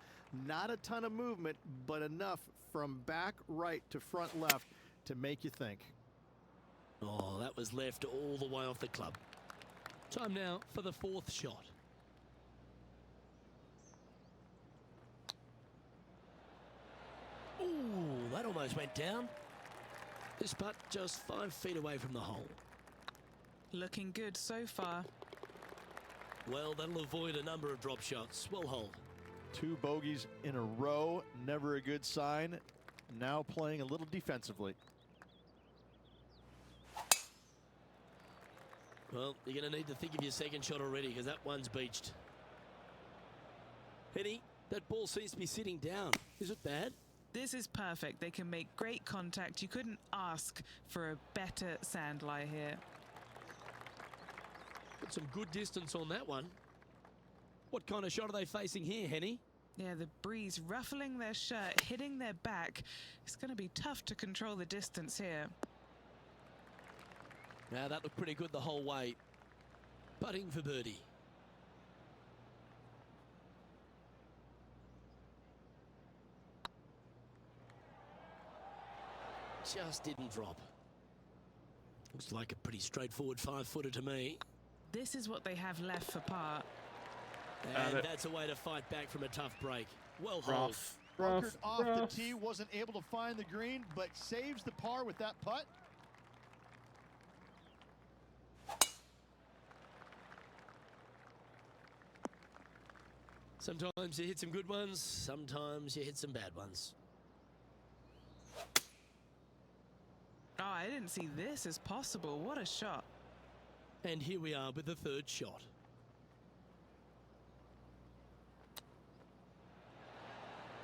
Not a ton of movement, but enough from back right to front left to make you think. Oh, that was left all the way off the club. Time now for the 4th shot. Ooh, that almost went down. This putt just 5 feet away from the hole. Looking good so far. Well, that'll avoid a number of drop shots. Well hold. 2 bogeys in a row, never a good sign. Now playing a little defensively. Well, you're going to need to think of your second shot already because that one's beached. Henny, that ball seems to be sitting down. Is it bad? This is perfect. They can make great contact. You couldn't ask for a better sand lie here. Got some good distance on that one. What kind of shot are they facing here, Henny? Yeah, the breeze ruffling their shirt, hitting their back. It's going to be tough to control the distance here. Now that looked pretty good the whole way. Putting for birdie. Just didn't drop. Looks like a pretty straightforward 5-footer to me. This is what they have left for par. And that's a way to fight back from a tough break. Well hold. Bunkered off the tee, wasn't able to find the green, but saves the par with that putt. Sometimes you hit some good ones, sometimes you hit some bad ones. Oh, I didn't see this as possible. What a shot. And here we are with the 3rd shot.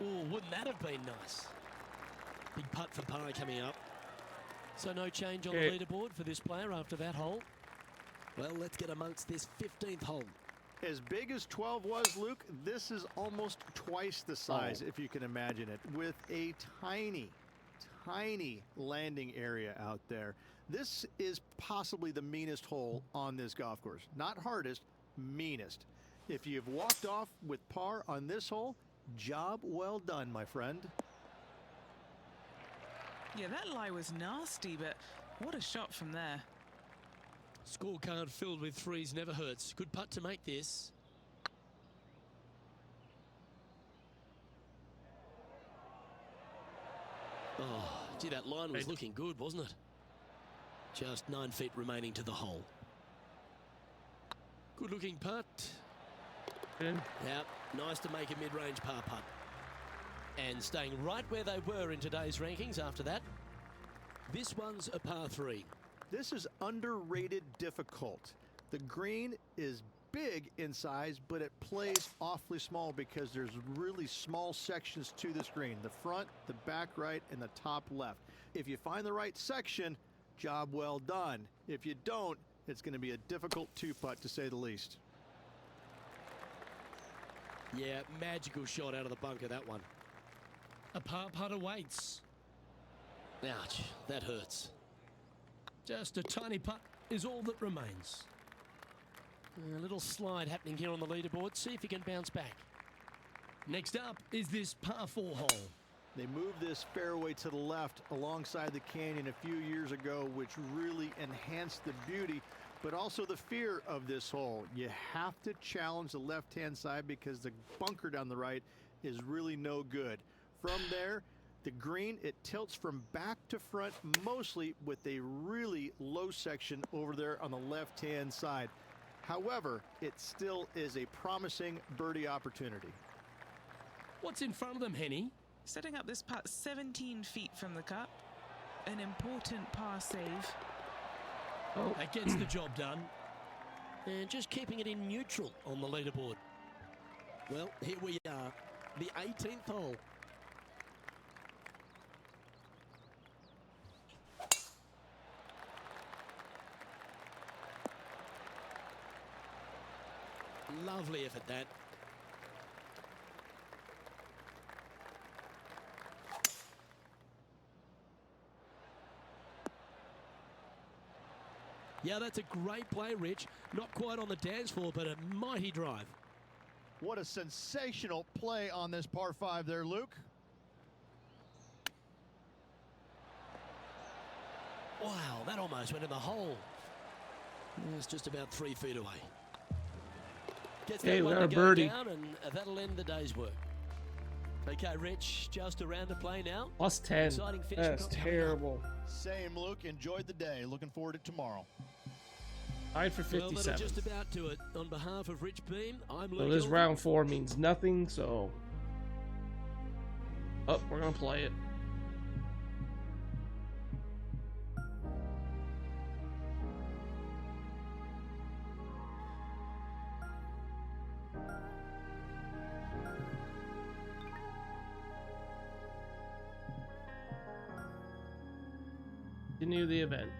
Oh, wouldn't that have been nice? Big putt for par coming up. So no change on the leaderboard for this player after that hole. Well, let's get amongst this 15th hole. As big as 12 was, Luke, this is almost twice the size, if you can imagine it, with a tiny, tiny landing area out there. This is possibly the meanest hole on this golf course. Not hardest, meanest. If you've walked off with par on this hole, job well done, my friend. Yeah, that lie was nasty, but what a shot from there. Scorecard filled with 3s never hurts. Good putt to make this. Oh, gee, that line was looking good, wasn't it? Just 9 feet remaining to the hole. Good looking putt. Yeah, nice to make a mid-range par putt. And staying right where they were in today's rankings after that. This one's a par 3. This is underrated difficult. The green is big in size, but it plays awfully small because there's really small sections to this green. The front, the back right, and the top left. If you find the right section, job well done. If you don't, it's going to be a difficult 2-putt to say the least. Yeah, magical shot out of the bunker, that one. A par putt awaits. Ouch, that hurts. Just a tiny putt is all that remains. A little slide happening here on the leaderboard. See if he can bounce back. Next up is this par 4 hole. They moved this fairway to the left alongside the canyon a few years ago, which really enhanced the beauty, but also the fear of this hole. You have to challenge the left-hand side because the bunker down the right is really no good. From there, the green, it tilts from back to front mostly with a really low section over there on the left-hand side. However, it still is a promising birdie opportunity. What's in front of them, Henny? Setting up this putt 17 feet from the cup. An important par save. Oh, That gets the job done. And just keeping it in neutral on the leaderboard. Well, here we are. The 18th hole. Lovely effort, that. Yeah, that's a great play, Rich. Not quite on the dance floor, but a mighty drive. What a sensational play on this par 5 there, Luke. Wow, that almost went in the hole. It's just about 3 feet away. Gets Hey, that we one got a to go birdie. down, and that'll end the day's work. Okay, Rich, just around to play now. plus 10. Exciting finish That's we've got coming up. terrible. Same, Luke. Enjoyed the day. Looking forward to tomorrow. Tied for Well, that'll 57. just about do it. On behalf of Rich Beam, I'm So Luke. this Elton. round 4 means nothing, so... Oh, we're gonna play it. Continue the event.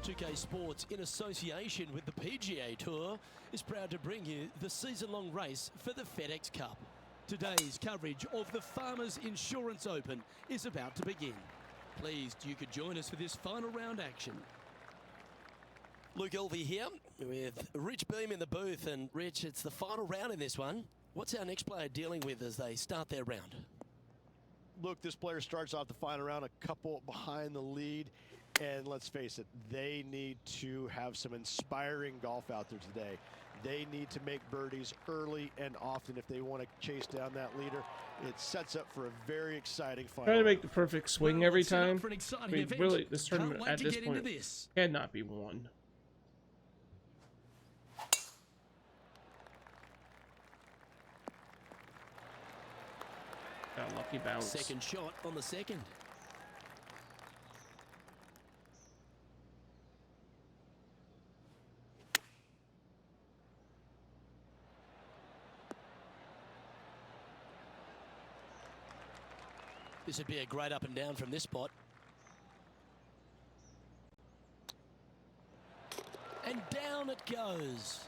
PGA Sports, in association with the PGA Tour, is proud to bring you the season-long race for the FedEx Cup. Today's coverage of the Farmers Insurance Open is about to begin. Pleased you could join us for this final round action. Luke Elvey here with Rich Beam in the booth, and Rich, it's the final round in this one. What's our next player dealing with as they start their round? Look, this player starts off the final round a couple behind the lead, and let's face it, they need to have some inspiring golf out there today. They need to make birdies early and often if they want to chase down that leader. It sets up for a very exciting final. Trying to make the perfect swing every Set up time. for an I exciting mean, event. really, this Can't tournament wait at to this get point into this. cannot be won. Got a lucky bounce. Second shot on the second. This would be a great up and down from this spot. And down it goes.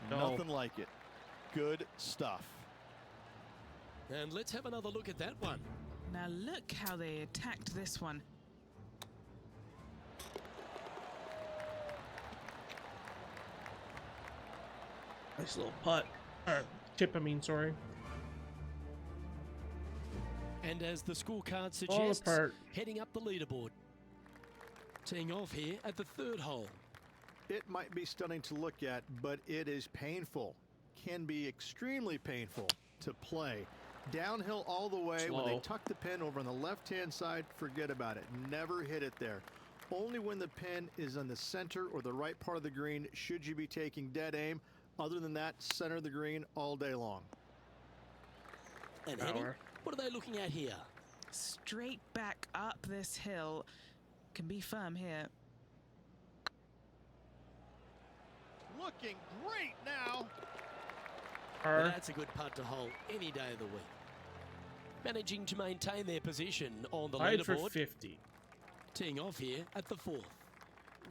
No. Nothing like it. Good stuff. And let's have another look at that one. Now look how they attacked this one. Nice little putt. Or chip, I mean, sorry. And as the scorecard All suggests, apart. heading up the leaderboard. Teeing off here at the third hole. It might be stunning to look at, but it is painful. Can be extremely painful to play. Downhill all the way. When they Slow. tuck the pin over on the left-hand side, forget about it. Never hit it there. Only when the pin is on the center or the right part of the green should you be taking dead aim. Other than that, center of the green all day long. And Henny, Power. what are they looking at here? Straight back up this hill. Can be firm here. Looking great now. Well, that's a good putt to hole any day of the week. Managing to maintain their position on the Tied for leaderboard. 50. Teeing off here at the 4th.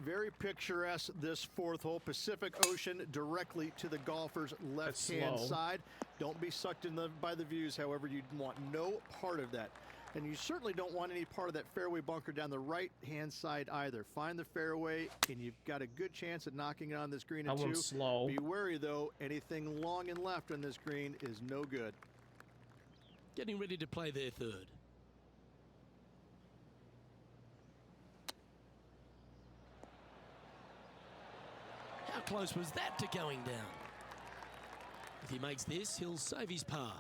Very picturesque, this 4th hole. Pacific Ocean directly to the golfer's left-hand side. Don't be sucked in by the views, however. You want no part of that. And you certainly don't want any part of that fairway bunker down the right-hand side either. Find the fairway, and you've got a good chance at knocking it on this green at 2. Slow. Be wary, though. Anything long and left on this green is no good. Getting ready to play their 3rd. How close was that to going down? If he makes this, he'll save his par.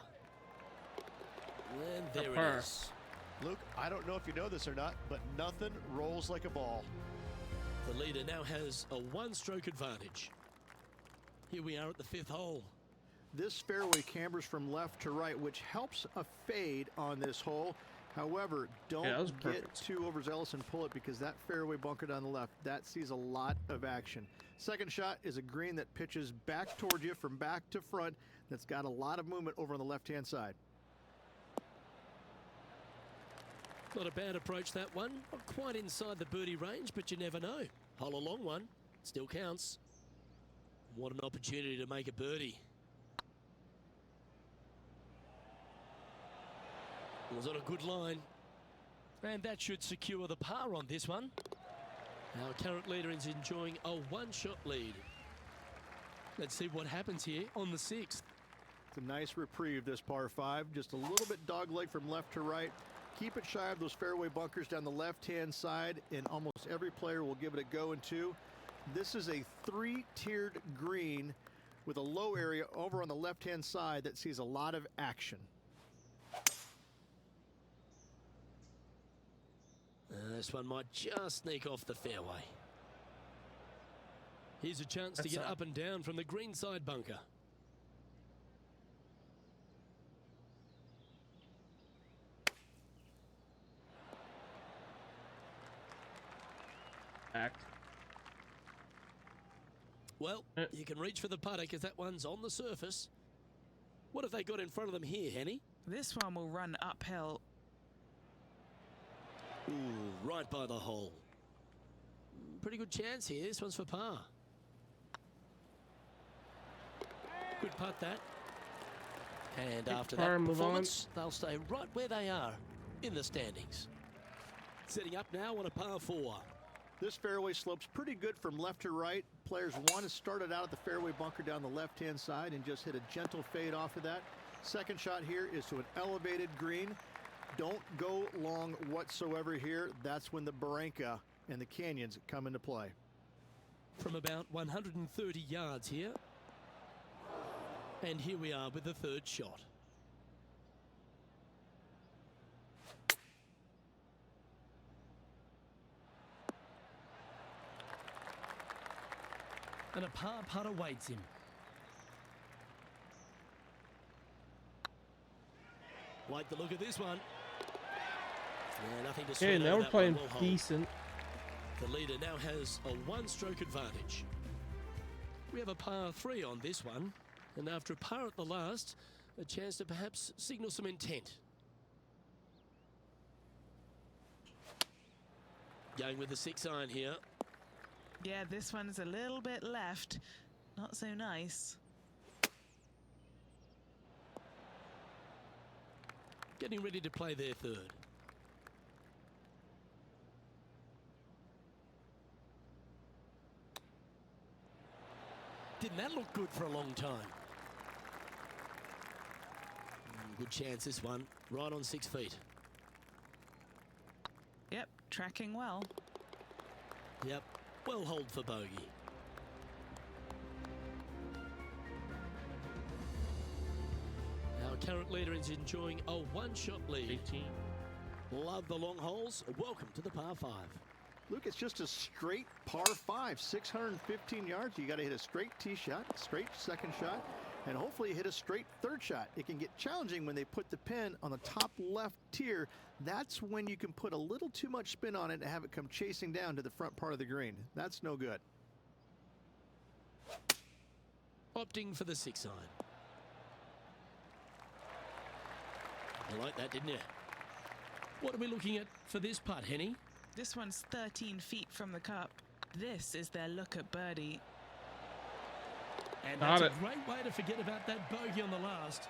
And there it is. Luke, I don't know if you know this or not, but nothing rolls like a ball. The leader now has a 1-stroke advantage. Here we are at the 5th hole. This fairway cambers from left to right, which helps a fade on this hole. However, don't get too overzealous and pull it, because that fairway bunker down the left, that sees a lot of action. Second shot is a green that pitches back toward you from back to front. That's got a lot of movement over on the left-hand side. Not a bad approach, that one. Not quite inside the birdie range, but you never know. Hole a long one. Still counts. What an opportunity to make a birdie. Was on a good line. And that should secure the par on this one. Our current leader is enjoying a 1-shot lead. Let's see what happens here on the 6th. It's a nice reprieve, this par 5. Just a little bit dogleg from left to right. Keep it shy of those fairway bunkers down the left-hand side, and almost every player will give it a go in 2. This is a 3-tiered green with a low area over on the left-hand side that sees a lot of action. This one might just sneak off the fairway. Here's a chance to get up and down from the greenside bunker. Well, you can reach for the putter because that one's on the surface. What have they got in front of them here, Henny? This one will run uphill. Ooh, right by the hole. Pretty good chance here. This one's for par. Good putt, that. And after that performance, they'll stay right where they are in the standings. Setting up now on a par 4. This fairway slopes pretty good from left to right. Players want to start it out at the fairway bunker down the left-hand side and just hit a gentle fade off of that. Second shot here is to an elevated green. Don't go long whatsoever here. That's when the barranca and the canyons come into play. From about 130 yards here. And here we are with the 3rd shot. And a par putt awaits him. Like the look of this one. Yeah, nothing to Okay, now we're playing decent. The leader now has a 1-stroke advantage. We have a par 3 on this one. And after a par at the last, a chance to perhaps signal some intent. Going with the 6-iron here. Yeah, this one's a little bit left. Not so nice. Getting ready to play their 3rd. Didn't that look good for a long time? Good chance, this one. Right on 6 feet. Yep, tracking well. Yep, well holed for bogey. Our current leader is enjoying a 1-shot lead. 18. Love the long holes. Welcome to the par 5. Luke, it's just a straight par 5, 615 yards. You got to hit a straight tee shot, straight second shot, and hopefully hit a straight 3rd shot. It can get challenging when they put the pin on the top left tier. That's when you can put a little too much spin on it and have it come chasing down to the front part of the green. That's no good. Opting for the 6-iron. You like that, didn't you? What are we looking at for this putt, Henny? This one's 13 feet from the cup. This is their look at birdie. And that's a great way to forget about that bogey on the last.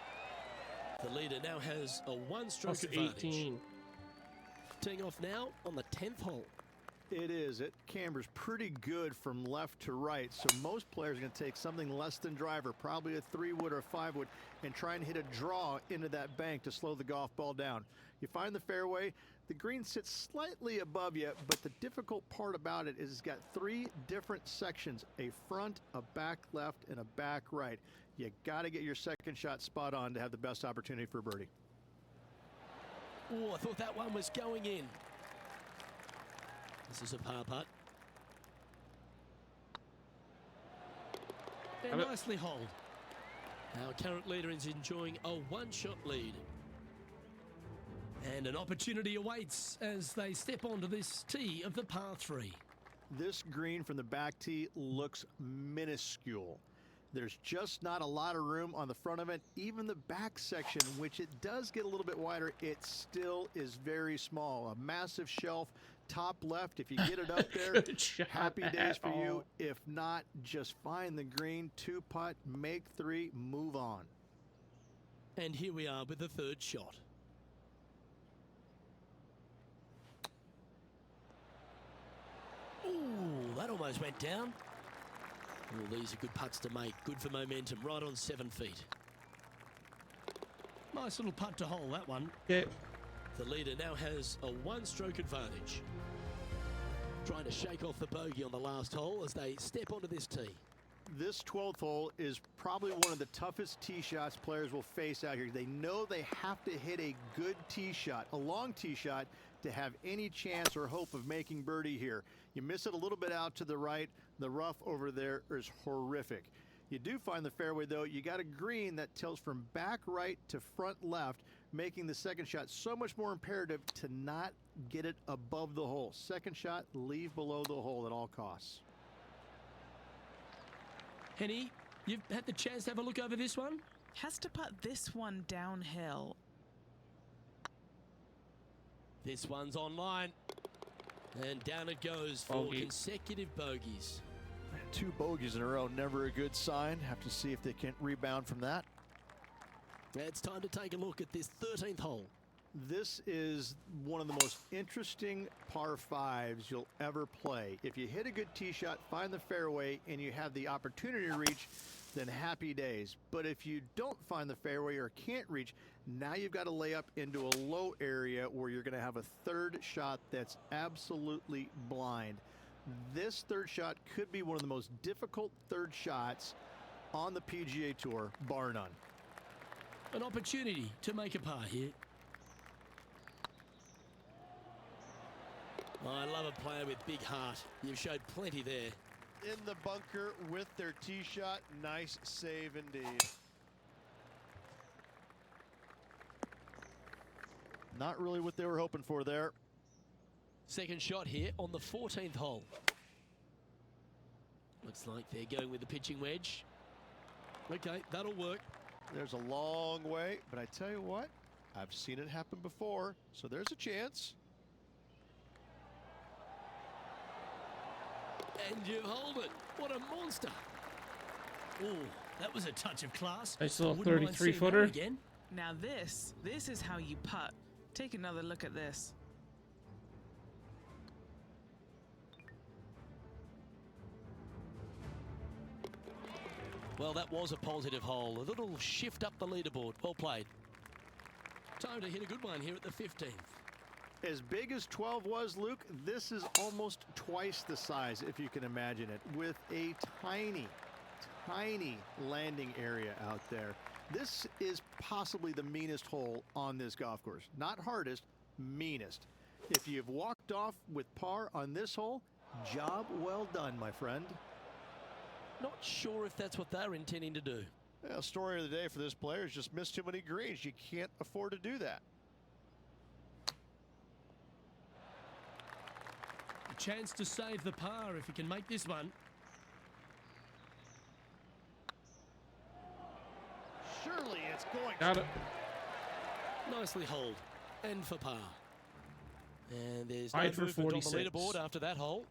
The leader now has a one-stroke advantage. 18. Teeing off now on the 10th hole. It is. It cambers pretty good from left to right, so most players are going to take something less than driver, probably a 3-wood or a 5-wood, and try and hit a draw into that bank to slow the golf ball down. You find the fairway, the green sits slightly above you, but the difficult part about it is it's got 3 different sections, a front, a back left, and a back right. You got to get your second shot spot on to have the best opportunity for birdie. Oh, I thought that one was going in. This is a par putt. And nicely holed. Our current leader is enjoying a one-shot lead. And an opportunity awaits as they step onto this tee of the par 3. This green from the back tee looks minuscule. There's just not a lot of room on the front of it. Even the back section, which it does get a little bit wider, it still is very small. A massive shelf, top left. If you get it up there, happy days for you. If not, just find the green, 2-putt, make 3, move on. And here we are with the third shot. Ooh, that almost went down. Well, these are good putts to make. Good for momentum. Right on 7 feet. Nice little putt to hole, that one. Okay. The leader now has a one-stroke advantage. Trying to shake off the bogey on the last hole as they step onto this tee. This 12th hole is probably one of the toughest tee shots players will face out here. They know they have to hit a good tee shot, a long tee shot, to have any chance or hope of making birdie here. You miss it a little bit out to the right. The rough over there is horrific. You do find the fairway, though. You got a green that tilts from back right to front left, making the second shot so much more imperative to not get it above the hole. Second shot, leave below the hole at all costs. Henny, you've had the chance to have a look over this one? Has to putt this one downhill. This one's online. And down it goes for consecutive bogeys. 2 bogeys in a row, never a good sign. Have to see if they can rebound from that. It's time to take a look at this 13th hole. This is one of the most interesting par 5s you'll ever play. If you hit a good tee shot, find the fairway, and you have the opportunity to reach, then happy days. But if you don't find the fairway or can't reach, now you've got to lay up into a low area where you're going to have a third shot that's absolutely blind. This third shot could be one of the most difficult third shots on the PGA Tour, bar none. An opportunity to make a par here. Oh, I love a player with big heart. You've showed plenty there. In the bunker with their tee shot. Nice save indeed. Not really what they were hoping for there. Second shot here on the 14th hole. Looks like they're going with the pitching wedge. Okay, that'll work. There's a long way, but I tell you what, I've seen it happen before, so there's a chance. And you hold it. What a monster. Oh, that was a touch of class. Nice little Wouldn't mind seeing 33-footer. that again. Now this is how you putt. Take another look at this. Well, that was a positive hole. A little shift up the leaderboard. Well played. Time to hit a good one here at the 15th. As big as 12 was, Luke, this is almost twice the size, if you can imagine it, with a tiny, tiny landing area out there. This is possibly the meanest hole on this golf course. Not hardest, meanest. If you've walked off with par on this hole, job well done, my friend. Not sure if that's what they're intending to do. Well, story of the day for this player is just missed too many greens. You can't afford to do that. A chance to save the par if he can make this one. Surely it's going Got it. Nicely holed. And for par. And there's no Tied for movement on the 46. leaderboard after that hole.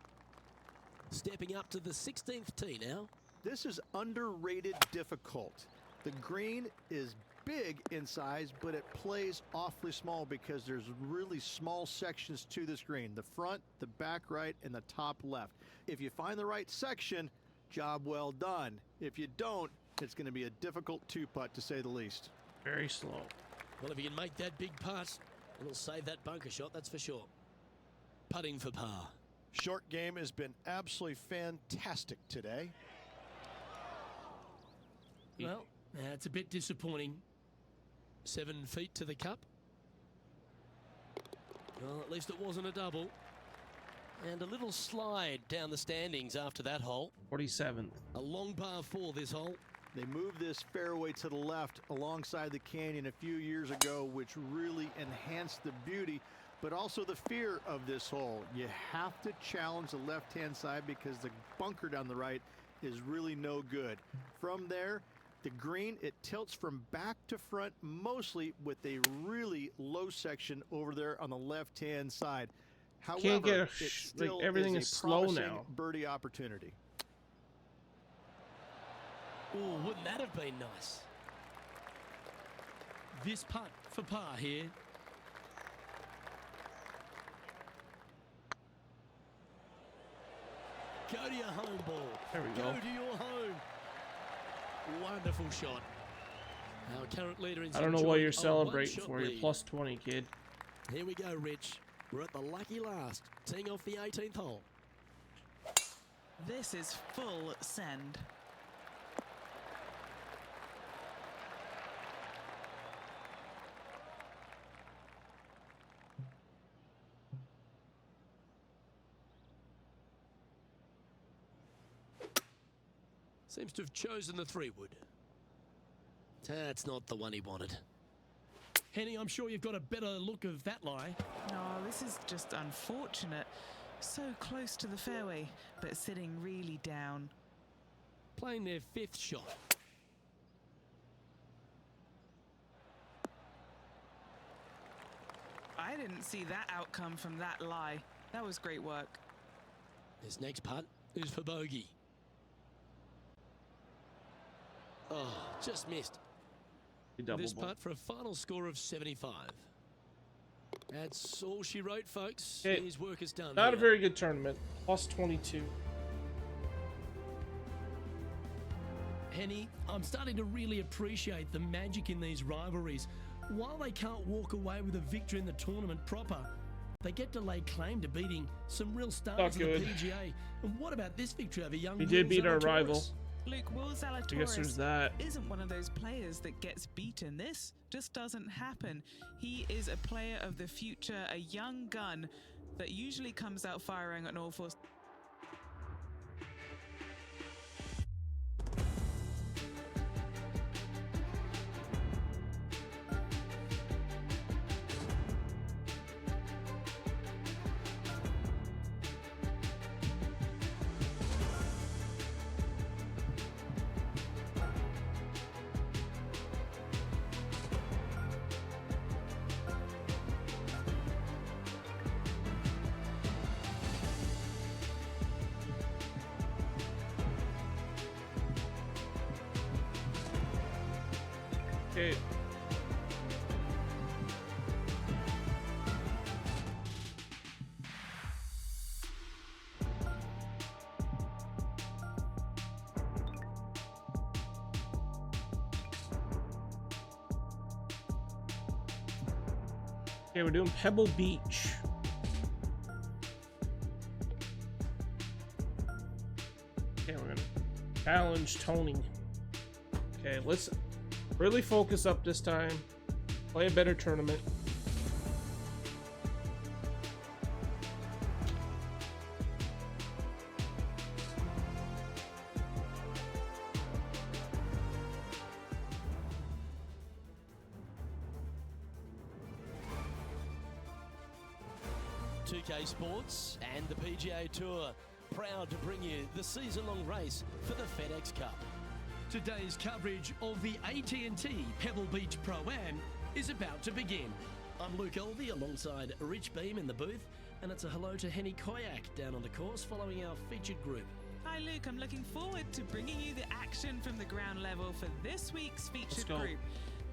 Stepping up to the 16th tee now. This is underrated difficult. The green is big in size, but it plays awfully small because there's really small sections to this green. The front, the back right, and the top left. If you find the right section, job well done. If you don't, it's going to be a difficult two-putt to say the least. Very slow. Well, if you can make that big putt, it'll save that bunker shot, that's for sure. Putting for par. Short game has been absolutely fantastic today. Well, it's a bit disappointing. 7 feet to the cup. Well, at least it wasn't a double. And a little slide down the standings after that hole. 47th. A long par 4 this hole. They moved this fairway to the left alongside the canyon a few years ago, which really enhanced the beauty, but also the fear of this hole. You have to challenge the left-hand side because the bunker down the right is really no good. From there, the green, it tilts from back to front, mostly with a really low section over there on the left-hand side. However, Can't get it still like everything is a slow promising now. birdie opportunity. Oh, wouldn't that have been nice? This putt for par here. Go to your home ball. There we Go go. to your home. Wonderful shot. Our current leader in I don't know what you're celebrating for. You're plus 20, kid. Here we go, Rich. We're at the lucky last, teeing off the 18th hole. This is full send. Seems to have chosen the 3-wood. That's not the one he wanted. Henny, I'm sure you've got a better look of that lie. No, this is just unfortunate. So close to the fairway, but sitting really down. Playing their 5th shot. I didn't see that outcome from that lie. That was great work. This next putt is for bogey. Oh, just missed. This putt for a final score of 75. That's all she wrote, folks. His work is done. Not a very good tournament. Plus 22. Henny, I'm starting to really appreciate the magic in these rivalries. While they can't walk away with a victory in the tournament proper, they get to lay claim to beating some real stars in the PGA. And what about this victory over young? We did beat our rival. Luke, Will I guess there's that. Isn't one of those players that gets beaten. This just doesn't happen. He is a player of the future, a young gun that usually comes out firing on all 4. Okay. Okay, we're doing Pebble Beach. Okay, we're gonna challenge Tony. Okay, let's really focus up this time. Play a better tournament. .2K Sports and the PGA Tour proud to bring you the season-long race for the FedEx Cup. Today's coverage of the AT&T Pebble Beach Pro-Am is about to begin. I'm Luke Elvey alongside Rich Beam in the booth, and it's a hello to Henny Koyak down on the course following our featured group. Hi Luke, I'm looking forward to bringing you the action from the ground level for this week's featured group.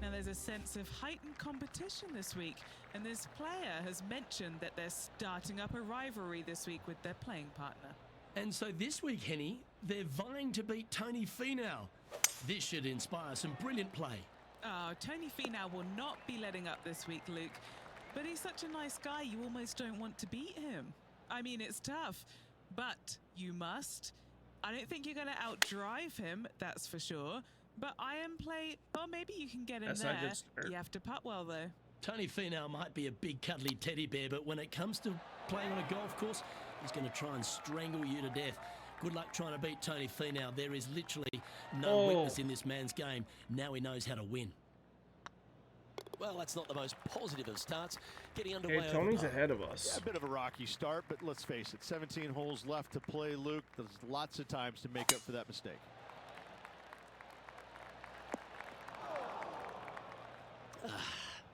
Now there's a sense of heightened competition this week, and this player has mentioned that they're starting up a rivalry this week with their playing partner. And so this week, Henny, they're vying to beat Tony Finau. This should inspire some brilliant play. Oh, Tony Finau will not be letting up this week, Luke. But he's such a nice guy, you almost don't want to beat him. I mean, it's tough, but you must. I don't think you're going to outdrive him, that's for sure. But iron play, well, maybe you can get him there. Not a good start. You have to putt well, though. Tony Finau might be a big cuddly teddy bear, but when it comes to playing on a golf course, he's going to try and strangle you to death. Good luck trying to beat Tony Finau. There is literally no weakness in this man's game. Now he knows how to win. Well, that's not the most positive of starts. Getting underway. Okay, Tony's ahead of us. Yeah, a bit of a rocky start, but let's face it, 17 holes left to play, Luke. There's lots of times to make up for that mistake.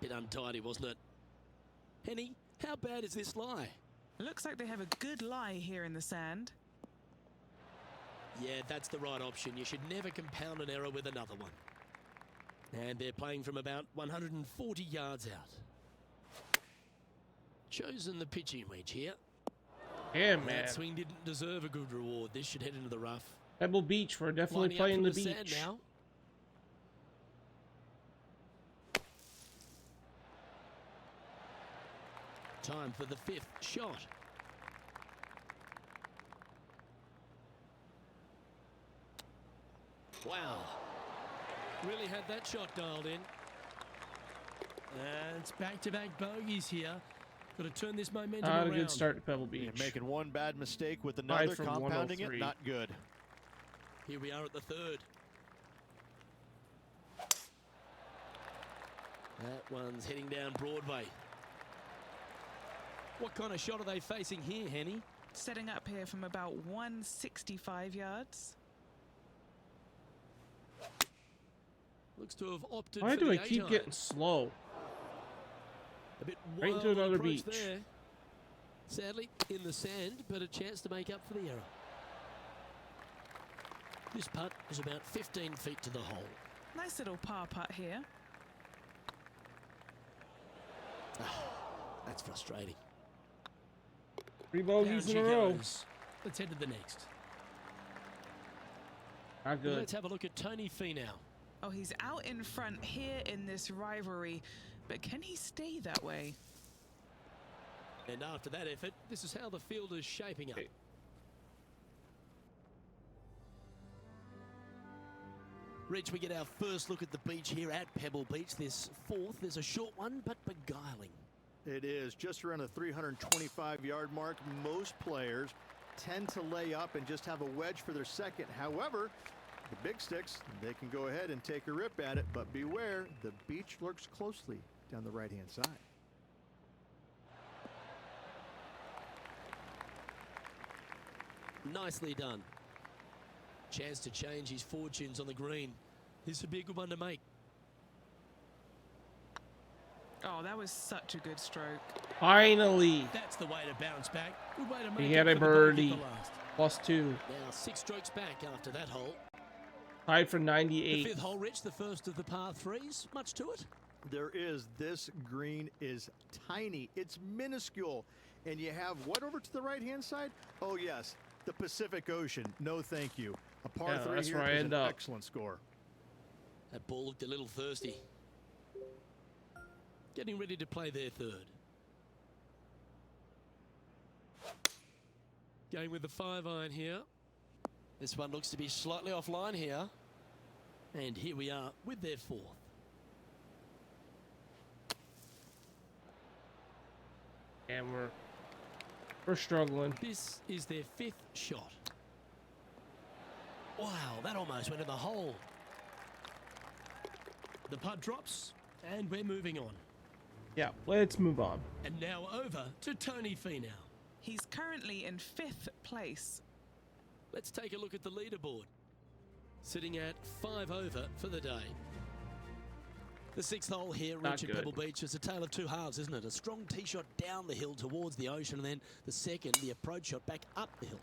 Bit untidy, wasn't it? Henny, how bad is this lie? Looks like they have a good lie here in the sand. Yeah, that's the right option. You should never compound an error with another one. And they're playing from about 140 yards out. Chosen the pitching wedge here. Yeah, man. That swing didn't deserve a good reward. This should head into the rough. Pebble Beach, we're definitely Lining playing up the from beach. sand now. Time for the fifth shot. Wow. Really had that shot dialed in. And it's back-to-back bogeys here. Got to turn this momentum Not around. a good start to Pebble Beach. Yeah, making one bad mistake with another, from compounding it, 103. not good. Here we are at the third. That one's heading down Broadway. What kind of shot are they facing here, Henny? Setting up here from about 165 yards. Looks to have opted Why for do the I keep 8-iron. getting slow? A bit Right wild into another approach beach. there. Sadly, in the sand, but a chance to make up for the error. This putt is about 15 feet to the hole. Nice little par putt here. That's frustrating. 3 Down bogeys she in a row. goes. Let's head to the next. Not good. Let's have a look at Tony Finau. Oh, he's out in front here in this rivalry, but can he stay that way? And after that effort, this is how the field is shaping up. Okay. Rich, we get our first look at the beach here at Pebble Beach. This fourth is a short one, but beguiling. It is just around the 325-yard mark. Most players tend to lay up and just have a wedge for their second. However, the big sticks, they can go ahead and take a rip at it, but beware, the beach lurks closely down the right-hand side. Nicely done. Chance to change his fortunes on the green. This would be a good one to make. Oh, that was such a good stroke. Finally. That's the way to bounce back. Good way to make He it had a for the bogey at birdie. the last. +2. Now 6 strokes back after that hole. Tied for The 98. fifth hole, Rich, the first of the par threes. Much to it. There is. This green is tiny. It's minuscule. And you have what over to the right-hand side? Oh, yes, the Pacific Ocean. No, thank you. A par Yeah, 3 that's here where I is end an up. excellent score. That ball looked a little thirsty. Getting ready to play their third. Going with the 5-iron here. This one looks to be slightly offline here. And here we are with their fourth. And we're struggling. This is their fifth shot. Wow, that almost went in the hole. The putt drops, and we're moving on. Yeah, let's move on. And now over to Tony Finau. He's currently in 5th place. Let's take a look at the leaderboard. Sitting at 5 over for the day. The 6th hole here, Not Rich at good. Pebble Beach. It's a tale of two halves, isn't it? A strong tee shot down the hill towards the ocean, and then the second, the approach shot back up the hill.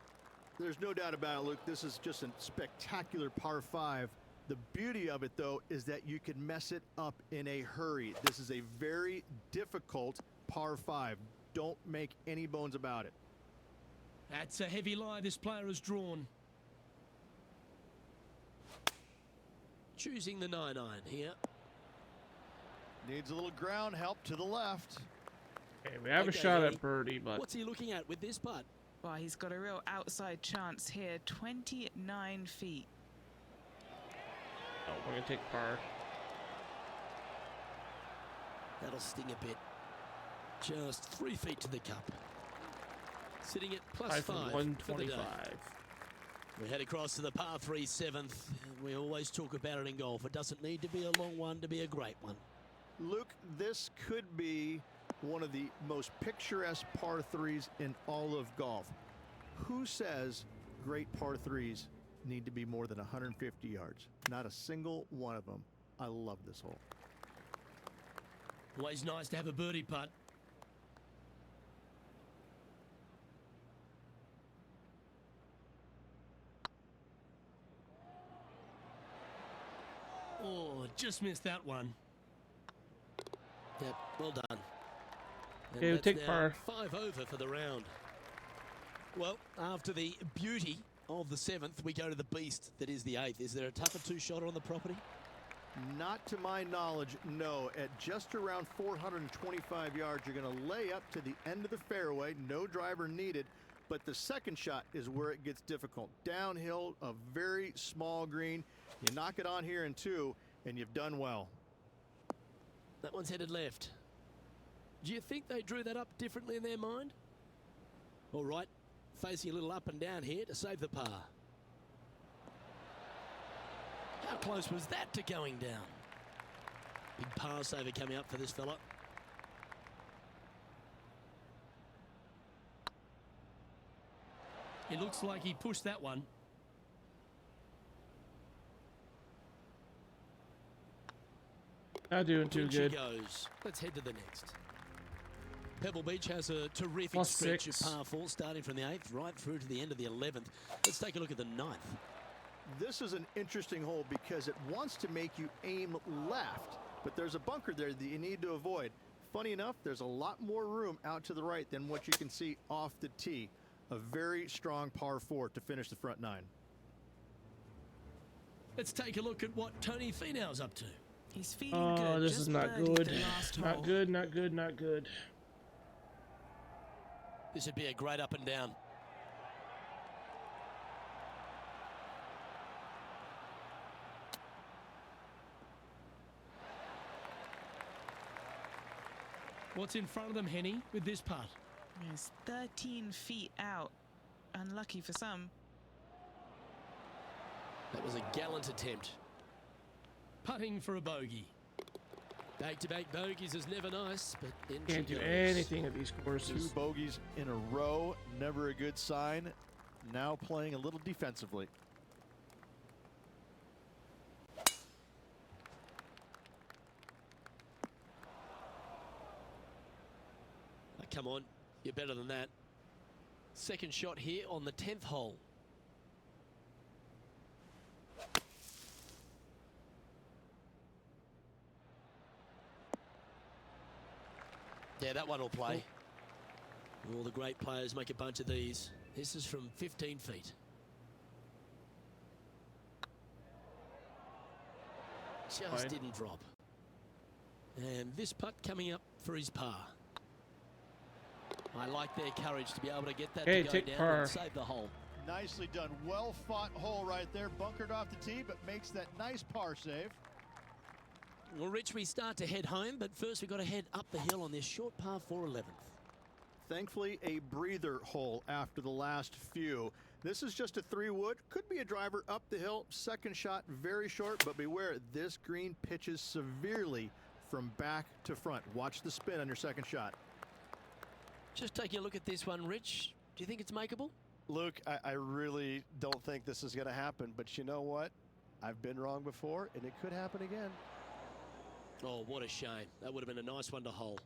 There's no doubt about it, Luke. This is just a spectacular par 5. The beauty of it, though, is that you can mess it up in a hurry. This is a very difficult par 5. Don't make any bones about it. That's a heavy lie this player has drawn. Choosing the 9-iron here. Needs a little ground help to the left. Okay, we have a Okay, shot Eddie. at birdie, but What's he looking at with this putt? Well, he's got a real outside chance here, 29 feet. oh, we're gonna take par. That'll sting a bit. Just 3 feet to the cup. Sitting at plus 5 from 5 for the day. 125. We head across to the par 3 7th. We always talk about it in golf. It doesn't need to be a long one to be a great one. Luke, this could be one of the most picturesque par 3s in all of golf. Who says great par 3s need to be more than 150 yards? Not a single one of them. I love this hole. Always nice to have a birdie putt. Oh, just missed that one. Yep, well done. And Okay, we'll that's take now par. 5 over for the round. Well, after the beauty of the 7th, we go to the beast that is the 8th. Is there a tougher two-shotter on the property? Not to my knowledge, no. At just around 425 yards, you're going to lay up to the end of the fairway. No driver needed. But the second shot is where it gets difficult. Downhill, a very small green. You knock it on here in 2, and you've done well. That one's headed left. Do you think they drew that up differently in their mind? All right, facing a little up and down here to save the par. How close was that to going down? Big par saver coming up for this fella. It looks like he pushed that one. Not doing too In she good. goes. Let's head to the next. Pebble Beach has a terrific Plus stretch 6. of par 4 starting from the 8th right through to the end of the 11th. Let's take a look at the 9th. This is an interesting hole because it wants to make you aim left, but there's a bunker there that you need to avoid. Funny enough, there's a lot more room out to the right than what you can see off the tee. A very strong par 4 to finish the front 9. Let's take a look at what Tony Finau's up to. He's feeling good. Oh, this Just is not birdied good. the last hole. Not good, not good, not good. This would be a great up and down. What's in front of them, Henny, with this putt? He's 13 feet out. Unlucky for some. That was a gallant attempt. Putting for a bogey. Back-to-back bogeys is never nice, but then Can't she do goes. anything at these 2 courses. bogeys in a row, never a good sign. Now playing a little defensively. Oh, come on, you're better than that. Second shot here on the 10th hole. Yeah, that one will play. All the great players make a bunch of these. This is from 15 feet. Just Fine. didn't drop. And this putt coming up for his par. I like their courage to be able to get that Hey, to go take down par. and save the hole. Nicely done. Well fought hole right there. Bunkered off the tee, but makes that nice par save. Well, Rich, we start to head home, but first we've got to head up the hill on this short par 4 11th. Thankfully, a breather hole after the last few. This is just a 3-wood. Could be a driver up the hill. Second shot, very short, but beware, this green pitches severely from back to front. Watch the spin on your second shot. Just taking a look at this one, Rich. Do you think it's makeable? Luke, I really don't think this is going to happen, but you know what? I've been wrong before, and it could happen again. Oh, what a shame. That would have been a nice one to hole.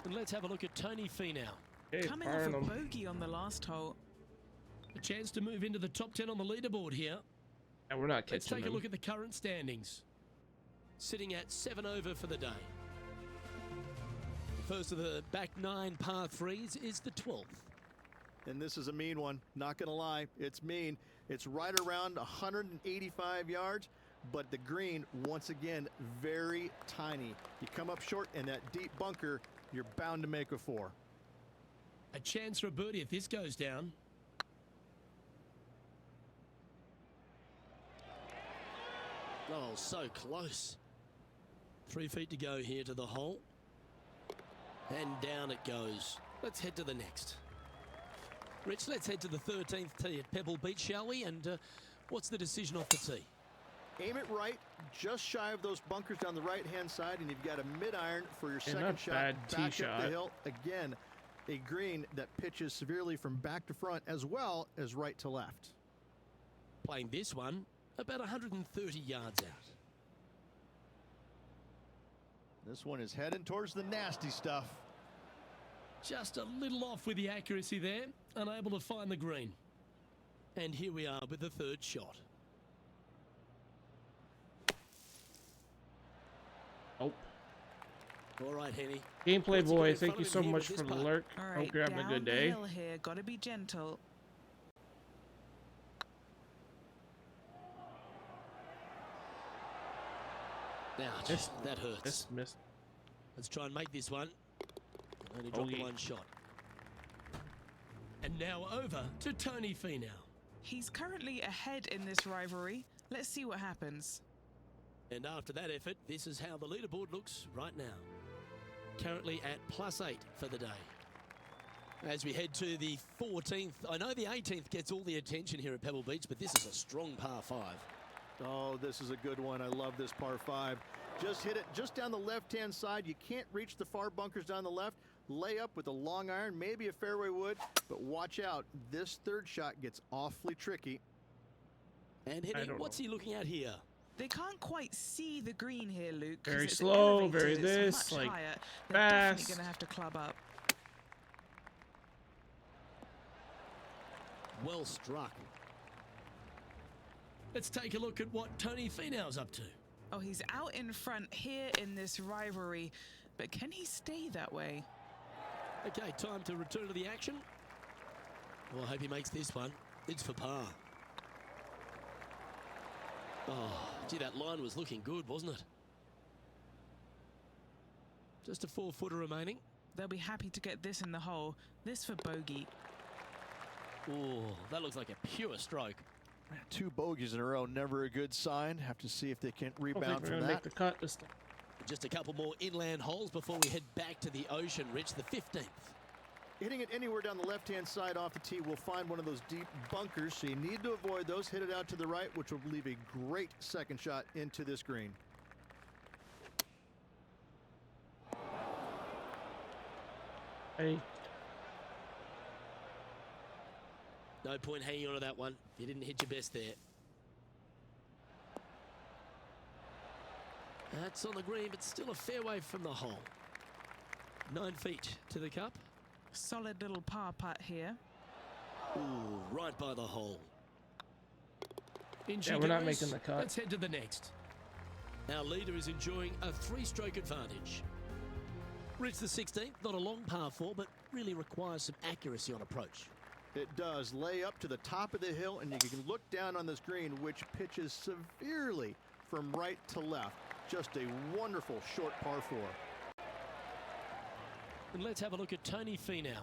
And let's have a look at Tony Finau. Hey, Coming off a bogey on the last hole. A chance to move into the top 10 on the leaderboard here. And we're not catching Let's take them. a look at the current standings. Sitting at 7 over for the day. The first of the back 9 par 3s is the 12th. And this is a mean one. Not going to lie. It's mean. It's right around 185 yards. But the green, once again, very tiny. You come up short in that deep bunker, you're bound to make a 4. A chance for a birdie if this goes down. Oh, so close. 3 feet to go here to the hole. And down it goes. Let's head to the next. Rich, let's head to the 13th tee at Pebble Beach, shall we? And what's the decision off the tee? Aim it right, just shy of those bunkers down the right-hand side, and you've got a mid-iron for your second shot. Bad back tee up shot. the hill. Again, a green that pitches severely from back to front as well as right to left. Playing this one about 130 yards out. This one is heading towards the nasty stuff. Just a little off with the accuracy there. Unable to find the green. And here we are with the 3rd shot. Nope. All right, Henny. Gameplay What's he got boy, in thank front you of so him here much with for this the putt? lurk. All Hope right, you're having a down good the day. hill here. Got to be gentle. Ouch, that hurts. Missed. Let's try and make this one. Only dropped Bogey. one shot. And now over to Tony Finau. He's currently ahead in this rivalry. Let's see what happens. And after that effort, this is how the leaderboard looks right now. Currently at +8 for the day. As we head to the 14th, I know the 18th gets all the attention here at Pebble Beach, but this is a strong par 5. Oh, this is a good one. I love this par 5. Just hit it just down the left-hand side. You can't reach the far bunkers down the left. Lay up with a long iron, maybe a fairway wood, but watch out. This 3rd shot gets awfully tricky. And Henny, what's he looking at here? They can't quite see the green here, Luke. 'Cause Very it's slow, elevated, very it's this, much like, higher. They're definitely fast. going to have to club up. Well struck. Let's take a look at what Tony Finau's up to. Oh, he's out in front here in this rivalry, but can he stay that way? Okay, time to return to the action. Well, I hope he makes this one. It's for par. Oh, gee, that line was looking good, wasn't it? Just a 4-footer remaining. They'll be happy to get this in the hole. This for bogey. Oh, that looks like a pure stroke. 2 bogeys in a row, never a good sign. Have to see if they can I don't think rebound we're from gonna that. make the cut this time. Just a couple more inland holes before we head back to the ocean, Rich, the 15th. Hitting it anywhere down the left-hand side off the tee will find one of those deep bunkers, so you need to avoid those. Hit it out to the right, which will leave a great second shot into this green. Hey, No point hanging on to that one. You didn't hit your best there. That's on the green, but still a fair way from the hole. 9 feet to the cup. Solid little par putt here. Ooh, right by the hole. In she yeah, we're not goes. making the cut. Let's head to the next. Our leader is enjoying a 3-stroke advantage. Rich, the 16th, not a long par 4, but really requires some accuracy on approach. It does. Lay up to the top of the hill, and you can look down on this green, which pitches severely from right to left. Just a wonderful short par 4. And let's have a look at Tony Finau.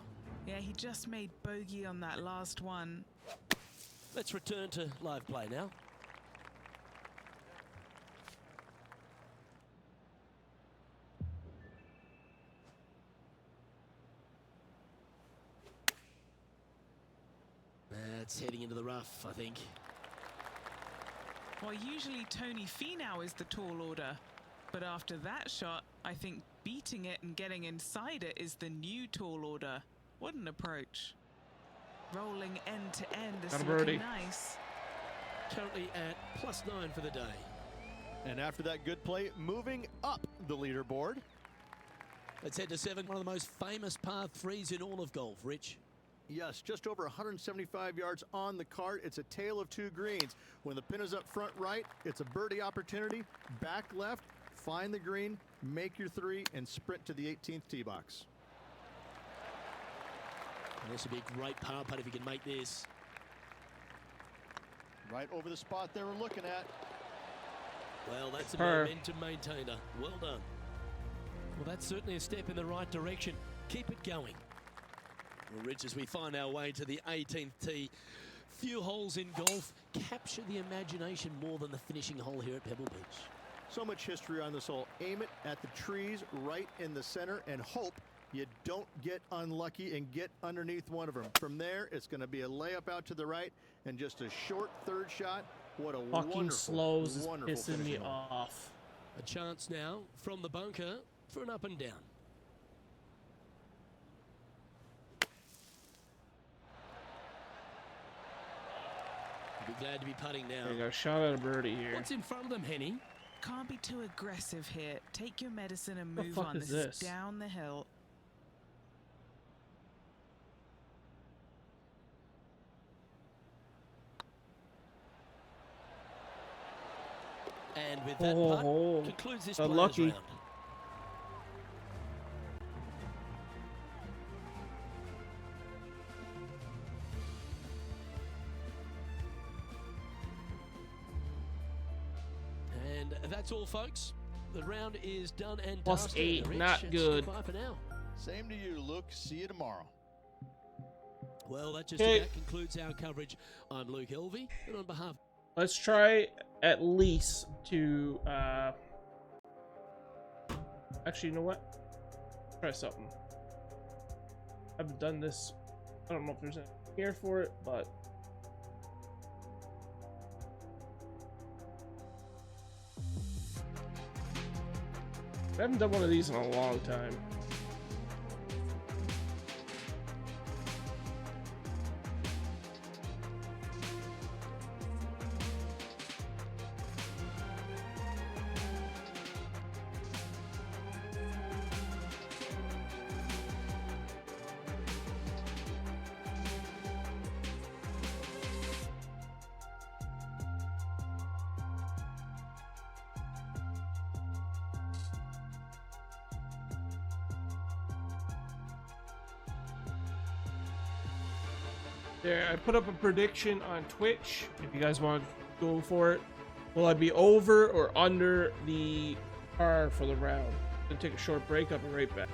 Yeah, he just made bogey on that last one. Let's return to live play now. That's heading into the rough, I think. Well, usually Tony Finau is the tall order, but after that shot, I think beating it and getting inside it is the new tall order. What an approach. Rolling end to end, this is looking nice. Currently at +9 for the day. And after that good play, moving up the leaderboard. Let's head to 7, one of the most famous par 3s in all of golf, Rich. Yes, just over 175 yards on the cart. It's a tale of two greens. When the pin is up front right, it's a birdie opportunity. Back left, find the green, make your 3, and sprint to the 18th tee box. And this would be a great par putt if you can make this. Right over the spot they were looking at. Well, that's a momentum maintainer. Well done. Well, that's certainly a step in the right direction. Keep it going. Well, Rich, as we find our way to the 18th tee, few holes in golf capture the imagination more than the finishing hole here at Pebble Beach. So much history on this hole. Aim it at the trees right in the center and hope you don't get unlucky and get underneath one of them. From there, it's going to be a layup out to the right and just a short third shot. What a Fucking slows is wonderful pissing me finishing hole. off. A chance now from the bunker for an up and down. Be glad to be putting now. There you go, shot at a birdie here. What's in front of them, Henny? Can't be too aggressive here. Take your medicine and move fuck on. is This this? is down the hill. And with that putt, concludes this players unlucky. round. And that's all, folks. The round is done and Plus dusted. 8, Rich, not it's good. goodbye for now. Same to you, Luke. See you tomorrow. Well, that just Okay. about concludes our coverage. I'm Luke Elvey, and on behalf Let's try at least to, actually, you know what? Try something. I haven't done this. I don't know if there's anything here for it, but I haven't done one of these in a long time. There, I put up a prediction on Twitch. If you guys want to go for it, will I be over or under the par for the round? I'm gonna take a short break. I'll be right back.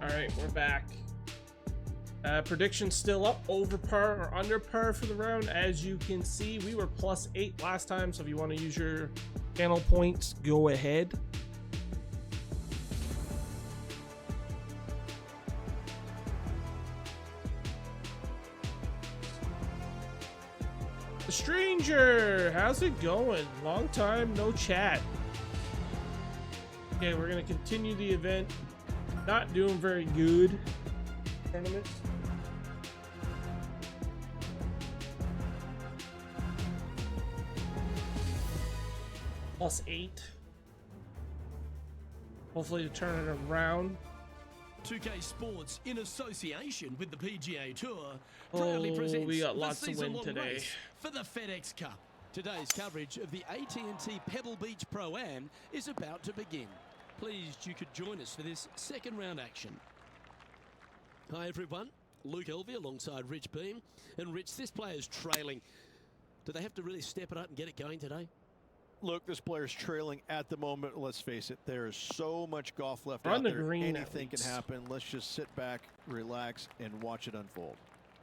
All right, we're back. Predictions still up, over par or under par for the round. As you can see, we were +8 last time, so if you want to use your channel points, go ahead. The Stranger, how's it going? Long time, no chat. Okay, we're gonna continue the event. Not doing very good. Tournament. +8. Hopefully to turn it around. 2K Sports, in association with the PGA Tour, proudly Oh, presents we got the lots to win season-long today. race for the FedEx Cup. Today's coverage of the AT&T Pebble Beach Pro-Am is about to begin. Pleased you could join us for this second round action. Hi everyone, Luke Elvey alongside Rich Beam. And Rich, this player's trailing. Do they have to really step it up and get it going today? Look, this player's trailing at the moment. Let's face it, there is so much golf left We're on out the there. green at Anything can least. happen. Let's just sit back, relax, and watch it unfold.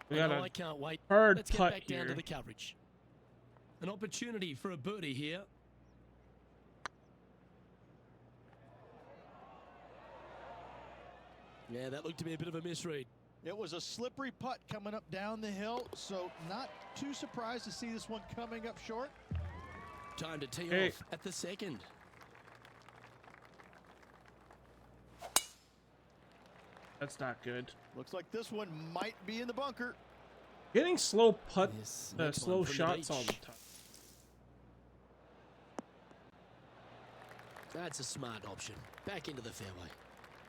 We got I a can't wait. hard Let's get putt back down here. to the coverage. An opportunity for a birdie here. Yeah, that looked to be a bit of a misread. It was a slippery putt coming up down the hill, so not too surprised to see this one coming up short. Time to tee Hey. off at the second. That's not good. Looks like this one might be in the bunker. Getting slow putt, This next slow one from the shots beach. all the time. That's a smart option. Back into the fairway.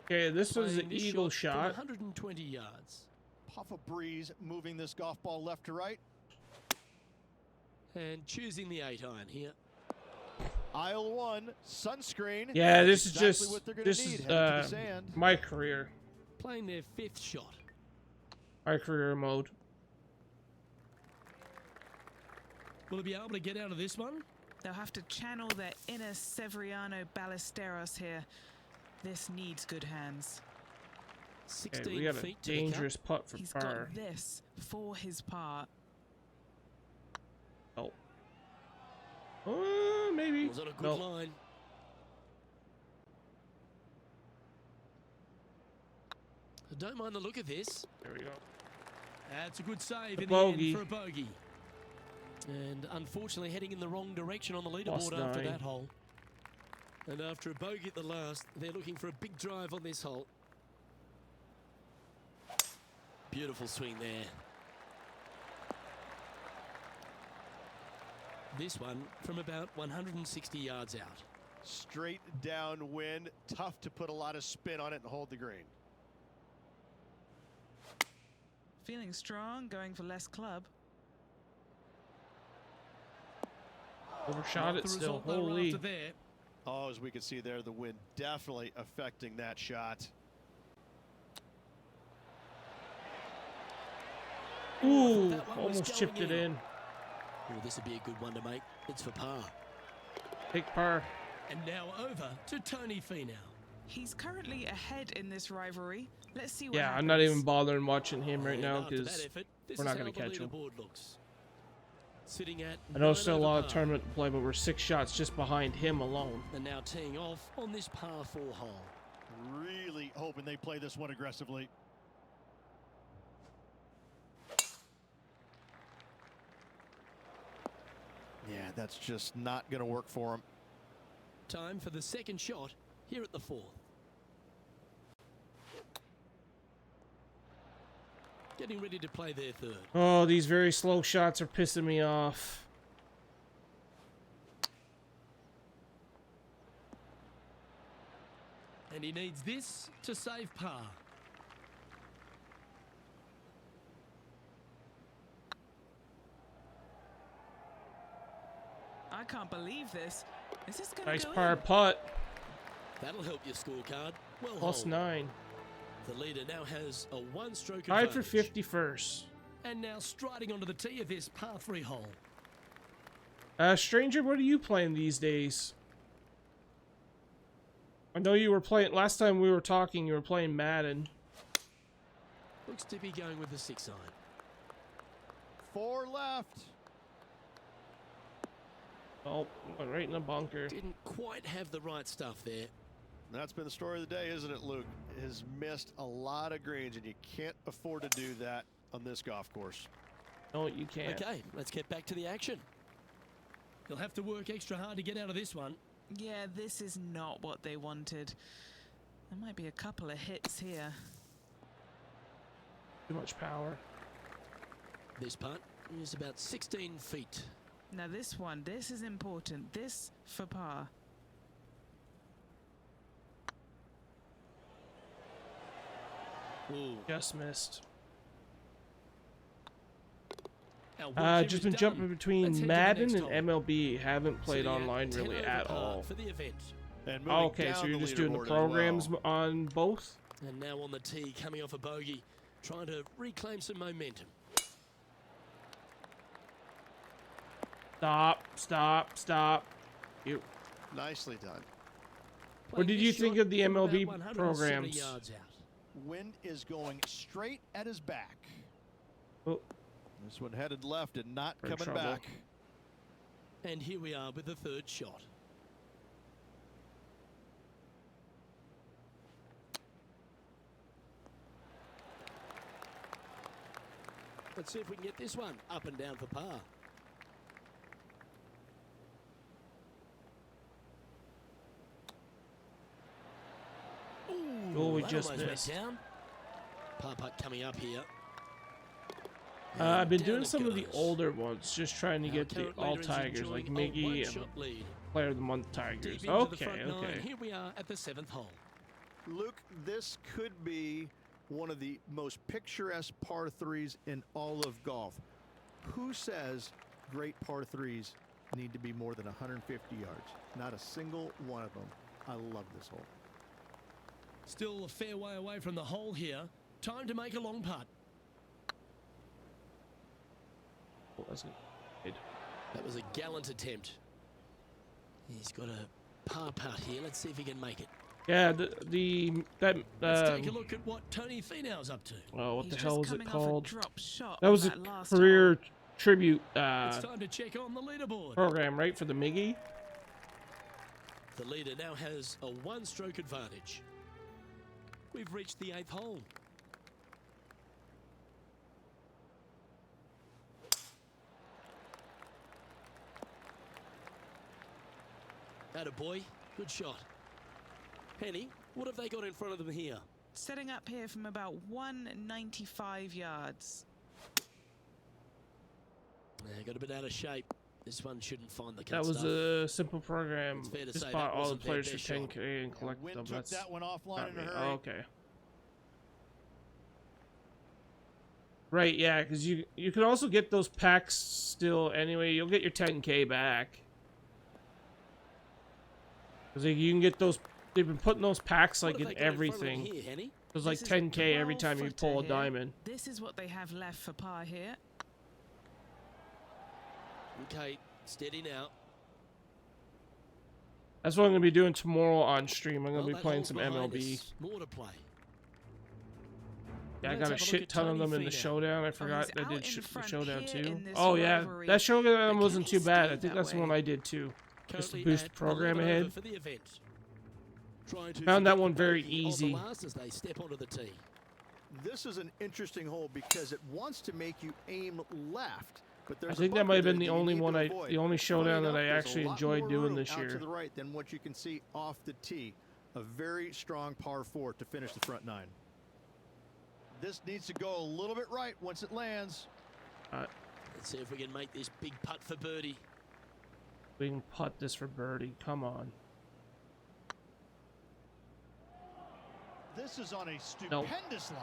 Okay, this was Playing an this eagle shot shot. from 120 yards. Puff of breeze moving this golf ball left to right. And choosing the 8-iron here. Aisle 1, sunscreen. Yeah, this is Exactly just what they're gonna this need is heading to the sand. my career, Playing their 5th shot. my career mode. Will he be able to get out of this one? They'll have to channel their inner Severiano Ballesteros here. This needs good hands. 16 Okay, we got a feet to dangerous putt for He's par. got this for his part. Oh, maybe. the cup. Was on a good No. line. I don't mind the look of this. There we go. That's a good save A in bogey. the end for a bogey. And unfortunately heading in the wrong direction on the Lost leaderboard after 9. that hole. And after a bogey at the last, they're looking for a big drive on this hole. Beautiful swing there. This one from about 160 yards out. Straight downwind, tough to put a lot of spin on it and hold the green. Feeling strong, going for less club. Overshot Not it the still. result they were Holy. after there. Oh, as we can see there, the wind definitely affecting that shot. Ooh, That one was almost chipped going it in. Oh, this would be a good one to make. It's for par. Take par. And now over to Tony Finau. He's currently ahead in this rivalry. Let's see what Yeah, happens. I'm not even bothering watching him right And now after that because effort, this we're is not how going to the catch him. leaderboard looks. Sitting at I know 9 it's still a over lot of par. tournament to play, but we're 6 shots just behind him alone. And now teeing off on this par 4 hole. Really hoping they play this one aggressively. Yeah, that's just not going to work for him. Time for the second shot here at the 4th. Getting ready to play their 3rd. Oh, these very slow shots are pissing me off. And he needs this to save par. I can't believe this. Is this going to Nice go par in? putt. That'll help your scorecard. Well Plus holed. 9. The leader now has a 1-stroke Tied for advantage. 51st. And now striding onto the tee of this par 3 hole. Stranger, what are you playing these days? I know you were playing last time we were talking. You were playing Madden. Looks to be going with the 6-iron. 4 left. Oh, went right in the bunker. Didn't quite have the right stuff there. That's been the story of the day, isn't it, Luke? Has missed a lot of greens, and you can't afford to do that on this golf course. No, you can't. Okay, let's get back to the action. He'll have to work extra hard to get out of this one. Yeah, this is not what they wanted. There might be a couple of hits here. Too much power. This putt is about 16 feet. Now this one, this is important. This for par. Ooh. Just missed. Just Just been jumping between Madden and MLB. Haven't played online really at all. For the event. And Oh, okay, so you're just doing the programs on both? And now on the tee, coming off a bogey, trying to reclaim some momentum. Stop, stop, stop. You. Nicely done. What did you think of the MLB programs? Yards out. Wind is going straight at his back. Oh. This one headed left and not For coming trouble. back. And here we are with the third shot. Let's see if we can get this one up and down for par. Ooh, Oh, we that just almost missed. went down. Par putt coming up here. I've been Down doing it some of the goes. older ones, just trying to Our get the current all leader is Tigers, like enjoying a Miggy and one-shot lead. Player of the Month Tigers. Deep into the Okay, front nine. okay. Here we are at the 7th hole. Luke, this could be one of the most picturesque par 3s in all of golf. Who says great par 3s need to be more than 150 yards? Not a single one of them. I love this hole. Still a fair way away from the hole here. Time to make a long putt. Oh, that's good. That was a gallant attempt. He's got a par putt here. Let's see if he can make it. Yeah, that Let's take a look at what Tony Finau's up to. oh, what He's the hell just was it coming off a called? drop shot That on was a that last career hole. tribute It's time to check on the leaderboard. program, right, for the Miggy? The leader now has a one-stroke advantage. We've reached the 8th hole. Attaboy, good shot. Penny, what have they got in front of them here? Setting up here from about 195 yards. Got a bit out of shape. This one shouldn't find the cut That was stuff. a simple program. It's fair to Just say bought that all the wasn't their players for best shot. 10K and collect Wind them. took That's that one offline not in me. a Oh, hurry. okay. Right, yeah, because you can also get those packs still anyway. You'll get your 10K back. Because you can get those. They've been putting those packs like What have in they got in front of them everything. here, Henny? There's like This is a 10K every time you 12-footer pull a here. diamond. This is what they have left for par here. Okay, steady now. That's what I'm going to be doing tomorrow on stream. I'm going Well, to be that playing hole's some behind MLB. us. More to play. Yeah, I Let's got a have a look shit at ton of Tony them in the Finau. showdown. I forgot he's I out did in the front showdown here too. in this Oh yeah, rivalry. that showdown But wasn't can too he bad. I stay think that that's the one way? I did too. Just to Currently boost at program 11 over ahead. for the event. Trying to Found that forget one the very bogey on the easy. last as they step onto the tee. This is an interesting hole because it wants to make you aim left. But there's I a think that bunker might have there been the you only need to one avoid. the only showdown Funny that I enough, there's a actually lot enjoyed more doing room this out year. to the right than what you can see off the tee. A very strong par 4 to finish the front 9. This needs to go a little bit right once it lands. Let's see if we can make this big putt for birdie. We can putt this for birdie. Come on. This is on a stupendous line.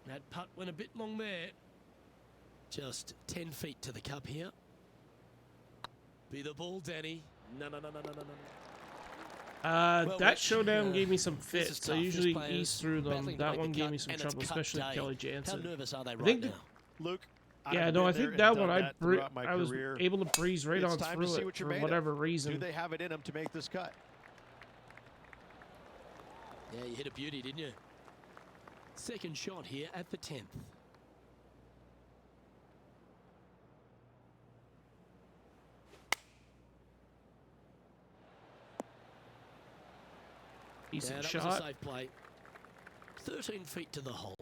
That putt went a bit long there. Just 10 feet to the cup here. Be the ball, Danny. No. Well, That Rich, showdown gave me some this is fits. tough. I This usually player's ease through them. battling to That make one the gave cut, me some and it's trouble, cut especially day. Kelly How Jansen. nervous are they I right think now? Luke, Yeah, I've no, been I there think and that done one that throughout my I was career. able to breeze right It's on time to through see it what you're for made of. whatever Do reason. they have it in them to make this cut? Yeah, you hit a beauty, didn't you? Second shot here at the 10th. Decent That shot. was a safe play. 13 feet to the hole.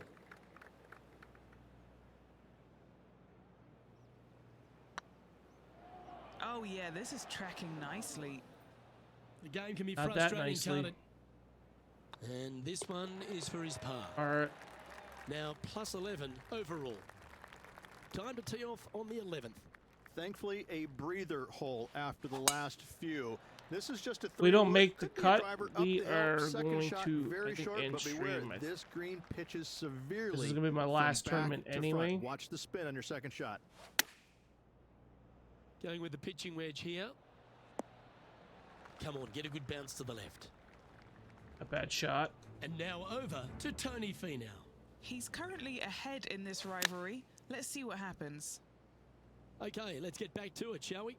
Oh yeah, this is tracking nicely. The game can be Not that frustrating, nicely. can't it? And this one is for his par. All right. Now plus 11 overall. Time to tee off on the 11th. Thankfully, a breather hole after the last few. This is just a We don't three-wood. make the Could be a cut, driver up we the hill. are Second going shot, to, very I think, short, end but beware, stream. this green pitches severely. This is gonna be my last from back tournament to front. anyway. Watch the spin on your second shot. Going with the pitching wedge here. Come on, get a good bounce to the left. A bad shot. And now over to Tony Finau. He's currently ahead in this rivalry. Let's see what happens. Okay, let's get back to it, shall we?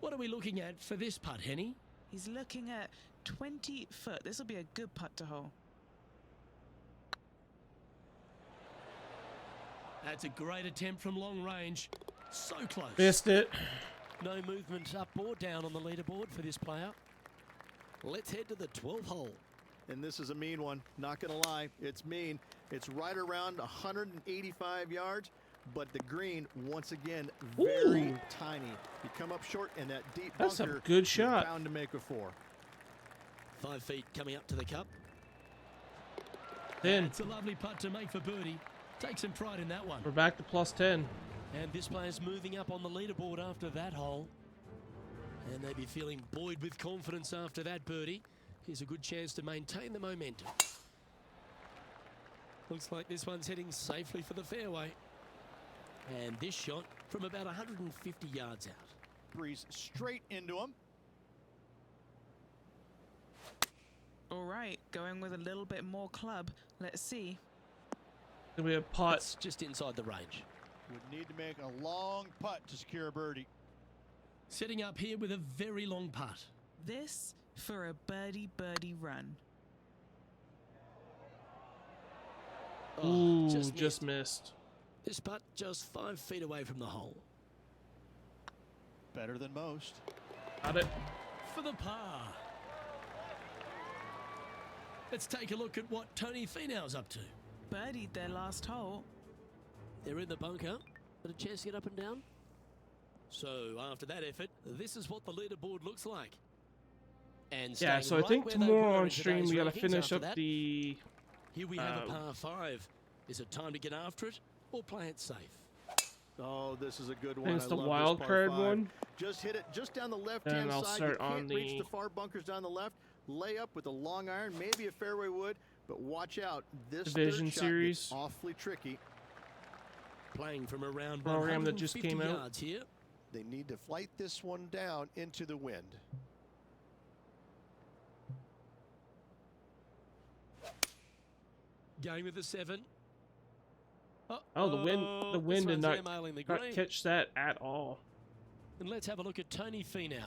What are we looking at for this putt, Henny? He's looking at 20 foot. This will be a good putt to hole. That's a great attempt from long range. So close. Missed it. No movement up or down on the leaderboard for this player. Let's head to the 12th hole. And this is a mean one. Not going to lie. It's mean. It's right around 185 yards. But the green, once again, very Ooh. tiny. You come up short in that deep That's bunker. a good you're shot. bound to make a 4. 5 feet coming up to the cup. Then It's a lovely putt to make for birdie. Take some pride in that one. we're back to plus 10. And this player's moving up on the leaderboard after that hole. And they'd be feeling buoyed with confidence after that birdie. Here's a good chance to maintain the momentum. Looks like this one's heading safely for the fairway. And this shot from about 150 yards out. Breeze straight into him. All right, going with a little bit more club. Let's see. Gonna be a putt. It's just inside the range. Would need to make a long putt to secure a birdie. Setting up here with a very long putt. This for a birdie run. Ooh, just just missed. missed. This putt just 5 feet away from the hole. Better than most. Got it. For the par. Let's take a look at what Tony Finau's up to. Birdied their last hole. They're in the bunker, but a chance to get up and down. So after that effort, this is what the leaderboard looks like. And Yeah, staying so I right think where they tomorrow were on in stream today's we gotta rankings finish after up that, the. Here we have a par 5. Is it time to get after it or play it safe? Oh, this is a good I one. think it's the love wild this card par 5. one. Just hit it just down the Then left-hand I'll side. start You can't on reach the- the far bunkers down the left. Lay up with a long iron, maybe a fairway wood, but watch out. This Division third shot series. gets awfully tricky. Playing from around Program that just 150 came out. yards here. They need to flight this one down into the wind. Going with the 7. Oh, the wind. The wind this did one's not airmailing the not green. catch that at all. And let's have a look at Tony Finau.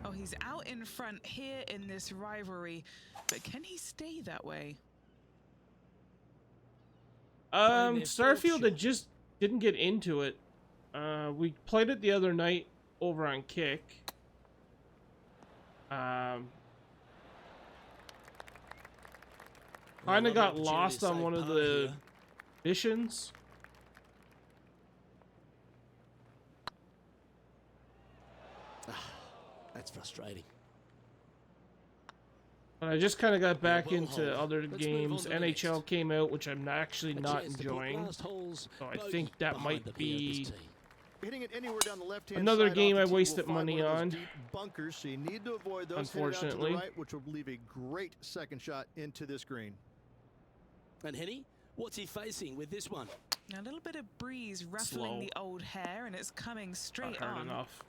Oh, he's out in front here in this rivalry, but can he stay that way? their fourth Starfield shot. just didn't get into it. We played it the other night over on Kick. Kind of got lost on one of the missions. That's frustrating. But I just kind of got back well, into hold. other Let's move games. on to the next. NHL came out, which I'm actually A not chance to put enjoying. last holes So I bogey think that behind might them here at this be tee. Hitting it anywhere down the left-hand another side game off I the tee will wasted find money one of those on. deep bunkers, so you need to avoid those. Unfortunately. Hit it out to the right, which will leave a great second shot into this green. And Henny, what's he facing with this one? A little bit of breeze ruffling Slow. the old hair, and it's coming Not straight hard on. enough.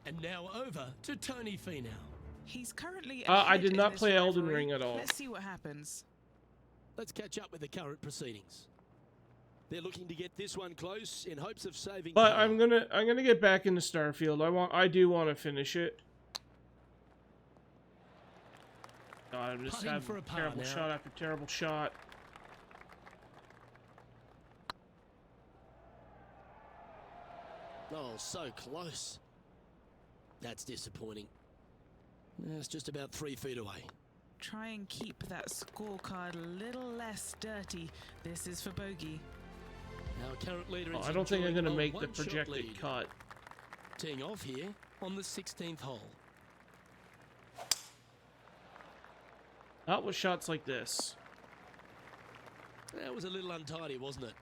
And now over to Tony Finau. He's currently I ahead did in not this play Elden rivalry. Ring at all. Let's see what happens. Let's catch up with the current proceedings. They're looking to get this one close in hopes of saving. But par. I'm gonna get back into Starfield. I do want to finish it. God, I'm just Putting having for a par terrible now. shot after terrible shot. Oh, so close. That's disappointing. It's just about 3 feet away. Try and keep that scorecard a little less dirty. This is for bogey. Our current leader is I don't think I'm going to enjoying a make the one-shot projected lead. cut. Teeing off here on the 16th hole. Not with shots like this. That was a little untidy, wasn't it?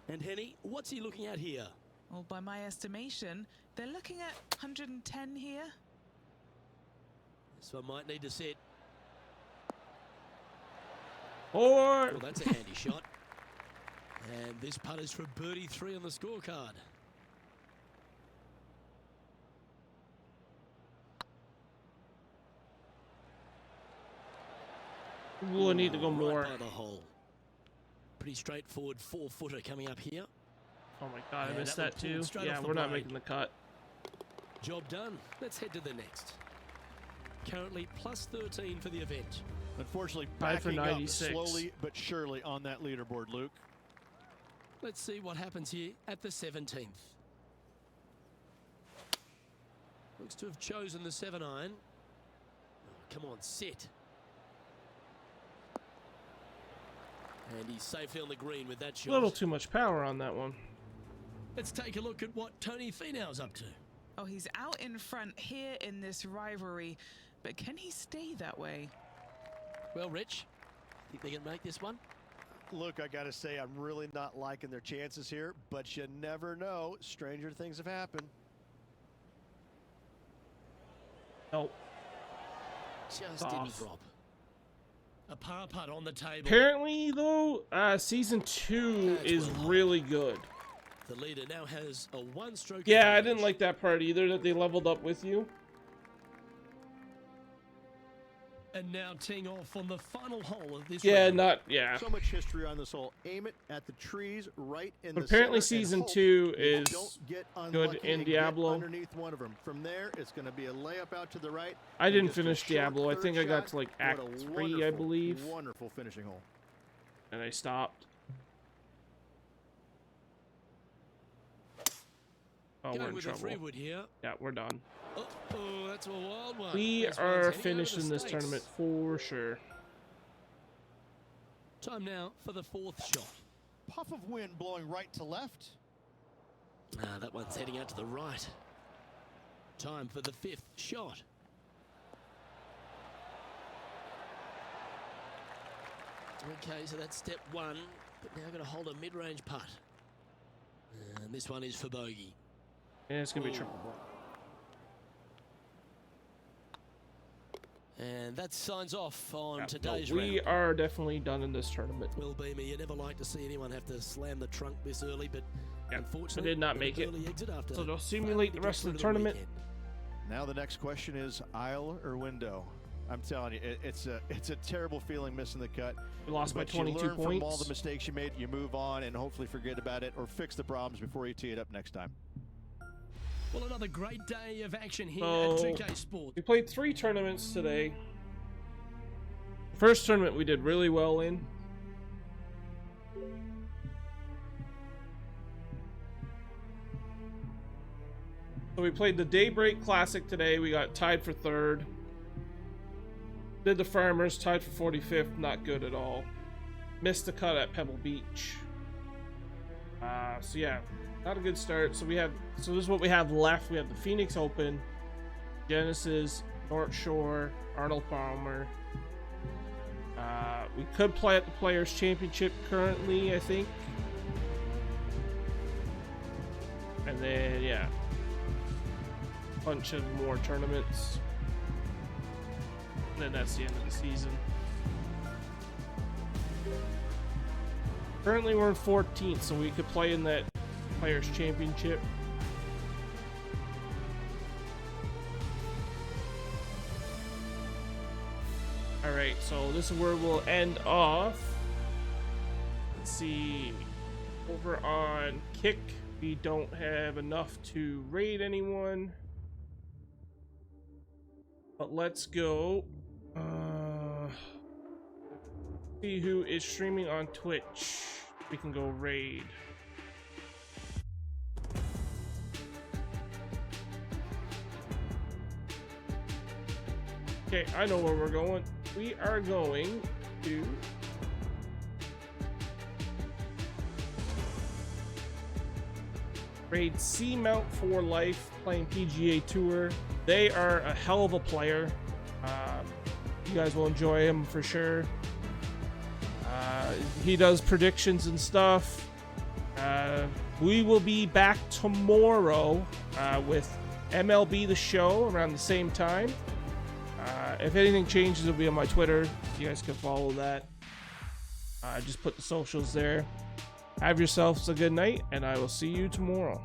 And Henny, what's he looking at here? Well, by my estimation, they're looking at 110 here. This one might need to set. Or Well, that's a handy shot. And this putt is for birdie 3 on the scorecard. we'll need to go Right more. by the hole. Pretty straightforward 4-footer coming up here. Oh my god, I Yeah, missed that that one pulled too. straight Yeah, off the we're not blade. making the cut. Job done. Let's head to the next. Currently plus 13 for the event. Unfortunately, Tied for backing up 96. slowly but surely on that leaderboard, Luke. Let's see what happens here at the 17th. Looks to have chosen the 7-iron. Oh, come on, sit. And he's safely on the green with that A shot. little too much power on that one. Let's take a look at what Tony Finau's up to. Oh, he's out in front here in this rivalry, but can he stay that way? Well, Rich, think they can make this one? Look, I got to say, I'm really not liking their chances here, but you never know. Stranger things have happened. Nope. Just Off. didn't drop. A par putt on the table. Apparently, though, season 2 That's is well high. really good. The leader now has a 1-stroke Yeah, I advantage. didn't like that part either, that they leveled up with you. And now teeing off on the final hole of this Yeah, round. So much history on this hole. Aim it at the trees right in But the apparently center and season hope 2 you is don't get good unlucky in and get Diablo. underneath one of them. From there, it's going to be a layup out to the right. I and didn't just a finish short Diablo. I third think I got shot. to like What Act a 3, I wonderful, believe. Wonderful finishing hole. And I stopped. Oh, we're Going in with a trouble. 3-wood here. Yeah, we're done. Oh, that's a wild one. We This one's are heading over finished the in this States. tournament for sure. Time now for the 4th shot. Puff of wind blowing right to left. That one's heading out to the right. Time for the 5th shot. Okay, so that's step 1, but now going to hold a mid-range putt. And this one is for bogey. And it's going to be Ooh. triple ball. And that signs off on Yeah, today's no, we round. are definitely done in this tournament. Well, Beamer, you never like to see anyone have to slam the trunk this early, but Yeah, unfortunately, I did not an make it. early exit after So they'll failing simulate to the get rest of through the to tournament. weekend. Now the next question is aisle or window. I'm telling you, it's a terrible feeling missing the cut. We lost by But 22 you learn points. from all the mistakes you made. You move on and hopefully forget about it or fix the problems before you tee it up next time. Well, another great day of action here So, at 2K Sports. we played 3 tournaments today. First tournament we did really well in. So we played the Daybreak Classic today. We got tied for 3rd. Did the Farmers, tied for 45th. Not good at all. Missed the cut at Pebble Beach. So yeah, not a good start. So this is what we have left. We have the Phoenix Open, Genesis, North Shore, Arnold Palmer. We could play at the Players Championship currently, I think. And then, yeah, bunch of more tournaments. And then that's the end of the season. Currently we're in 14th, so we could play in that Players Championship. Alright, so this is where we'll end off. Let's see. Over on Kick, we don't have enough to raid anyone. But let's go. See who is streaming on Twitch. We can go raid. Okay, I know where we're going. We are going to raid Seamount for Life, playing PGA Tour. They are a hell of a player. You guys will enjoy him for sure. He does predictions and stuff. We will be back tomorrow with MLB The Show around the same time. If anything changes, it'll be on my Twitter. You guys can follow that. Just put the socials there. Have yourselves a good night, and I will see you tomorrow.